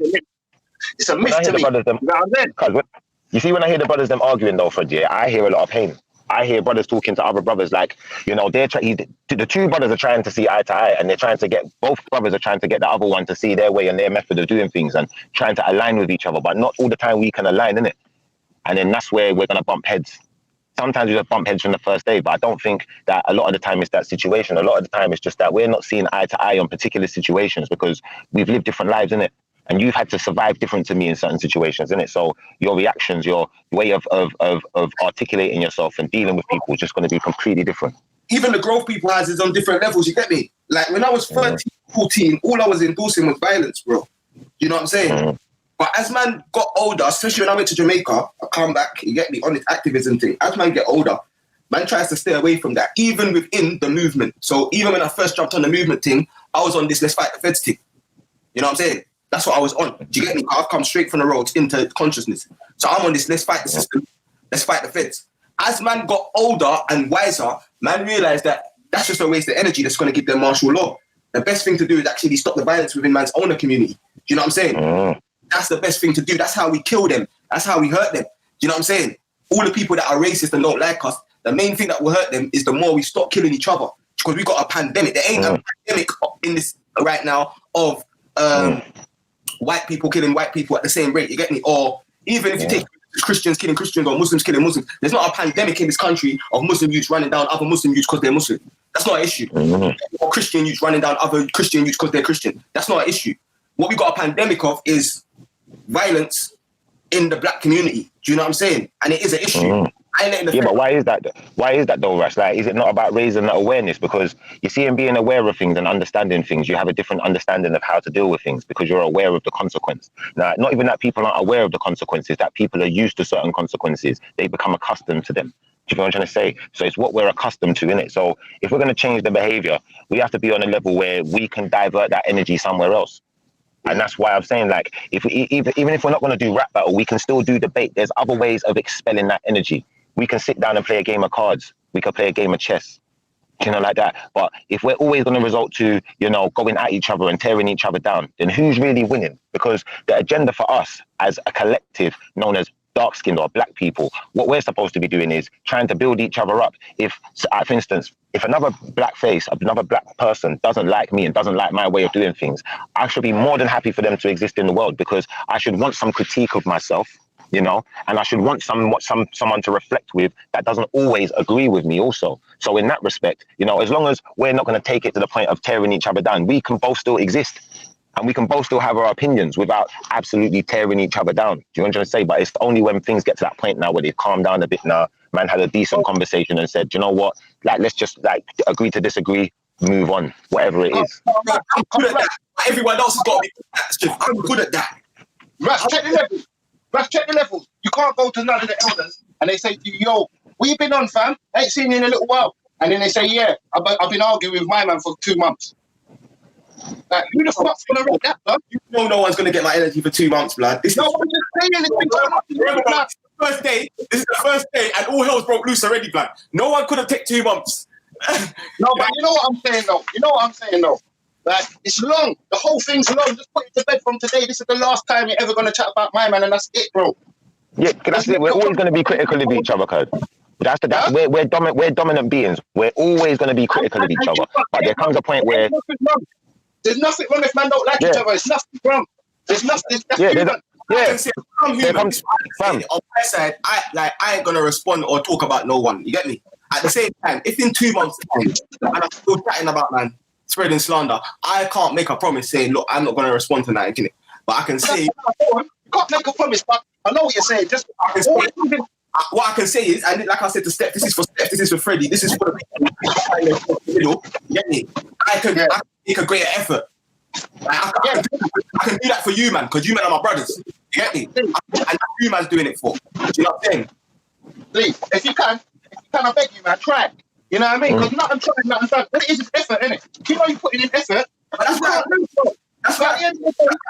It's a myth to me. You see, when I hear the brothers them arguing though, Fred, yeah, I hear a lot of pain. I hear brothers talking to other brothers like, you know, the two brothers are trying to see eye to eye, and both brothers are trying to get the other one to see their way and their method of doing things and trying to align with each other, but not all the time we can align, innit? And then that's where we're going to bump heads. Sometimes we just bump heads from the first day, but I don't think that a lot of the time it's that situation. A lot of the time it's just that we're not seeing eye to eye on particular situations because we've lived different lives, innit? And you've had to survive different to me in certain situations, innit? So your reactions, your way of articulating yourself and dealing with people is just going to be completely different. Even the growth people has is on different levels, you get me? Like when I was 13, 14, all I was endorsing was violence, bro. You know what I'm saying? But as man got older, especially when I went to Jamaica, I come back, you get me, on this activism thing. As man get older, man tries to stay away from that, even within the movement. So even when I first jumped on the movement thing, I was on this let's fight the feds thing. You know what I'm saying? That's what I was on. Do you get me? I've come straight from the roads into consciousness. So I'm on this, let's fight the system, let's fight the feds. As man got older and wiser, man realized that that's just a waste of energy that's going to give them martial law. The best thing to do is actually stop the violence within man's own community. Do you know what I'm saying? That's the best thing to do. That's how we kill them. That's how we hurt them. Do you know what I'm saying? All the people that are racist and don't like us, the main thing that will hurt them is the more we stop killing each other. Because we got a pandemic. There ain't a pandemic in this right now of white people killing white people at the same rate, you get me? Or even if you take Christians killing Christians or Muslims killing Muslims, there's not a pandemic in this country of Muslim youths running down other Muslim youths because they're Muslim. That's not an issue. Or Christian youths running down other Christian youths because they're Christian. That's not an issue. What we got a pandemic of is violence in the black community. Do you know what I'm saying? And it is an issue. But why is that? Why is that though, Rash? Like, is it not about raising that awareness? Because you see, in being aware of things and understanding things, you have a different understanding of how to deal with things because you're aware of the consequence. Now, not even that people aren't aware of the consequences, that people are used to certain consequences. They become accustomed to them. Do you know what I'm trying to say? So it's what we're accustomed to, innit? So if we're going to change the behavior, we have to be on a level where we can divert that energy somewhere else. And that's why I'm saying, like, even if we're not going to do rap battle, we can still do debate. There's other ways of expelling that energy. We can sit down and play a game of cards. We can play a game of chess, you know, like that. But if we're always going to resort to, you know, going at each other and tearing each other down, then who's really winning? Because the agenda for us as a collective known as dark-skinned or black people. What we're supposed to be doing is trying to build each other up. If, for instance, if another black face, another black person doesn't like me and doesn't like my way of doing things, I should be more than happy for them to exist in the world, because I should want some critique of myself, you know, and I should want someone to reflect with that doesn't always agree with me also. So in that respect, you know, as long as we're not going to take it to the point of tearing each other down, we can both still exist. And we can both still have our opinions without absolutely tearing each other down. Do you know what I'm trying to say? But it's only when things get to that point now where they've calmed down a bit now, man had a decent conversation and said, you know what, like, let's just like agree to disagree, move on, whatever it is. I'm good at that. Everyone else has got to be good at that. I'm good at that. Russ, check the levels. Russ, check the levels. You can't go to none of the elders and they say to you, yo, where you been on, fam? I ain't seen you in a little while. And then they say, yeah, I've been arguing with my man for 2 months. Like, who the fuck's gonna read that, blood? You know no one's gonna get my energy for 2 months, blood. This is I'm just saying it's first day. This is the first day, and all hell's broke loose already, blood. No one could have taken 2 months. No, but you know what I'm saying though. Like, it's long. The whole thing's long. Just put it to bed from today. This is the last time you're ever gonna chat about my man, and that's it, bro. Yeah, that's it. We're always gonna be critical of each other, cuz. We're dominant beings. We're always gonna be critical of each other. But there comes a point where there's nothing wrong if man don't like each other. It's nothing wrong. There's nothing. I'm human. On my side, I ain't gonna respond or talk about no one. You get me? At the same time, if in 2 months time, and I'm still chatting about man spreading slander, I can't make a promise saying, look, I'm not gonna respond to that, innit? But I can say, you can't make a promise. But I know what you're saying. Just what I can say is, and like I said to Steph, this is for Steph, this is for Freddie, this is for the people. You get me? I can make a greater effort. Like, I can do that for you, man, because you man are my brothers. You get me? And you man's doing it for. Do you know what I'm saying? Please, if you can, I beg you, man, try. You know what I mean? Because nothing trying, nothing done. What it is effort, innit? You know you're putting in effort. But that's right. That's right.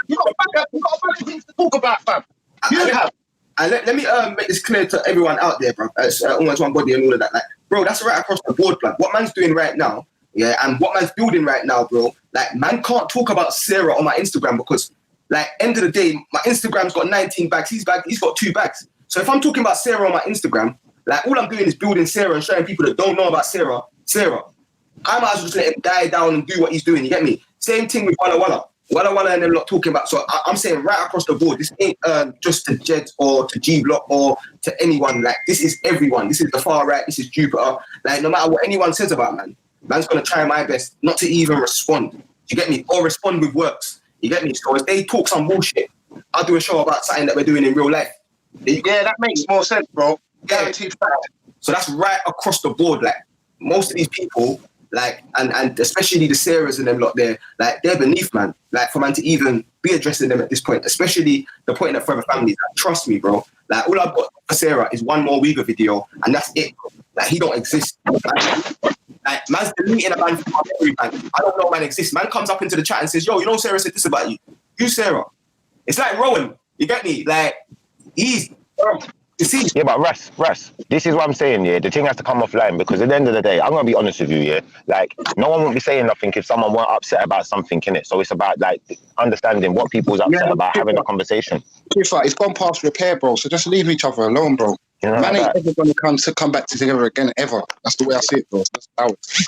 You got better things to talk about, fam. You have. And let me make this clear to everyone out there, bro. It's almost one body and all of that. Like, bro, that's right across the board, blood. What man's doing right now, yeah, and what man's building right now, bro. Like, man can't talk about Sarah on my Instagram because, like, end of the day, my Instagram's got 19 bags. He's got 2 bags. So if I'm talking about Sarah on my Instagram, like, all I'm doing is building Sarah and showing people that don't know about Sarah. I might as well just let him die down and do what he's doing. You get me? Same thing with Walla Walla and them lot talking about. So I'm saying right across the board, this ain't just to Jed or to G Block or to anyone. Like, this is everyone. This is the far right. This is Jupiter. Like, no matter what anyone says about man's gonna try my best not to even respond. You get me? Or respond with works. You get me? So if they talk some bullshit, I'll do a show about something that we're doing in real life. Yeah, that makes more sense, bro. Guaranteed fact. So that's right across the board. Like, most of these people, like, and especially the Sarahs and them lot there, like, they're beneath, man. Like, for man to even be addressing them at this point, especially the point that Forever Families, like, trust me, bro. Like, all I've got for Sarah is one more Uyghur video, and that's it. Like, he don't exist. Like, man's deleting a man from every man. I don't know man exists. Man comes up into the chat and says, yo, you know Sarah said this about you. You, Sarah. It's like Rowan. You get me? Like, he's... Yeah, but Russ, this is what I'm saying, yeah. The thing has to come offline because at the end of the day, I'm gonna be honest with you, yeah. Like, no one won't be saying nothing if someone weren't upset about something, innit? So it's about like understanding what people's upset about, having a conversation. It's gone past repair, bro. So just leave each other alone, bro. You know, man ain't ever gonna come back together again, ever. That's the way I see it, bro. That's how it is.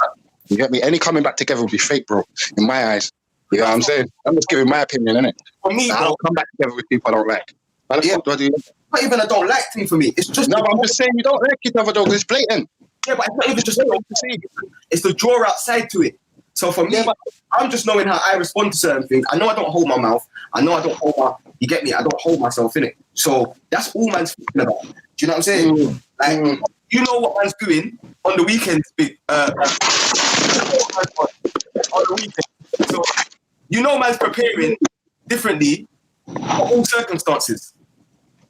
You get me? Any coming back together will be fake, bro. In my eyes. You know what I'm saying? I'm just giving my opinion, innit? For me, I don't come back together with people I don't like. Not even a don't like thing for me. It's just no, but I'm just saying you don't like each other though, because it's blatant. Yeah, but it's not even just it's the draw outside to it. So for me, I'm just knowing how I respond to certain things. I know I don't hold my mouth. I know I don't hold my. You get me? I don't hold myself in it. So that's all man's thinking about. Do you know what I'm saying? Like, you know what man's doing on the weekends, big. On the weekend. So you know man's preparing differently for all circumstances.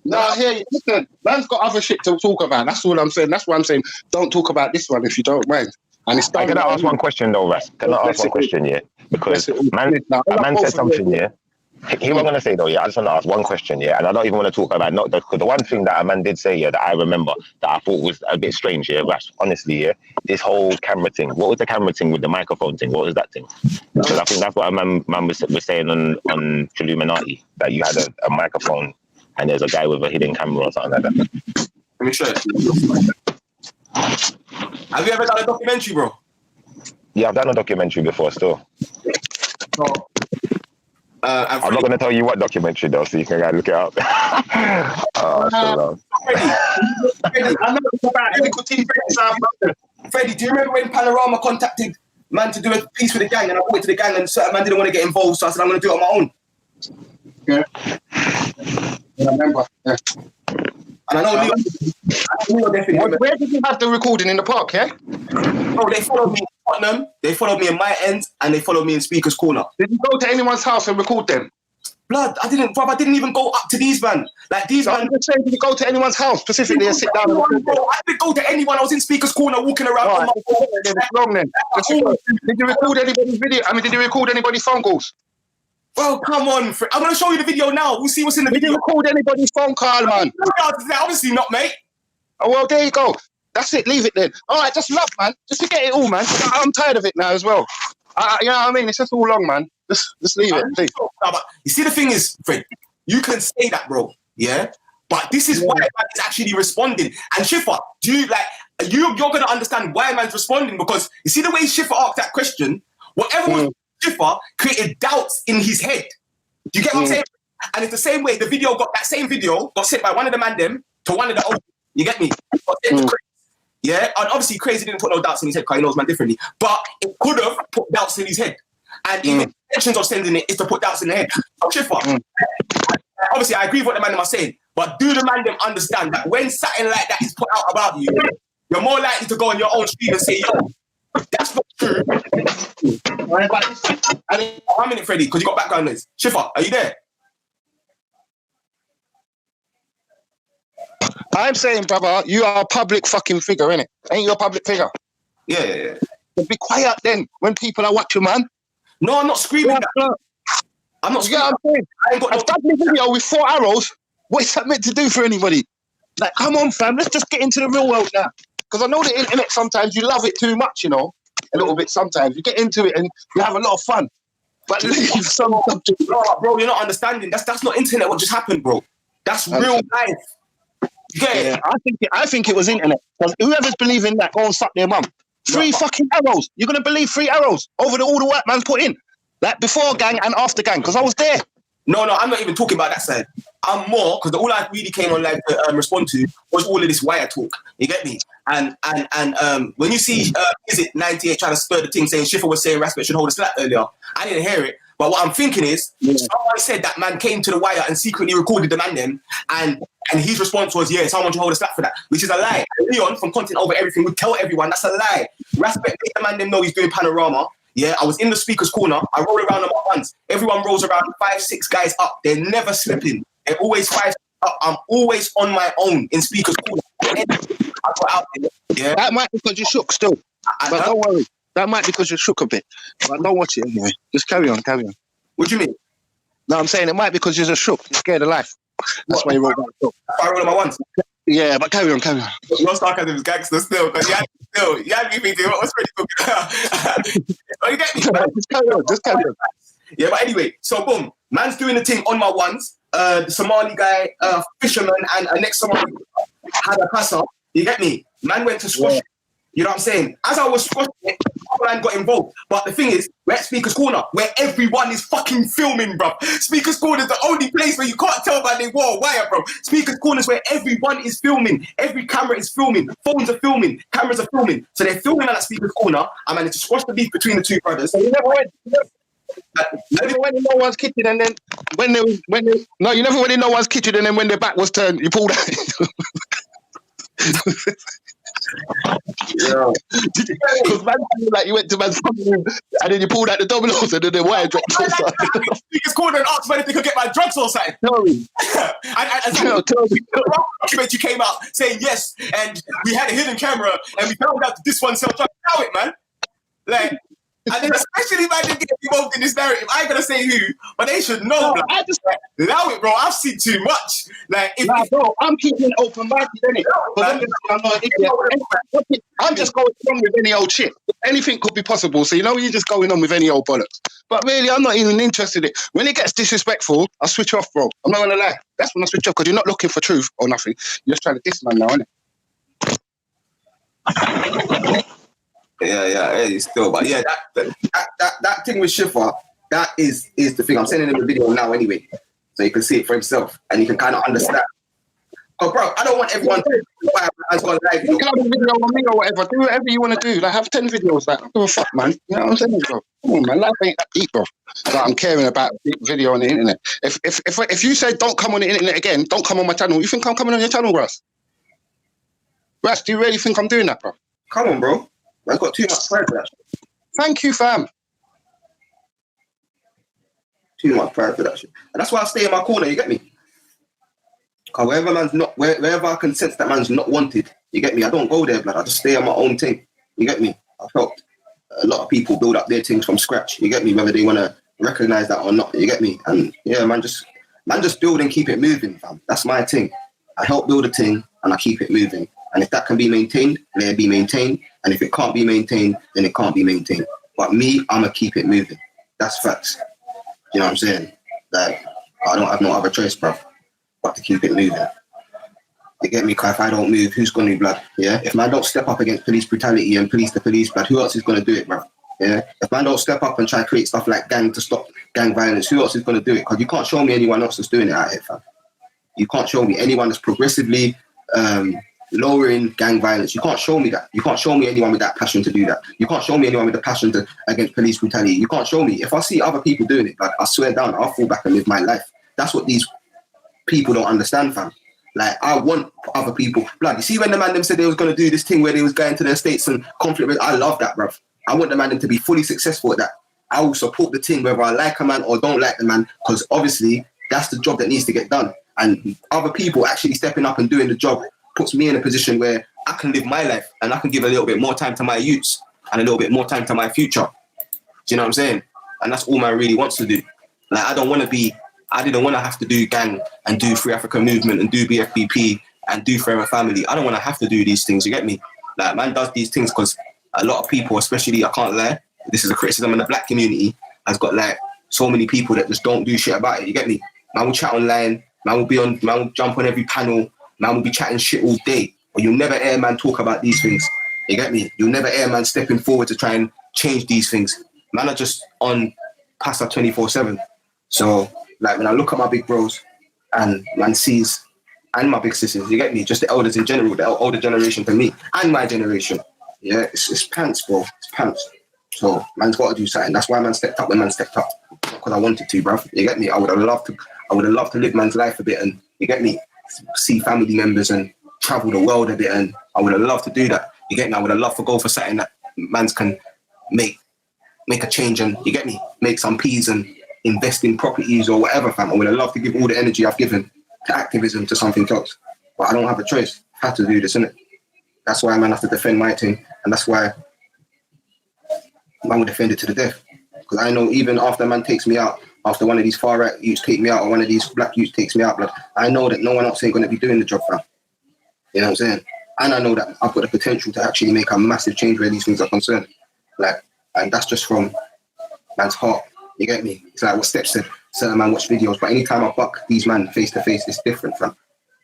No, I hear you. Listen, man's got other shit to talk about. That's all I'm saying. That's why I'm saying don't talk about this one if you don't mind. And it's can I ask one question though, Ras? Can I ask one question, yeah? Because man said something, yeah? He was going to say though, yeah, I just want to ask one question, yeah? And I don't even want to talk about, not because the one thing that a man did say, yeah, that I remember, that I thought was a bit strange, yeah, Ras, honestly, yeah? This whole camera thing. What was the camera thing with the microphone thing? What was that thing? Because I think that's what a man was saying on Illuminati, that you had a microphone and there's a guy with a hidden camera or something like that. Let me show it. Have you ever done a documentary, bro? Yeah, I've done a documentary before still. So, I'm not going to tell you what documentary though, so you can look it up. Freddie, I know it's about nicotine. Freddie, do you remember when Panorama contacted man to do a piece with the gang, and I went to the gang and certain man didn't want to get involved, so I said I'm going to do it on my own. Yeah. I remember. Yeah. And I know Leo definitely. Where did you have the recording, in the park? Yeah. Oh, they followed me in Tottenham. They followed me in my end, and they followed me in Speaker's Corner. Did you go to anyone's house and record them? Blood, I didn't even go up to these man. Like these man. I'm just saying, did you go to anyone's house specifically and sit down? I didn't go to anyone. I was in Speaker's Corner walking around. Right. Wrong then. Did you record anybody's video? I mean, did you record anybody's phone calls? Bro, come on. I'm going to show you the video now. We'll see what's in the video. Did you record anybody's phone call, man? Obviously not, mate. Oh, well, there you go. That's it. Leave it then. All right, just love, man. Just forget it all, man. I'm tired of it now as well. You know what I mean? It's just all long, man. Just leave it, please. You see, the thing is, Fred, you can say that, bro. Yeah? But this is why man is actually responding. And Schiffer, you're going to understand why man's responding, because you see the way Schiffer asked that question, whatever was Schiffer created doubts in his head. Do you get what I'm saying? And it's the same way that same video got sent by one of the man them to one of the old. You get me? Got sent to Crazy. Yeah? And obviously Crazy didn't put no doubts in his head because he knows man differently. But it could have put doubts in his head. And even the intentions of sending it is to put doubts in the head. So Schiffer, obviously I agree with what the man them are saying, but do the man them understand that when something like that is put out about you, you're more likely to go on your own stream and say, yo, that's not true. And 1 minute, Freddie, because you got background noise. Schiffer, are you there? I'm saying, brother, you are a public fucking figure, innit? Ain't you a public figure? Yeah. But be quiet then when people are watching, man. No, I'm not screaming that. I'm not screaming. I've done the video with 4 arrows. What is that meant to do for anybody? Like, come on, fam, let's just get into the real world now. Because I know the internet sometimes you love it too much, you know, a little bit sometimes. You get into it and you have a lot of fun. But leave some subject. No, bro, you're not understanding. That's not internet what just happened, bro. That's real life. Yeah. I think it was internet. Because whoever's believing that, go and suck their mum. 3 fucking arrows. You're going to believe 3 arrows over all the work man's put in. Like before gang and after gang, because I was there. No, I'm not even talking about that side. I'm more, because all I really came on live to respond to was all of this wire talk. You get me? And when you see, is it 98 trying to spur the thing saying Schiffer was saying Raspect should hold a slap earlier, I didn't hear it. But what I'm thinking is, someone said that man came to the wire and secretly recorded the man then, and his response was, yeah, someone should hold a slap for that, which is a lie. Leon from Content Over Everything would tell everyone that's a lie. Raspect made the man them know he's doing Panorama. Yeah, I was in the Speaker's Corner. I roll around them at once. Everyone rolls around 5, 6 guys up. They're never slipping. They're always 5 up. I'm always on my own in Speaker's Corner. I got out there. Yeah. That might be because you shook still. But don't worry. That might be because you shook a bit. But don't watch it anyway. Just carry on. What do you mean? No, I'm saying it might be because you're just shook. You're scared of life. That's why you roll down. I roll on my ones. Yeah, but carry on. You're starting as gangster still, because you had me thinking, what's really good? Oh, you get me? Just carry on. Yeah, but anyway, so boom, man's doing the thing on my ones. The Somali guy, fisherman, and next Somali had a passer. You get me? Man went to squash it. You know what I'm saying? As I was squashing it, man got involved. But the thing is, we're at Speaker's Corner, where everyone is fucking filming, bro. Speaker's Corner is the only place where you can't tell by they wore a wire, bro. Speaker's Corner is where everyone is filming. Every camera is filming. Phones are filming. Cameras are filming. So they're filming at Speaker's Corner. I managed to squash the beef between the 2 brothers. So you never went in no one's kitchen, and then you never went in no one's kitchen, and then when their back was turned, you pulled out. Yeah. Because man, like you went to man's room and then you pulled out the dominoes and then the wire dropped. Speaker's Corner and asked me if they could get my drugs or something. Tell me. The documentary came out saying yes, and we had a hidden camera, and we found out that this one sells drugs. How it, man? Like, and then especially man, they get involved promoting this narrative. I ain't gonna say who, but they should know. No, I just allow it, bro. I've seen too much. Like, bro, I'm keeping open-minded, innit? Because I'm not an idiot. I'm just going on with any old shit. Anything could be possible. So, you're just going on with any old bollocks. But really, I'm not even interested in it. When it gets disrespectful, I switch off, bro. I'm not going to lie. That's when I switch off, because you're not looking for truth or nothing. You're just trying to diss man now, innit? Yeah, still. But yeah, that thing with Schiffer, that is the thing. I'm sending him the video now anyway, so you can see it for himself and you can kind of understand. Oh, bro, I don't want everyone to buy a live video. You can have a video on me or whatever. Do whatever you want to do. Like, have 10 videos. Like, I don't give a fuck, man. You know what I'm saying, bro? Come on, man. Life ain't that deep, bro. Like, I'm caring about video on the internet. If you say don't come on the internet again, don't come on my channel, you think I'm coming on your channel, Russ? Russ, do you really think I'm doing that, bro? Come on, bro. I've got too much pride for that shit. Thank you, fam. Too much pride for that shit. And that's why I stay in my corner, you get me? Because wherever I can sense that man's not wanted, you get me? I don't go there, blood. I just stay on my own thing. You get me? I've helped a lot of people build up their things from scratch. You get me? Whether they want to recognize that or not, you get me? And yeah, man, just build and keep it moving, fam. That's my thing. I help build a thing and I keep it moving. And if that can be maintained, let it be maintained. And if it can't be maintained, then it can't be maintained. But me, I'm going to keep it moving. That's facts. You know what I'm saying? Like, I don't have no other choice, bro, but to keep it moving. You get me? Because if I don't move, who's going to, blood? Yeah? If man don't step up against police brutality and police to police, blood, who else is going to do it, bro? Yeah? If man don't step up and try to create stuff like gang to stop gang violence, who else is going to do it? Because you can't show me anyone else that's doing it out here, fam. You can't show me anyone that's progressively lowering gang violence. You can't show me that. You can't show me anyone with that passion to do that. You can't show me anyone with the passion against police brutality. You can't show me. If I see other people doing it, like, I swear down, I'll fall back and live my life. That's what these people don't understand, fam. Like, I want other people. Blood, you see when the man them said they was going to do this thing where they was going to their states and conflict with, I love that, bruv. I want the man them to be fully successful at that. I will support the thing whether I like a man or don't like the man, because obviously that's the job that needs to get done. And other people actually stepping up and doing the job puts me in a position where I can live my life and I can give a little bit more time to my youths and a little bit more time to my future. Do you know what I'm saying? And that's all man really wants to do. Like, I didn't want to have to do gang and do Free Africa Movement and do BFBP and do Forever Family. I don't want to have to do these things, you get me? Like, man does these things because a lot of people, especially, I can't lie, this is a criticism in the black community, has got like so many people that just don't do shit about it, you get me? Man will chat online, man will jump on every panel, man will be chatting shit all day, but you'll never hear man talk about these things. You get me? You'll never hear man stepping forward to try and change these things. Man are just on pasta 24/7. So, like, when I look at my big bros and man sees, and my big sisters, you get me? Just the elders in general, the older generation to me, and my generation. Yeah, it's pants, bro. It's pants. So, man's got to do something. That's why man stepped up when man stepped up. Because I wanted to, bro. You get me? I would have loved to live man's life a bit, and you get me? See family members and travel the world a bit, and I would have loved to do that. You get me? I would have loved to go for something that man's can make a change, and you get me? Make some peas and invest in properties or whatever, fam. I would have loved to give all the energy I've given to activism to something else, but I don't have a choice. I have to do this, innit? That's why man have to defend my thing, and that's why man will defend it to the death. Because I know even after man takes me out, after one of these far right youths take me out, or one of these black youths takes me out, blood, I know that no one else ain't going to be doing the job, fam. You know what I'm saying? And I know that I've got the potential to actually make a massive change where these things are concerned. Like, and that's just from man's heart. You get me? It's like what Steph said, certain man watch videos, but anytime I buck these man face to face, it's different, fam.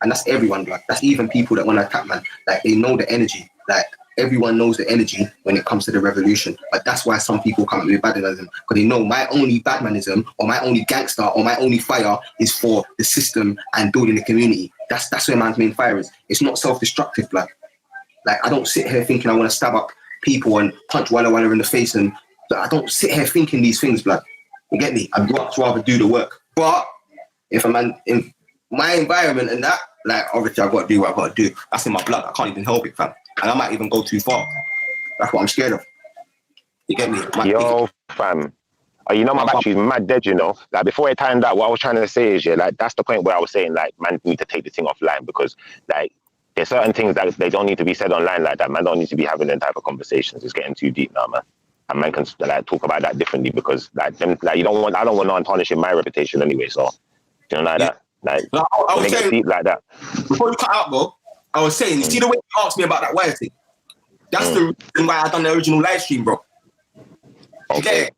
And that's everyone, blood. That's even people that want to attack, man. Like, they know the energy. Like, everyone knows the energy when it comes to the revolution. But that's why some people come up with badmanism, because they know my only badmanism or my only gangster or my only fire is for the system and building the community. That's where man's main fire is. It's not self-destructive, blood. Like, I don't sit here thinking I want to stab up people and punch Walla Walla in the face, and I don't sit here thinking these things, blood. You get me? I'd much rather do the work. But if a man in my environment and that, like, obviously I've got to do what I've got to do. That's in my blood. I can't even help it, fam. And I might even go too far. That's what I'm scared of. You get me? Yo, fam. You know, my battery's mad dead, you know. Like, before I timed out, what I was trying to say is, yeah, like, that's the point where I was saying, like, man need to take the thing offline, because, like, there's certain things that they don't need to be said online like that. Man don't need to be having them type of conversations. It's getting too deep now, man. and man can like talk about that differently because like them, like I don't want no one tarnishing my reputation anyway. So you know like that. Like I was saying deep like that. before you cut out, bro. I was saying, you see the way you asked me about that wire thing. That's the reason why I done the original live stream, bro. You get it?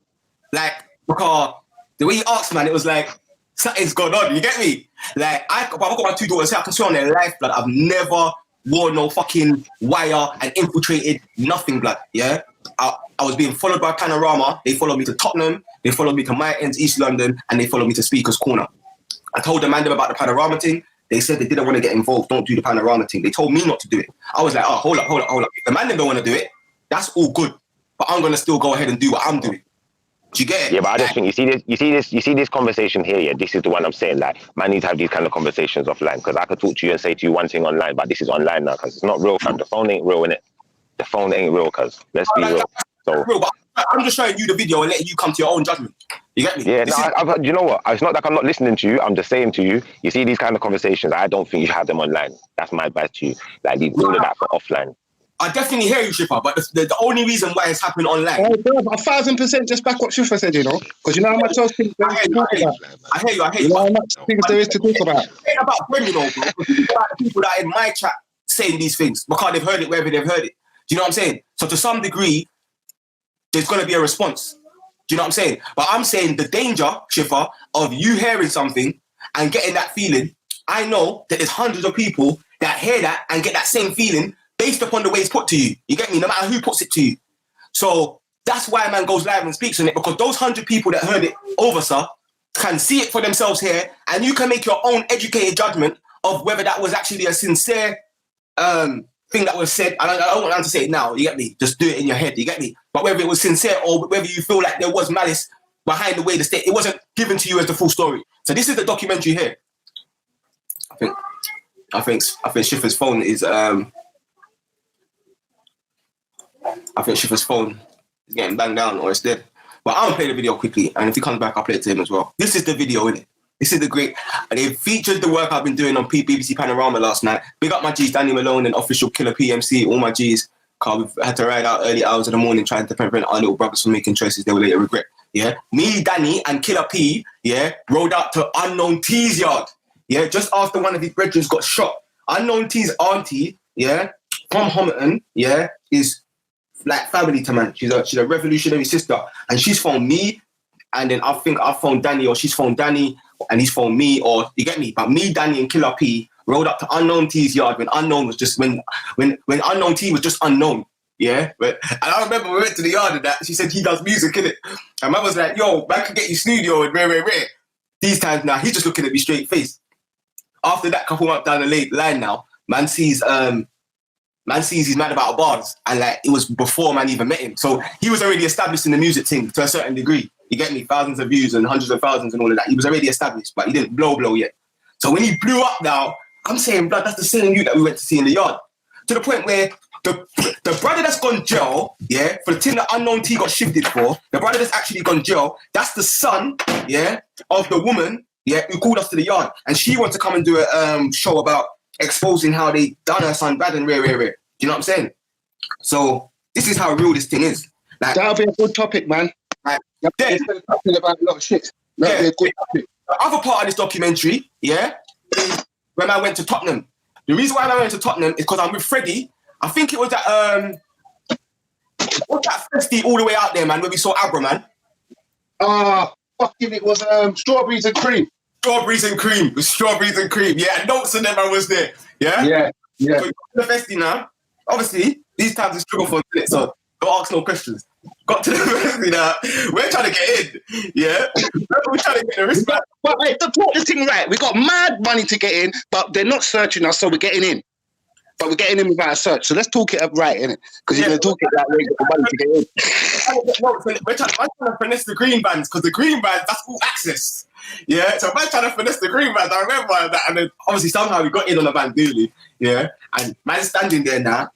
Like because the way you asked, man, it was like something's going on. You get me? Like I've got my 2 daughters. So I can swear on their life, blood. I've never wore no fucking wire and infiltrated nothing, blood. Yeah. I was being followed by Panorama. They followed me to Tottenham. They followed me to My Ends, East London, and they followed me to Speaker's Corner. I told the man about the Panorama thing. They said they didn't want to get involved. Don't do the Panorama thing. They told me not to do it. I was like, oh, hold up. If the man don't want to do it, that's all good. But I'm gonna still go ahead and do what I'm doing. Do you get it? Yeah, but I just think you see this conversation here. Yeah, this is the one I'm saying. Like, man needs to have these kind of conversations offline because I could talk to you and say to you one thing online, but this is online now because it's not real, fam. The phone ain't real, innit? The phone ain't real, cuz. Let's be real. So, real, but I'm just showing you the video and letting you come to your own judgment. You get me? Yeah, you know what? It's not like I'm not listening to you. I'm just saying to you, you see these kind of conversations, I don't think you should have them online. That's my advice to you. Like, leave all of that for offline. I definitely hear you, Shipper, but the only reason why it's happening online... Oh, bro, 1,000% just back what Shipper said, you know? Because you know how much else things there is to talk about. I hear you. You know how much things there is to talk about. It ain't about them, you know, bro. It's about the people that are in my chat saying these things because they've heard it wherever they've heard it. Do you know what I'm saying? So to some degree, there's going to be a response. Do you know what I'm saying? But I'm saying the danger, Shiffer, of you hearing something and getting that feeling, I know that there's hundreds of people that hear that and get that same feeling based upon the way it's put to you. You get me? No matter who puts it to you. So that's why man goes live and speaks on it because those 100 people that heard it over, sir, can see it for themselves here and you can make your own educated judgment of whether that was actually a sincere thing that was said. I don't want to say it now, you get me? Just do it in your head, you get me? But whether it was sincere or whether you feel like there was malice behind the way the state, it wasn't given to you as the full story. So this is the documentary here. I think Schiffer's phone is I think Schiffer's phone is getting banged down or it's dead. But I'll play the video quickly and if he comes back I'll play it to him as well. This is the video, innit? This is the great, and they featured the work I've been doing on BBC Panorama last night. Big up my G's, Danny Malone and Official Killer PMC, all my G's. We've had to ride out early hours of the morning trying to prevent our little brothers from making choices they will later regret. Yeah, me, Danny, and Killer P, yeah, rode out to Unknown T's yard. Yeah, just after one of his brethren got shot. Unknown T's auntie, yeah, from Homerton, yeah, is like family to man. She's a revolutionary sister, and she's phoned me, and then I think I phoned Danny, or she's phoned Danny, and he's phoned me, or you get me. But me, Danny, and Killer P rode up to Unknown T's yard when Unknown was just when Unknown T was just unknown. Yeah, and I remember we went to the yard and that she said he does music, innit? And man was like, "Yo, man can get you studio and rare. These times now, he's just looking at me straight face. After that, couple months down the line now, man sees he's mad about bars, and like it was before man even met him. So he was already established in the music thing to a certain degree. You get me? Thousands of views and hundreds of thousands and all of that. He was already established, but he didn't blow yet. So when he blew up now, I'm saying, blood, that's the same you that we went to see in the yard. To the point where the brother that's gone jail, yeah, for the thing that Unknown T got shifted for, the brother that's actually gone jail, that's the son, yeah, of the woman, yeah, who called us to the yard. And she wants to come and do a show about exposing how they done her son bad and rare. Do you know what I'm saying? So this is how real this thing is. Like, that'll be a good topic, man. Like, instead of talking about a lot of shit. That'll be a good topic. The other part of this documentary, yeah, is when I went to Tottenham. The reason why I went to Tottenham is because I'm with Freddie. I think it was that what's that festy all the way out there, man, where we saw Abra, man. Fucking it was strawberries and cream. Strawberries and cream. It was strawberries and cream. Yeah, and Notes and them man was there. Yeah. Yeah. So the festy now. Obviously, these times it's struggle for a minute, so don't ask no questions. Got to the festy now. We're trying to get in. Yeah. We're trying to get the wristband. But wait, to talk this thing right, we got mad money to get in, but they're not searching us, so we're getting in. But we're getting in without a search. So let's talk it up right, innit? Because you're going to talk it that way, get the money to get in. We're trying to finesse the green bands, because the green bands, that's all access. Yeah, so we're trying to finesse the green bands. I remember that. And then obviously somehow we got in on the van duly. Yeah. And man's standing there now.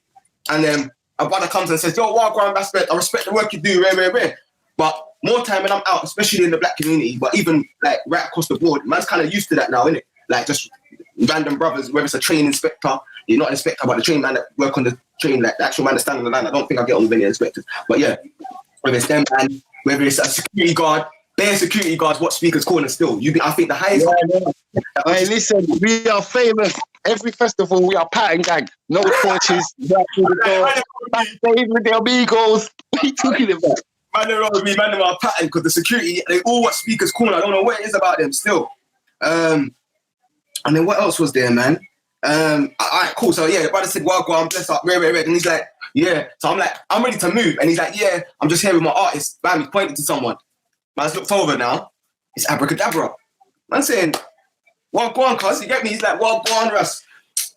And then a brother comes and says, "Yo, what grand Raspect? I respect the work you do, rare. But more time when I'm out, especially in the black community, but even like right across the board, man's kind of used to that now, innit? Like just random brothers, whether it's a train inspector, you're not an inspector, but the train man that work on the train, like the actual man that stand on the line. I don't think I get on with any inspectors. But yeah, whether it's them man, whether it's a security guard, bare security guards watch speakers corner still. I think the highest. Hey, listen, we are famous. Every festival, we are pattern gang. No torches. Right through the door. Backstage with the amigos. What are you talking about? Man, they're all me, man, they're our pattern because the security, they all watch speakers corner. I don't know what it is about them still. And then what else was there, man? Alright, cool. So yeah, the brother said, well, go on, bless up, red. And he's like, yeah. So I'm like, I'm ready to move. And he's like, yeah, I'm just here with my artist. Bam, he's pointing to someone. Man's looked over now. It's abracadabra. Man saying, well, go on, cuz, you get me? He's like, well, go on, Russ.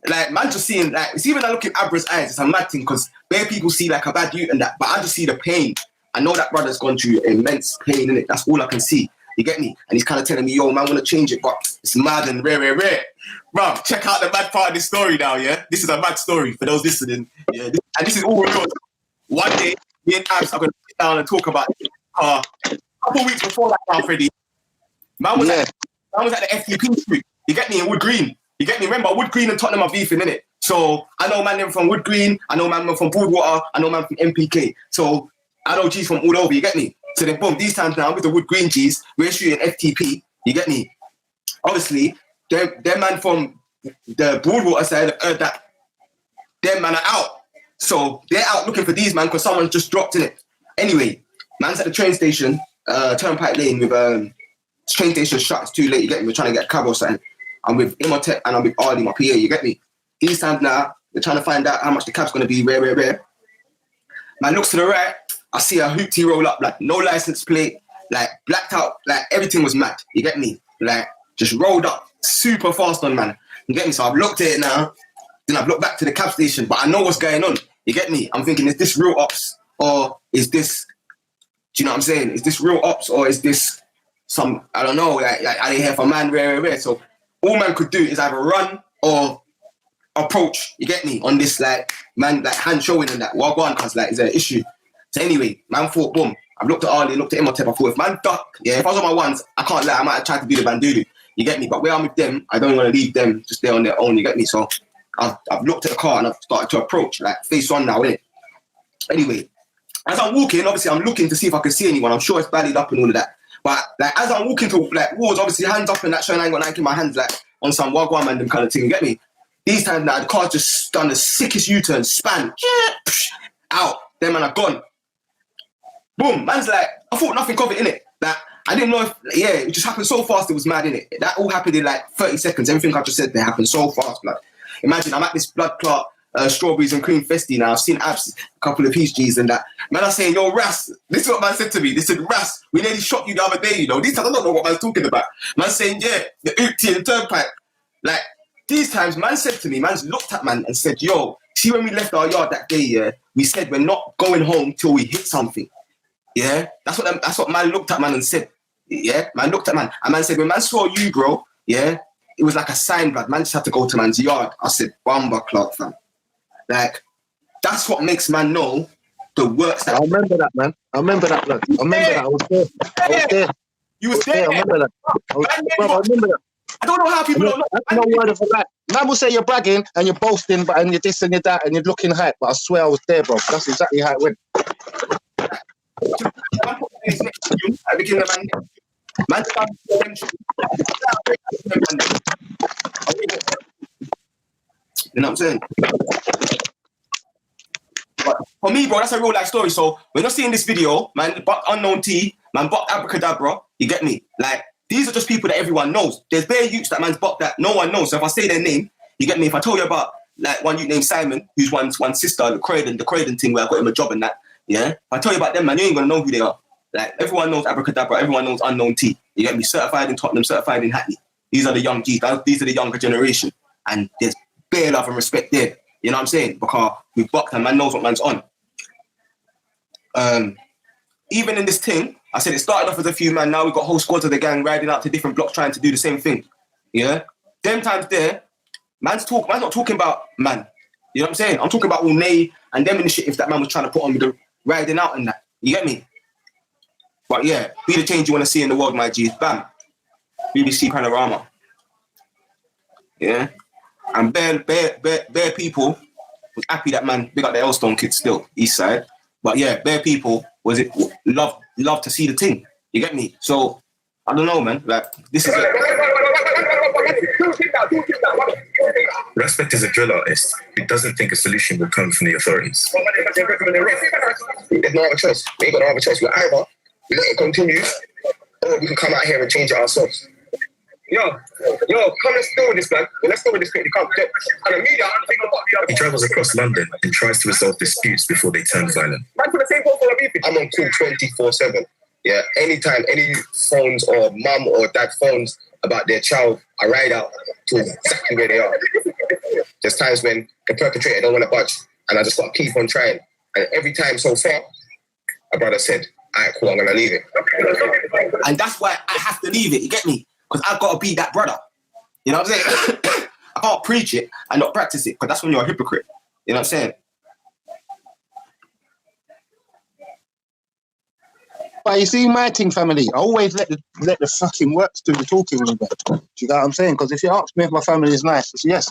Like, man just seeing, like, it's even I look in Abra's eyes, it's a mad thing, because bare people see, like, a bad youth and that, but I just see the pain. I know that brother's gone through immense pain, innit? That's all I can see. You get me? And he's kind of telling me, yo, man, I want to change it, but it's mad and rare. Bro, check out the mad part of this story now, yeah? This is a mad story for those listening. Yeah, and this is all real. One day, me and Abs are going to sit down and talk about it. A couple weeks before that now, Freddie, man was at the FTP street. You get me? In Wood Green. You get me? Remember, Wood Green and Tottenham are beefing, innit? So I know man them from Wood Green, I know man from Broadwater, I know man from MPK. So I know G's from all over, you get me? So then boom, these times now with the Wood Green G's, we're shooting FTP, you get me? Obviously, them man from the Broadwater side have heard that them man are out. So they're out looking for these man because someone just dropped in it. Anyway, man's at the train station, Turnpike Lane with train station shut, it's too late, you get me? We're trying to get a cab or something. I'm with Imhotep and I'm with Arlie, my PA, you get me? These times now, they're trying to find out how much the cab's going to be, rare. Man looks to the right, I see a hoopty roll up, like no license plate, like blacked out, like everything was mad, you get me? Like just rolled up super fast on, man. You get me? So I've looked at it now, then I've looked back to the cab station, but I know what's going on, you get me? I'm thinking, is this real ops or is this, do you know what I'm saying? Is this real ops or is this some, I don't know, like I didn't hear from man, rare. So all man could do is either run or approach, you get me, on this like man, like hand showing and that wagwan, cause like is there an issue. So anyway, man thought, boom, I've looked at Arlie, looked at Imhotep, I thought if man duck, yeah, if I was on my ones, I can't lie, I might have tried to do the bandulu, you get me, but where I'm with them, I don't want to leave them just there on their own, you get me. So I've looked at the car and I've started to approach, like face on now, innit? Anyway, as I'm walking, obviously I'm looking to see if I can see anyone, I'm sure it's ballied up and all of that. But like as I'm walking to like walls, obviously hands up and that, showing I ain't got nothing in my hands, like on some wagwan man them kind of thing, you get me? These times now the car just done the sickest U-turn, span, out. Them man are gone. Boom, man's like, I thought nothing of it, innit? Like I didn't know if, yeah, it just happened so fast, it was mad, innit? That all happened in like 30 seconds. Everything I just said there happened so fast, like. Imagine I'm at this blood clot strawberries and cream festy now. I've seen Abs, a couple of peach G's and that. Man, I'm saying, yo, Ras, this is what man said to me. They said, Ras, we nearly shot you the other day, you know. These times I don't know what man's talking about. Man saying, yeah, the Oopty and the Turnpike. Like, these times, man said to me, man's looked at man and said, yo, see when we left our yard that day, yeah, we said we're not going home till we hit something. Yeah? That's what man looked at man and said. Yeah? Man looked at man. And man said, when man saw you, bro, yeah, it was like a sign, blood. Man just had to go to man's yard. I said, Bumba Clark, fam. Like, that's what makes man know the works that... I remember that, man. I remember that, blood. I remember that. I was there. You was there? I remember that. I remember that. I don't know how people don't know. That's no word of a lie. Man will say you're bragging and you're boasting, and you're this and you're that and you're looking hype, but I swear I was there, bro. That's exactly how it went. Man, you know what I'm saying? But for me, bro, that's a real life story. So when you're seeing this video, man, buck unknown T, man, buck abracadabra, you get me? Like, these are just people that everyone knows. There's bare youths that man's buck that no one knows. So if I say their name, you get me? If I tell you about like one youth named Simon, who's one sister, the Croydon thing where I got him a job and that, yeah? If I tell you about them, man, you ain't gonna know who they are. Like, everyone knows abracadabra, everyone knows unknown T. You get me? Certified in Tottenham, certified in Hackney. These are the young G's. These are the younger generation. And there's bare love and respect there. You know what I'm saying? Because we bucked and man knows what man's on. Even in this thing, I said it started off as a few man. Now we've got whole squads of the gang riding out to different blocks trying to do the same thing. Yeah? Them times there, man's not talking about man. You know what I'm saying? I'm talking about all Nay and them initiatives that man was trying to put on with the riding out and that. You get me? But yeah, be the change you want to see in the world, my G's. Bam. BBC Panorama. Yeah? And bare people was happy that man, big up the Elstone kids still, east side. But yeah, bare people was it love to see the thing? You get me? So I don't know, man. Like this is Raspect is a drill artist who doesn't think a solution will come from the authorities. There's no other choice. We ain't got no other choice. We're either we let it continue, or we can come out here and change it ourselves. Yo, come, let's deal with this, man. Let's deal with this quickly. Come, and the media, He travels across London and tries to resolve disputes before they turn violent. I'm on call 24/7. Yeah, anytime any phones or mum or dad phones about their child, I ride out to exactly where they are. There's times when the perpetrator don't want to budge, and I just got to keep on trying. And every time so far, my brother said, all right, cool, I'm going to leave it. and that's why I have to leave it, you get me? Because I've got to be that brother. You know what I'm saying? I can't preach it and not practice it, because that's when you're a hypocrite. You know what I'm saying? But you see, my thing, family, I always let the fucking works do the talking with me. Do you know what I'm saying? Because if you ask me if my family is nice, it's yes.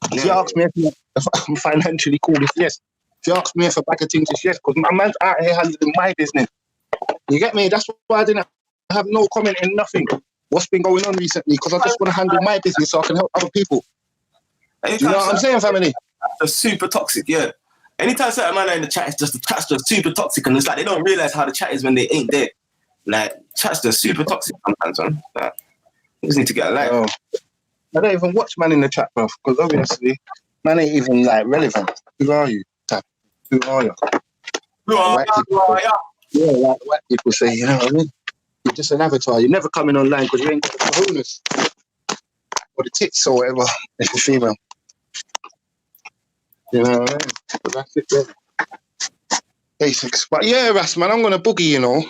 If you ask me if I'm financially cool, it's yes. If you ask me if a bag of things, it's yes. Because my man's out here handling my business. You get me? That's why I didn't have no comment in nothing. What's been going on recently? Because I just want to handle my business so I can help other people. Do you know what I'm saying, family? It's super toxic, yeah. Anytime certain man are in the chat, the chat's just super toxic, and it's like they don't realize how the chat is when they ain't there. Like, chat's just super toxic sometimes, man. Like, you just need to get a life. Oh. I don't even watch man in the chat, bro, because obviously, man ain't even like relevant. Who are you? Who are you? Who are you? Yeah, like white people say, you know what I mean? You're just an avatar. You're never coming online because you ain't got the cojones or the tits or whatever if you're female. You know what I mean? But that's it, yeah. Basics. But yeah, Ras, man, I'm going to boogie, you know,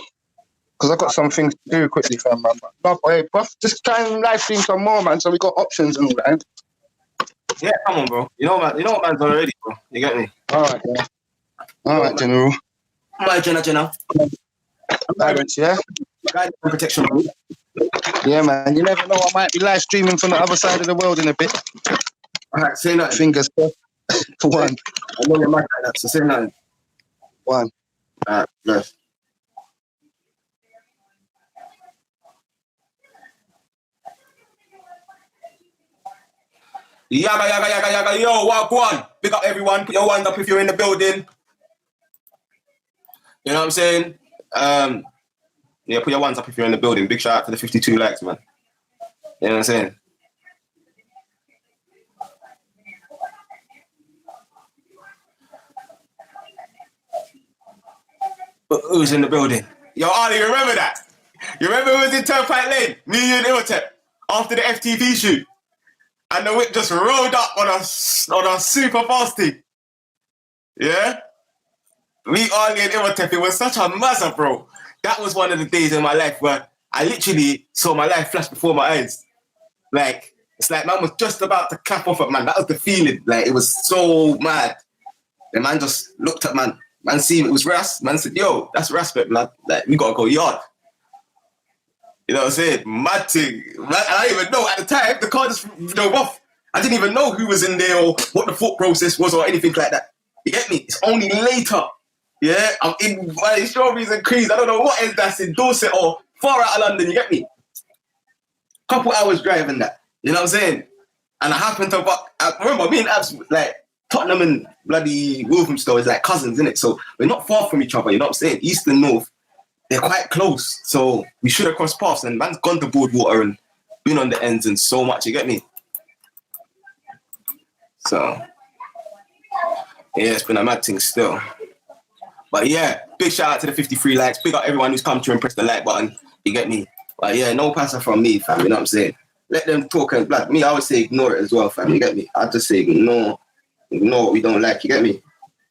because I got some things to do quickly, fam, man. But hey, bro, just try and live stream some more, man, so we got options and all that. Yeah, come on, bro. You know what man's done already, bro. You get me? All right, yeah. All right, General. All right, Jenna. Parents, yeah? Guidance and protection. Yeah, man. You never know. I might be live streaming from the other side of the world in a bit. All right, say nothing. Fingers crossed. For one. I know you're mad like that, so say nothing. One. All right, bless. Yaga. Yo, what, go on. Pick up everyone. Put your ones up if you're in the building. You know what I'm saying? Yeah, put your ones up if you're in the building. Big shout out to the 52 likes, man. You know what I'm saying? Who's in the building? Yo, Ali, you remember that? You remember who was in Turnpike Lane? Me and Iltep after the FTV shoot. And the whip just rolled up on a super fast thing. Yeah? Me, Ali, and Iltep, it was such a mazza, bro. That was one of the days in my life where I literally saw my life flash before my eyes. Like, it's like man was just about to clap off at man. That was the feeling. Like, it was so mad. The man just looked at man. Man seen it was Ras. Man said, yo, that's Raspect, man. Like, we gotta go yard. You know what I'm saying? Mad thing. Man, I didn't even know at the time. The car just drove off. I didn't even know who was in there or what the thought process was or anything like that. You get me? It's only later. Yeah, I'm in my strawberries and creams. I don't know what else that's in Dorset or far out of London. You get me? Couple hours driving that. You know what I'm saying? And I happened to, I remember me and Abs, like, Tottenham and bloody Wolverhampton is like cousins, innit? So we're not far from each other, you know what I'm saying? East and North, they're quite close. So we should have crossed paths, and man's gone to Boardwater and been on the ends and so much, you get me? So, yeah, it's been a mad thing still. But yeah, big shout out to the 53 likes. Big up everyone who's come to and press the like button, you get me? But yeah, no passer from me, fam, you know what I'm saying? Let them talk, and like me, I would say ignore it as well, fam, you get me? I'd just say ignore what we don't like, you get me?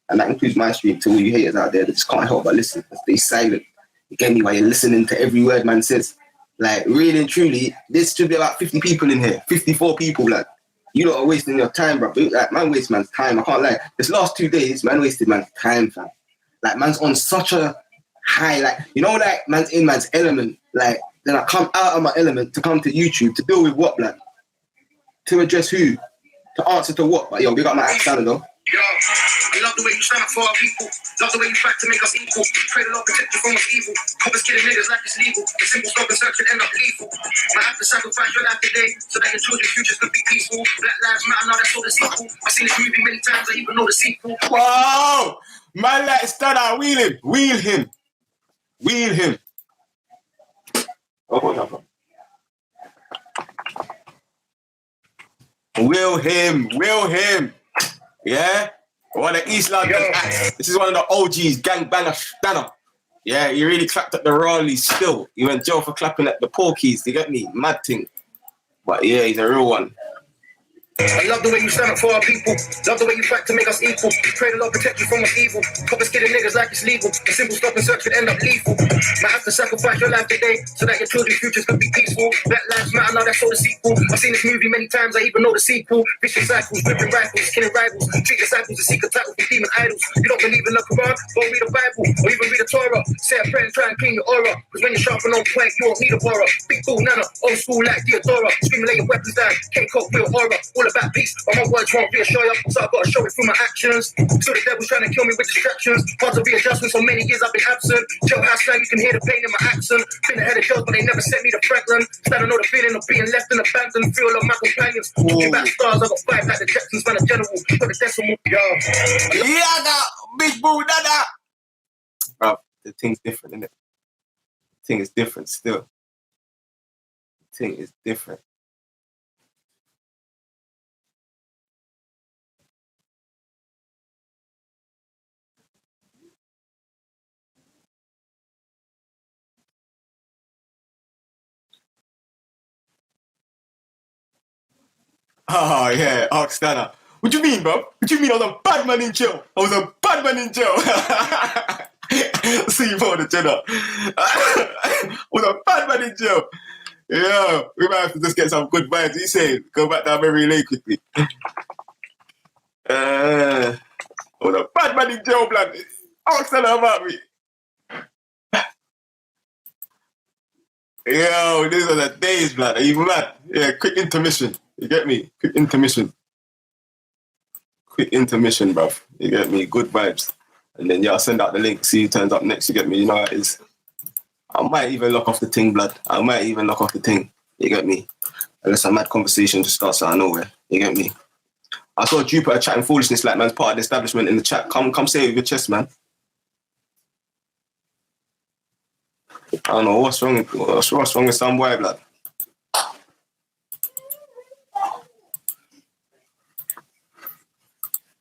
And that includes my stream to all you haters out there that just can't help but listen. Stay silent. You get me? While you're listening to every word man says. Like, really and truly, there should be about 50 people in here. 54 people, like. You lot are wasting your time, bro. Like, man waste man's time. I can't lie. This last 2 days, man wasted man's time, fam. Like, man's on such a high, like, you know, like, man's in man's element. Like, then I come out of my element to come to YouTube to deal with what, like? To address who? To answer to what? But yo, we got my act channel though. Yo, I love the way you stand up for our people. Love the way you fight to make us equal. Pray the Lord protect you from what's evil. Confiscating niggas like it's legal. A simple stop and search could end up lethal. Might have to sacrifice your life today so that your children's futures could be peaceful. Black lives matter, now that's all the sequel. I've seen this movie many times, I even know the sequel. Wow! Man, like Stunner, wheel him. Wheel him. Wheel him. Oh, hold on. Will him. Yeah? One of East London acts. This is one of the OGs, gangbanger Stunner. Yeah, he really clapped at the Raleighs still. He went jail for clapping at the Porkies, you get me? Mad thing. But yeah, he's a real one. I love the way you stand up for our people. Love the way you fight to make us equal. Pray the Lord protect you from what's evil. Confiscating niggas like it's legal. A simple stop and search could end up lethal. Might have to sacrifice your life today so that your children's futures could be peaceful. Black lives matter, now that's all the sequel. I've seen this movie many times, I even know the sequel. Vicious cycles, whipping rifles, killing rivals. Treat disciples to seek a title from demon idols. You don't believe in the Quran? Go read the Bible or even read the Torah. Say a prayer and try and clean your aura. Cause when you're sharp and on point, you won't need a horror. Big bull, nana, old school like Theodora. Screaming lay your weapons down, K-Coke, real horror. All about peace, but my words won't reassure you. So I gotta show it through my actions. So the devil's trying to kill me with distractions. Hard to readjust when so many years I've been absent. Jailhouse slang, you can hear the pain in my accent. Been ahead of shows, but they never sent me to Franklin. Starting to know the feeling of being left in abandoned. Feel of my companions. Talking about stars, I got 5 like the Jacksons, man, a general. Put the decimal, yo. Yeah, big boo, dada. Bro, the thing's different, isn't it? The thing is different still. The thing is different. Oh, yeah, Oxtana. What you mean, bro? What you mean I was a bad man in jail? I was a bad man in jail. See you for the cheddar. I was a bad man in jail. Yeah, we might have to just get some good vibes. He said, go back down memory lane quickly. I was a bad man in jail, blood. Oxtana about me. Yo, these are the days, blood. Are you mad? Yeah, quick intermission. You get me? Quick intermission. Quick intermission, bruv. You get me? Good vibes. And then, yeah, I'll send out the link. See who turns up next. You get me? You know how it is. I might even lock off the thing, blood. I might even lock off the thing. You get me? Unless a mad conversation just starts out of nowhere. You get me? I saw Jupiter chatting foolishness like man's part of the establishment in the chat. Come say it with your chest, man. I don't know what's wrong with some boy, blood.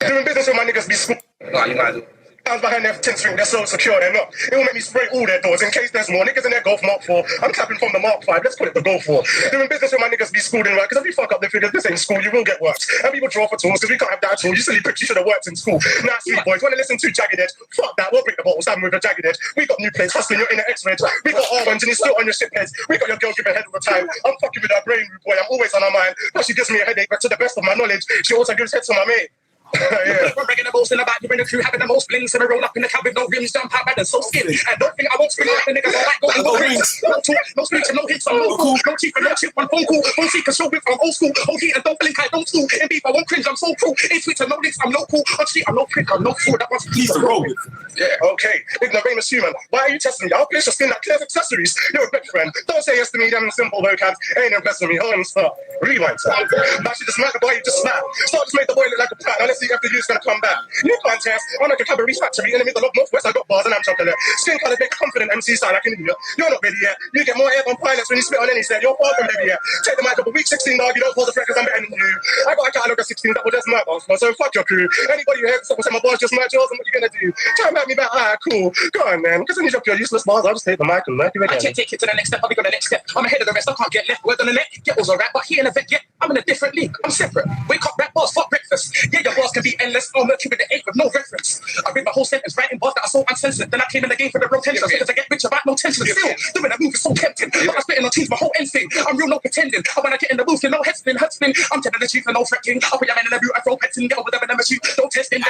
Doing business with my niggas be school. Nah, you might do. Hands behind their tent string, they're so secure, they're not. It will make me spray all their doors in case there's more niggas in their Golf Mark 4. I'm clapping from the Mark 5, let's call it the Go 4. Doing business with my niggas be schooled in right, because if you fuck up the figures, this ain't school, you will get worked. And people draw for tools, because we can't have that tool. You silly pricks, you should have worked in school. Nah, sweet boys, wanna listen to Jagged Edge? Fuck that, we'll break the bottle, stand with a Jagged Edge. We got new plates, hustling your inner X-Reds. We got R1s and it's still on your ship heads. We got your girl giving head all the time. I'm fucking with her brain, boy, I'm always on her mind. Now she gives me a headache, but to the best of my knowledge, she also gives head to my mate. Yeah. We're breaking the most in the back, you're in the crew, having the most blings, and we roll up in the cab with no rims, jump out bad and so skinny. I don't think I won't spin like the niggas all like going no rings. No talk, no speech, and no hits, I'm no cool, no cheap and no chip, one phone call, won't seek a show with from old school, oh heat and don't blink, I don't school, in beef, I won't cringe, I'm so cruel, in Twitter, no links, I'm no cool, on street, I'm no prick, I'm no fool, that was He's a roll. Yeah, okay, ignoramus human, why are you testing me? I'll place your skin like clear accessories, you're a big friend, don't say yes to me, them simple vocabs, ain't impressing me, hold on, stop, rewind, time. Actually, just smack the boy, you just snap, start just make the boy look like a plant, now let's see if the youth's gonna come back. You can't test. I'm like a cabaret factory in the middle of Northwest. I got bars and I'm chocolate. Skin color make a confident MC sound like an idiot. You're not ready yet. You get more air on pilots when you spit on any set. You're far from ready yet. Take the mic up a week 16 dog. You don't pause the threat because I'm better than you. I got a catalog of 16 double that's my boss. So fuck your crew. Anybody who hears something my bars just match yours and what you gonna do? Try and back me back. Alright, cool. Go on, man. Because when you drop your useless bars, I'll just take the mic and knock you again. I can't take it to the next step. I'll be on the next step. I'm ahead of the rest. I can't get left. Word on the net. Get was alright, but he in a vet yet. I'm in a different league. I'm separate. Wake up, rap bars, fuck breakfast. Yeah, your bars can be endless. I'll murk you with the 8 with no reference. I read my whole sentence, writing bars that are so uncensored. Then I came in the game for the real tension. Because I get rich about no tension. Still, doing that move is so tempting. But I'm spitting on teams, my whole end thing. I'm real, no pretending. And when I get in the booth, you know, head spin. I'm telling the truth and no fretting. I'll put your man in the boot, I throw pets and get over them and never shoot. Don't test in,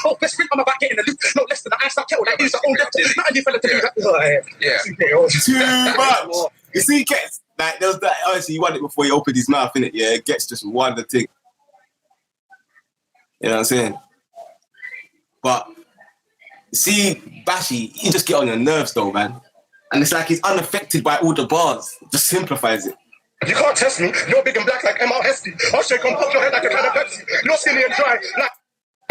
oh, best friend, I'm about getting the loot. No less than the ice, kettle, like, use the old left. Not any fella to do that. Yeah. Too much. You see, Gets, like, there was that, obviously, you want it before he opened his mouth, innit? Yeah, Gets just one the thing. You know what I'm saying? But see, Bashy, he just get on your nerves though, man. And it's like he's unaffected by all the bars. Just simplifies it. You can't test me. You're big and black like MR Hesty. I'll shake on pop your head like a can of Pepsi. You're skinny and dry like...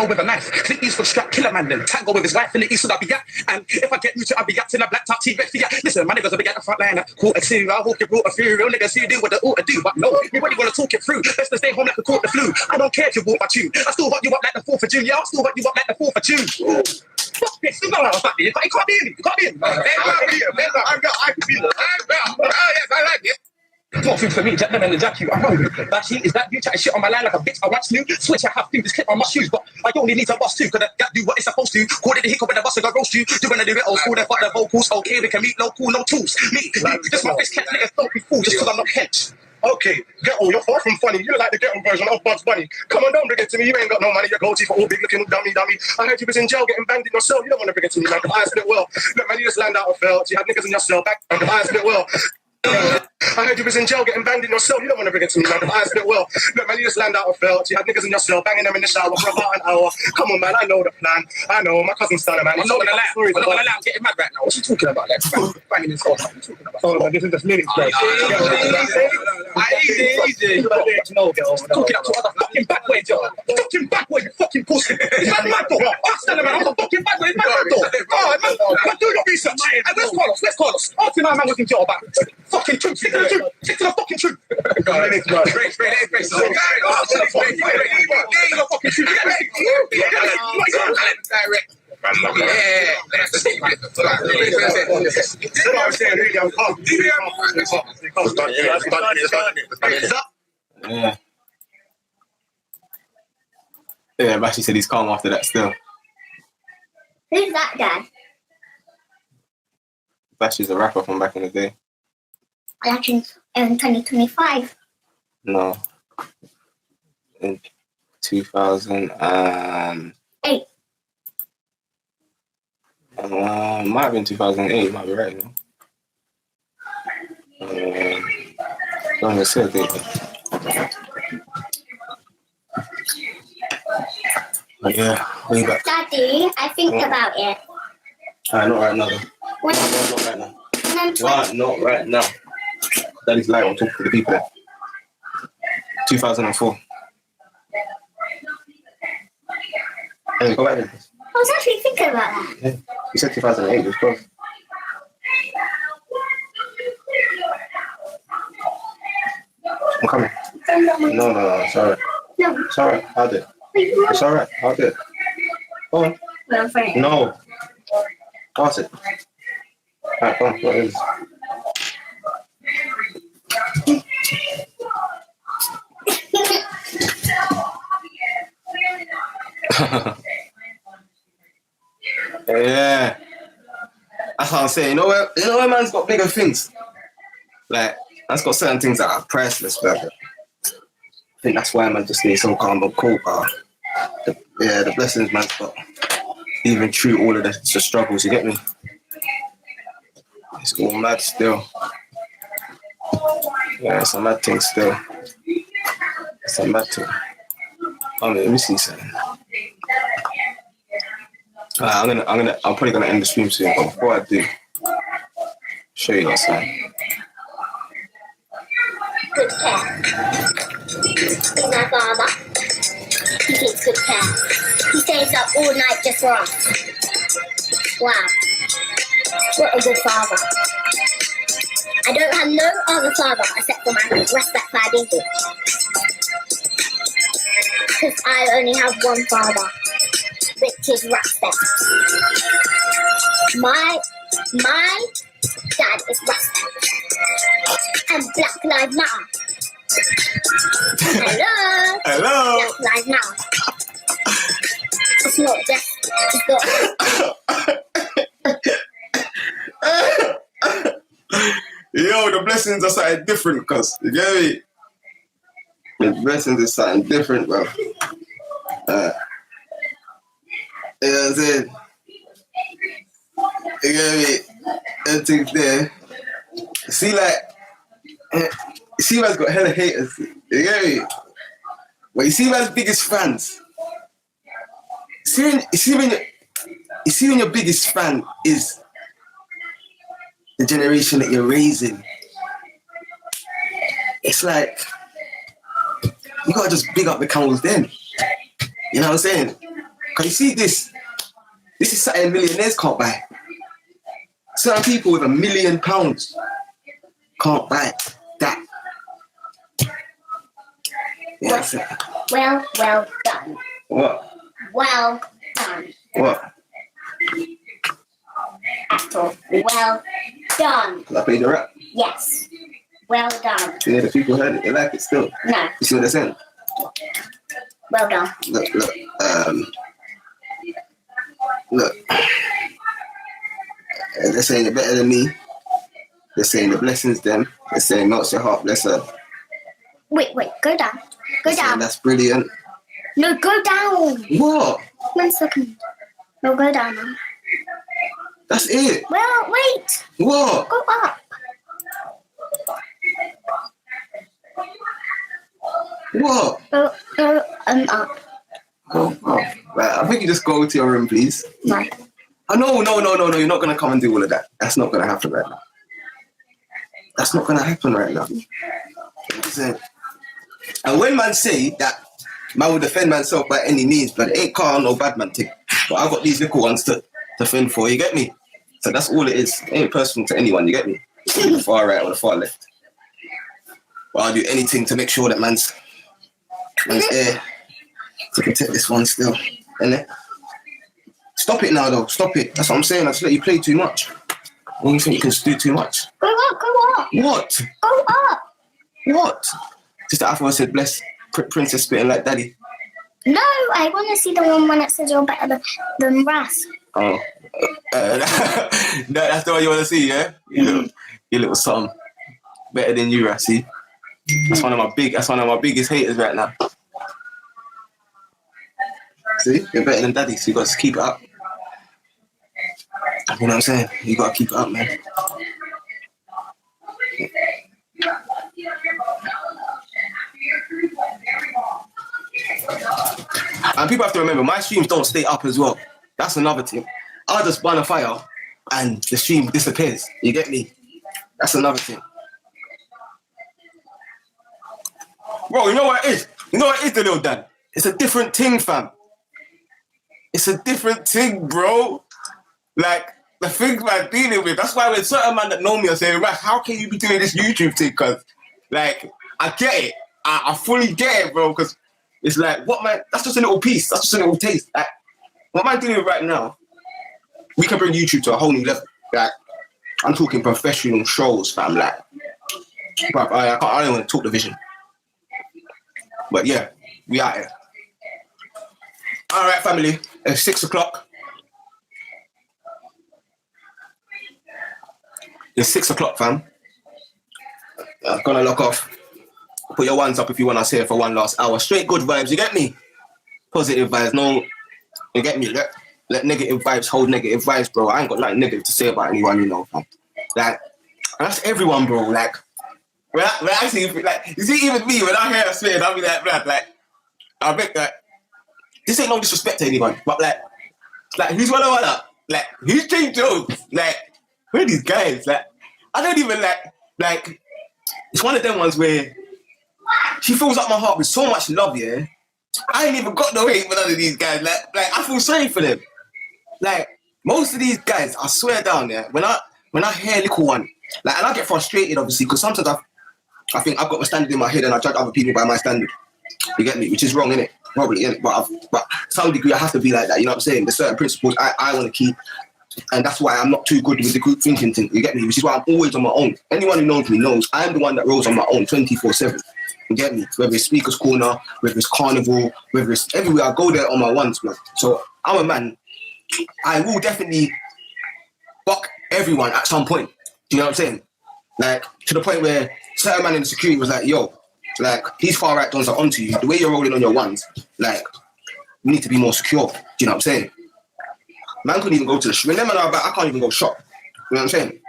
with a knife, Clint Eastwood strap killer man then tango with his wife in the Eastwood I'll be at, and if I get you to I'll be at in a black top T-Rex yeah. Listen, my niggas will be at the front line, cool exterior, I hope you brought a few real niggas who do what they ought to do, but no, you really wanna talk it through, best to stay home like a caught the flu, I don't care if you walk my tune, I still hot you up like the 4th of June, yeah, I'll still hot you up like the 4th of June. Fuck this, you know how I was back there, you can't be in it, you can't be in it. I like it. Not food for me, Jack and the Jack you, I'm hungry. Bashy, is that you chatting shit on my line like a bitch? I want new. Switch, I have things clip on my shoes, but I only need to bust too, cause that do what it's supposed to. Call it the hiccup when the bus and I roast you. Doing the old school, then fuck the vocals. Okay, we can meet no cool, no tools. Me, just my face can't let us don't be fool just cause I'm not hench. Okay, ghetto, you're far from funny. You're like the ghetto version of Bugs Bunny. Come on, don't bring it to me. You ain't got no money. Your goatee for all big looking dummy. I heard you was in jail getting banged in yourself. You don't want to bring it to me, man. The eyes fit well. Look, man, you just land out of felt. You had niggas in your cell back. The eyes fit well. I heard you was in jail getting banged in your cell. You don't want to bring it to me, man. The eyes fit well. Look, man, you just land out of felt. You had niggas in your cell banging them in the shower for about an hour. Come on, man. I know the plan. I know. My cousin's done it, man. I'm not gonna lie. I'm not gonna lie. I'm getting mad right now. What's you talking about? Like banging in cell. What are you talking about? Oh, man, this is just lyrics, bro. Easy. No, girl. Talking up to other fucking backwards, yo. Fucking backwards, you fucking pussy. It's mad, though. Ask them, man. I'm a fucking backwards. It's mad, though. Oh, man. Do your research. And let's call us. After my man was in jail about fucking truth. Stick to the truth. Stick to the fucking truth. Yeah, Bashy said he's calm after that still. Who's that guy? Bashy's a rapper from back in the day. Like in 2025. No. In 2008. Might have been 2008, might be right, you know. Don't even say it. But yeah, way back. Daddy, I think about it. Not right now. Not right now. Daddy's lying, I'm talking to the people. 2004. Hey, go back there. I was actually thinking about that. Yeah, you said 2008, it was close. I'm coming. No, it's alright. No. It's alright, I'll do it. It's alright, I'll do it. Go on. Well, friend. No. Pass it. Alright, come on, what is it? Yeah, that's what I'm saying. You know where man's got bigger things. Like, man's got certain things that are priceless, but I think that's why man just needs so calm and cool. The blessings man's got, even through all of the struggles. You get me? It's all mad still. Yeah, it's a mad thing still. It's a mad thing. Let me see something. I'm probably gonna end the stream soon, but before I do, show you guys something. Good care. He's my father. He takes good care. He stays up all night just for us. Wow. What a good father. I don't have no other father except for my Raspect 5 English. Because I only have one father, which is Raspect. My dad is Raspect. And Black Lives Matter. Hello. Black Lives Matter. It's not just, it's not. Yo, the blessings are something different, cuz. You get me? The blessings is something different, bro. You know what I'm saying? You get me? Everything's there. See, man's got hella haters. You get me? But you see man's biggest fans. see when your biggest fan is the generation that you're raising. It's like you gotta just big up the camels then. You know what I'm saying? Cause you see this is something millionaires can't buy. Certain people with £1 million can't buy that. Yeah, well done. What? Well done. What? Actor. Well done. Cause I played the rap. Yes. Well done. Yeah, the people heard it. They like it still. No. You see what they're saying? Well done. Look. They're saying you're better than me. They're saying the blessings them. They're saying melts your heart, bless her. Wait, go down. Go down. That's brilliant. No, go down. What? 1 second. No, go down now. That's it. Well, wait. What? Go up. What? Go up. Oh. Right, I think you just go to your room, please. Right. Oh, no. You're not going to come and do all of that. That's not going to happen right now. That's not going to happen right now. And when man say that man will defend myself by any means, but it ain't Carl no bad man thing. But I've got these little ones to defend for, you get me? So that's all it is. It ain't personal to anyone, you get me? The far right or the far left. But I'll do anything to make sure that man's there to protect this one still. Innit? Stop it now though, stop it. That's what I'm saying. I just let you play too much. When you think you can do too much. Go up. What? Go up. What? Just after I said bless princess spitting like daddy. No, I want to see the one when it says you're better than Ras. Oh. That's the one you want to see, yeah? You little something. Better than you, Rassy. That's one of my biggest haters right now. See? You're better than daddy, so you got to keep it up. You know what I'm saying? You got to keep it up, man. And people have to remember, my streams don't stay up as well. That's another thing. I'll just burn a fire and the stream disappears. You get me? That's another thing. Bro, you know what it is? You know what it is, the little Dan? It's a different thing, fam. It's a different thing, bro. Like, the things I'm dealing with. That's why when certain man that know me are saying, Rash, how can you be doing this YouTube thing? Because, like, I get it. I fully get it, bro. Because it's like, what man, that's just a little piece. That's just a little taste. Like, what am I dealing with right now? We can bring YouTube to a whole new level. Like, I'm talking professional shows, fam. Like, bruv, I don't want to talk the vision. But yeah, we out here. All right, family. It's 6 o'clock. It's 6 o'clock, fam. I'm gonna lock off. Put your ones up if you want us here for one last hour. Straight good vibes, you get me? Positive vibes, no, you get me? Let negative vibes hold negative vibes, bro. I ain't got nothing negative to say about anyone, you know, fam. Like, that's everyone, bro. Like, when I see, like, you see, even me, when I hear a swear, I'll be like, blood, like, I bet that this ain't no disrespect to anyone, but like who's Walla Walla? Like, who's James Jones? Like, who are these guys? Like, I don't even like, it's one of them ones where she fills up my heart with so much love, yeah? I ain't even got no hate for none of these guys. Like, I feel sorry for them. Like, most of these guys, I swear down, yeah, when I hear little one, like, and I get frustrated, obviously, because sometimes I think I've got my standard in my head and I judge other people by my standard. You get me? Which is wrong, innit? Probably, innit? But to some degree, I have to be like that, you know what I'm saying? There's certain principles I want to keep, and that's why I'm not too good with the group thinking thing, you get me? Which is why I'm always on my own. Anyone who knows me knows I'm the one that rolls on my own 24/7. You get me? Whether it's Speaker's Corner, whether it's Carnival, whether it's everywhere, I go there on my ones, man. So I'm a man. I will definitely fuck everyone at some point. Do you know what I'm saying? Like, to the point where certain man in the security was like, yo, like, these far right dons are onto you. The way you're rolling on your ones, like, we need to be more secure. Do you know what I'm saying? Man couldn't even go to the shop. When them man are back, I can't even go shop. You know what I'm saying?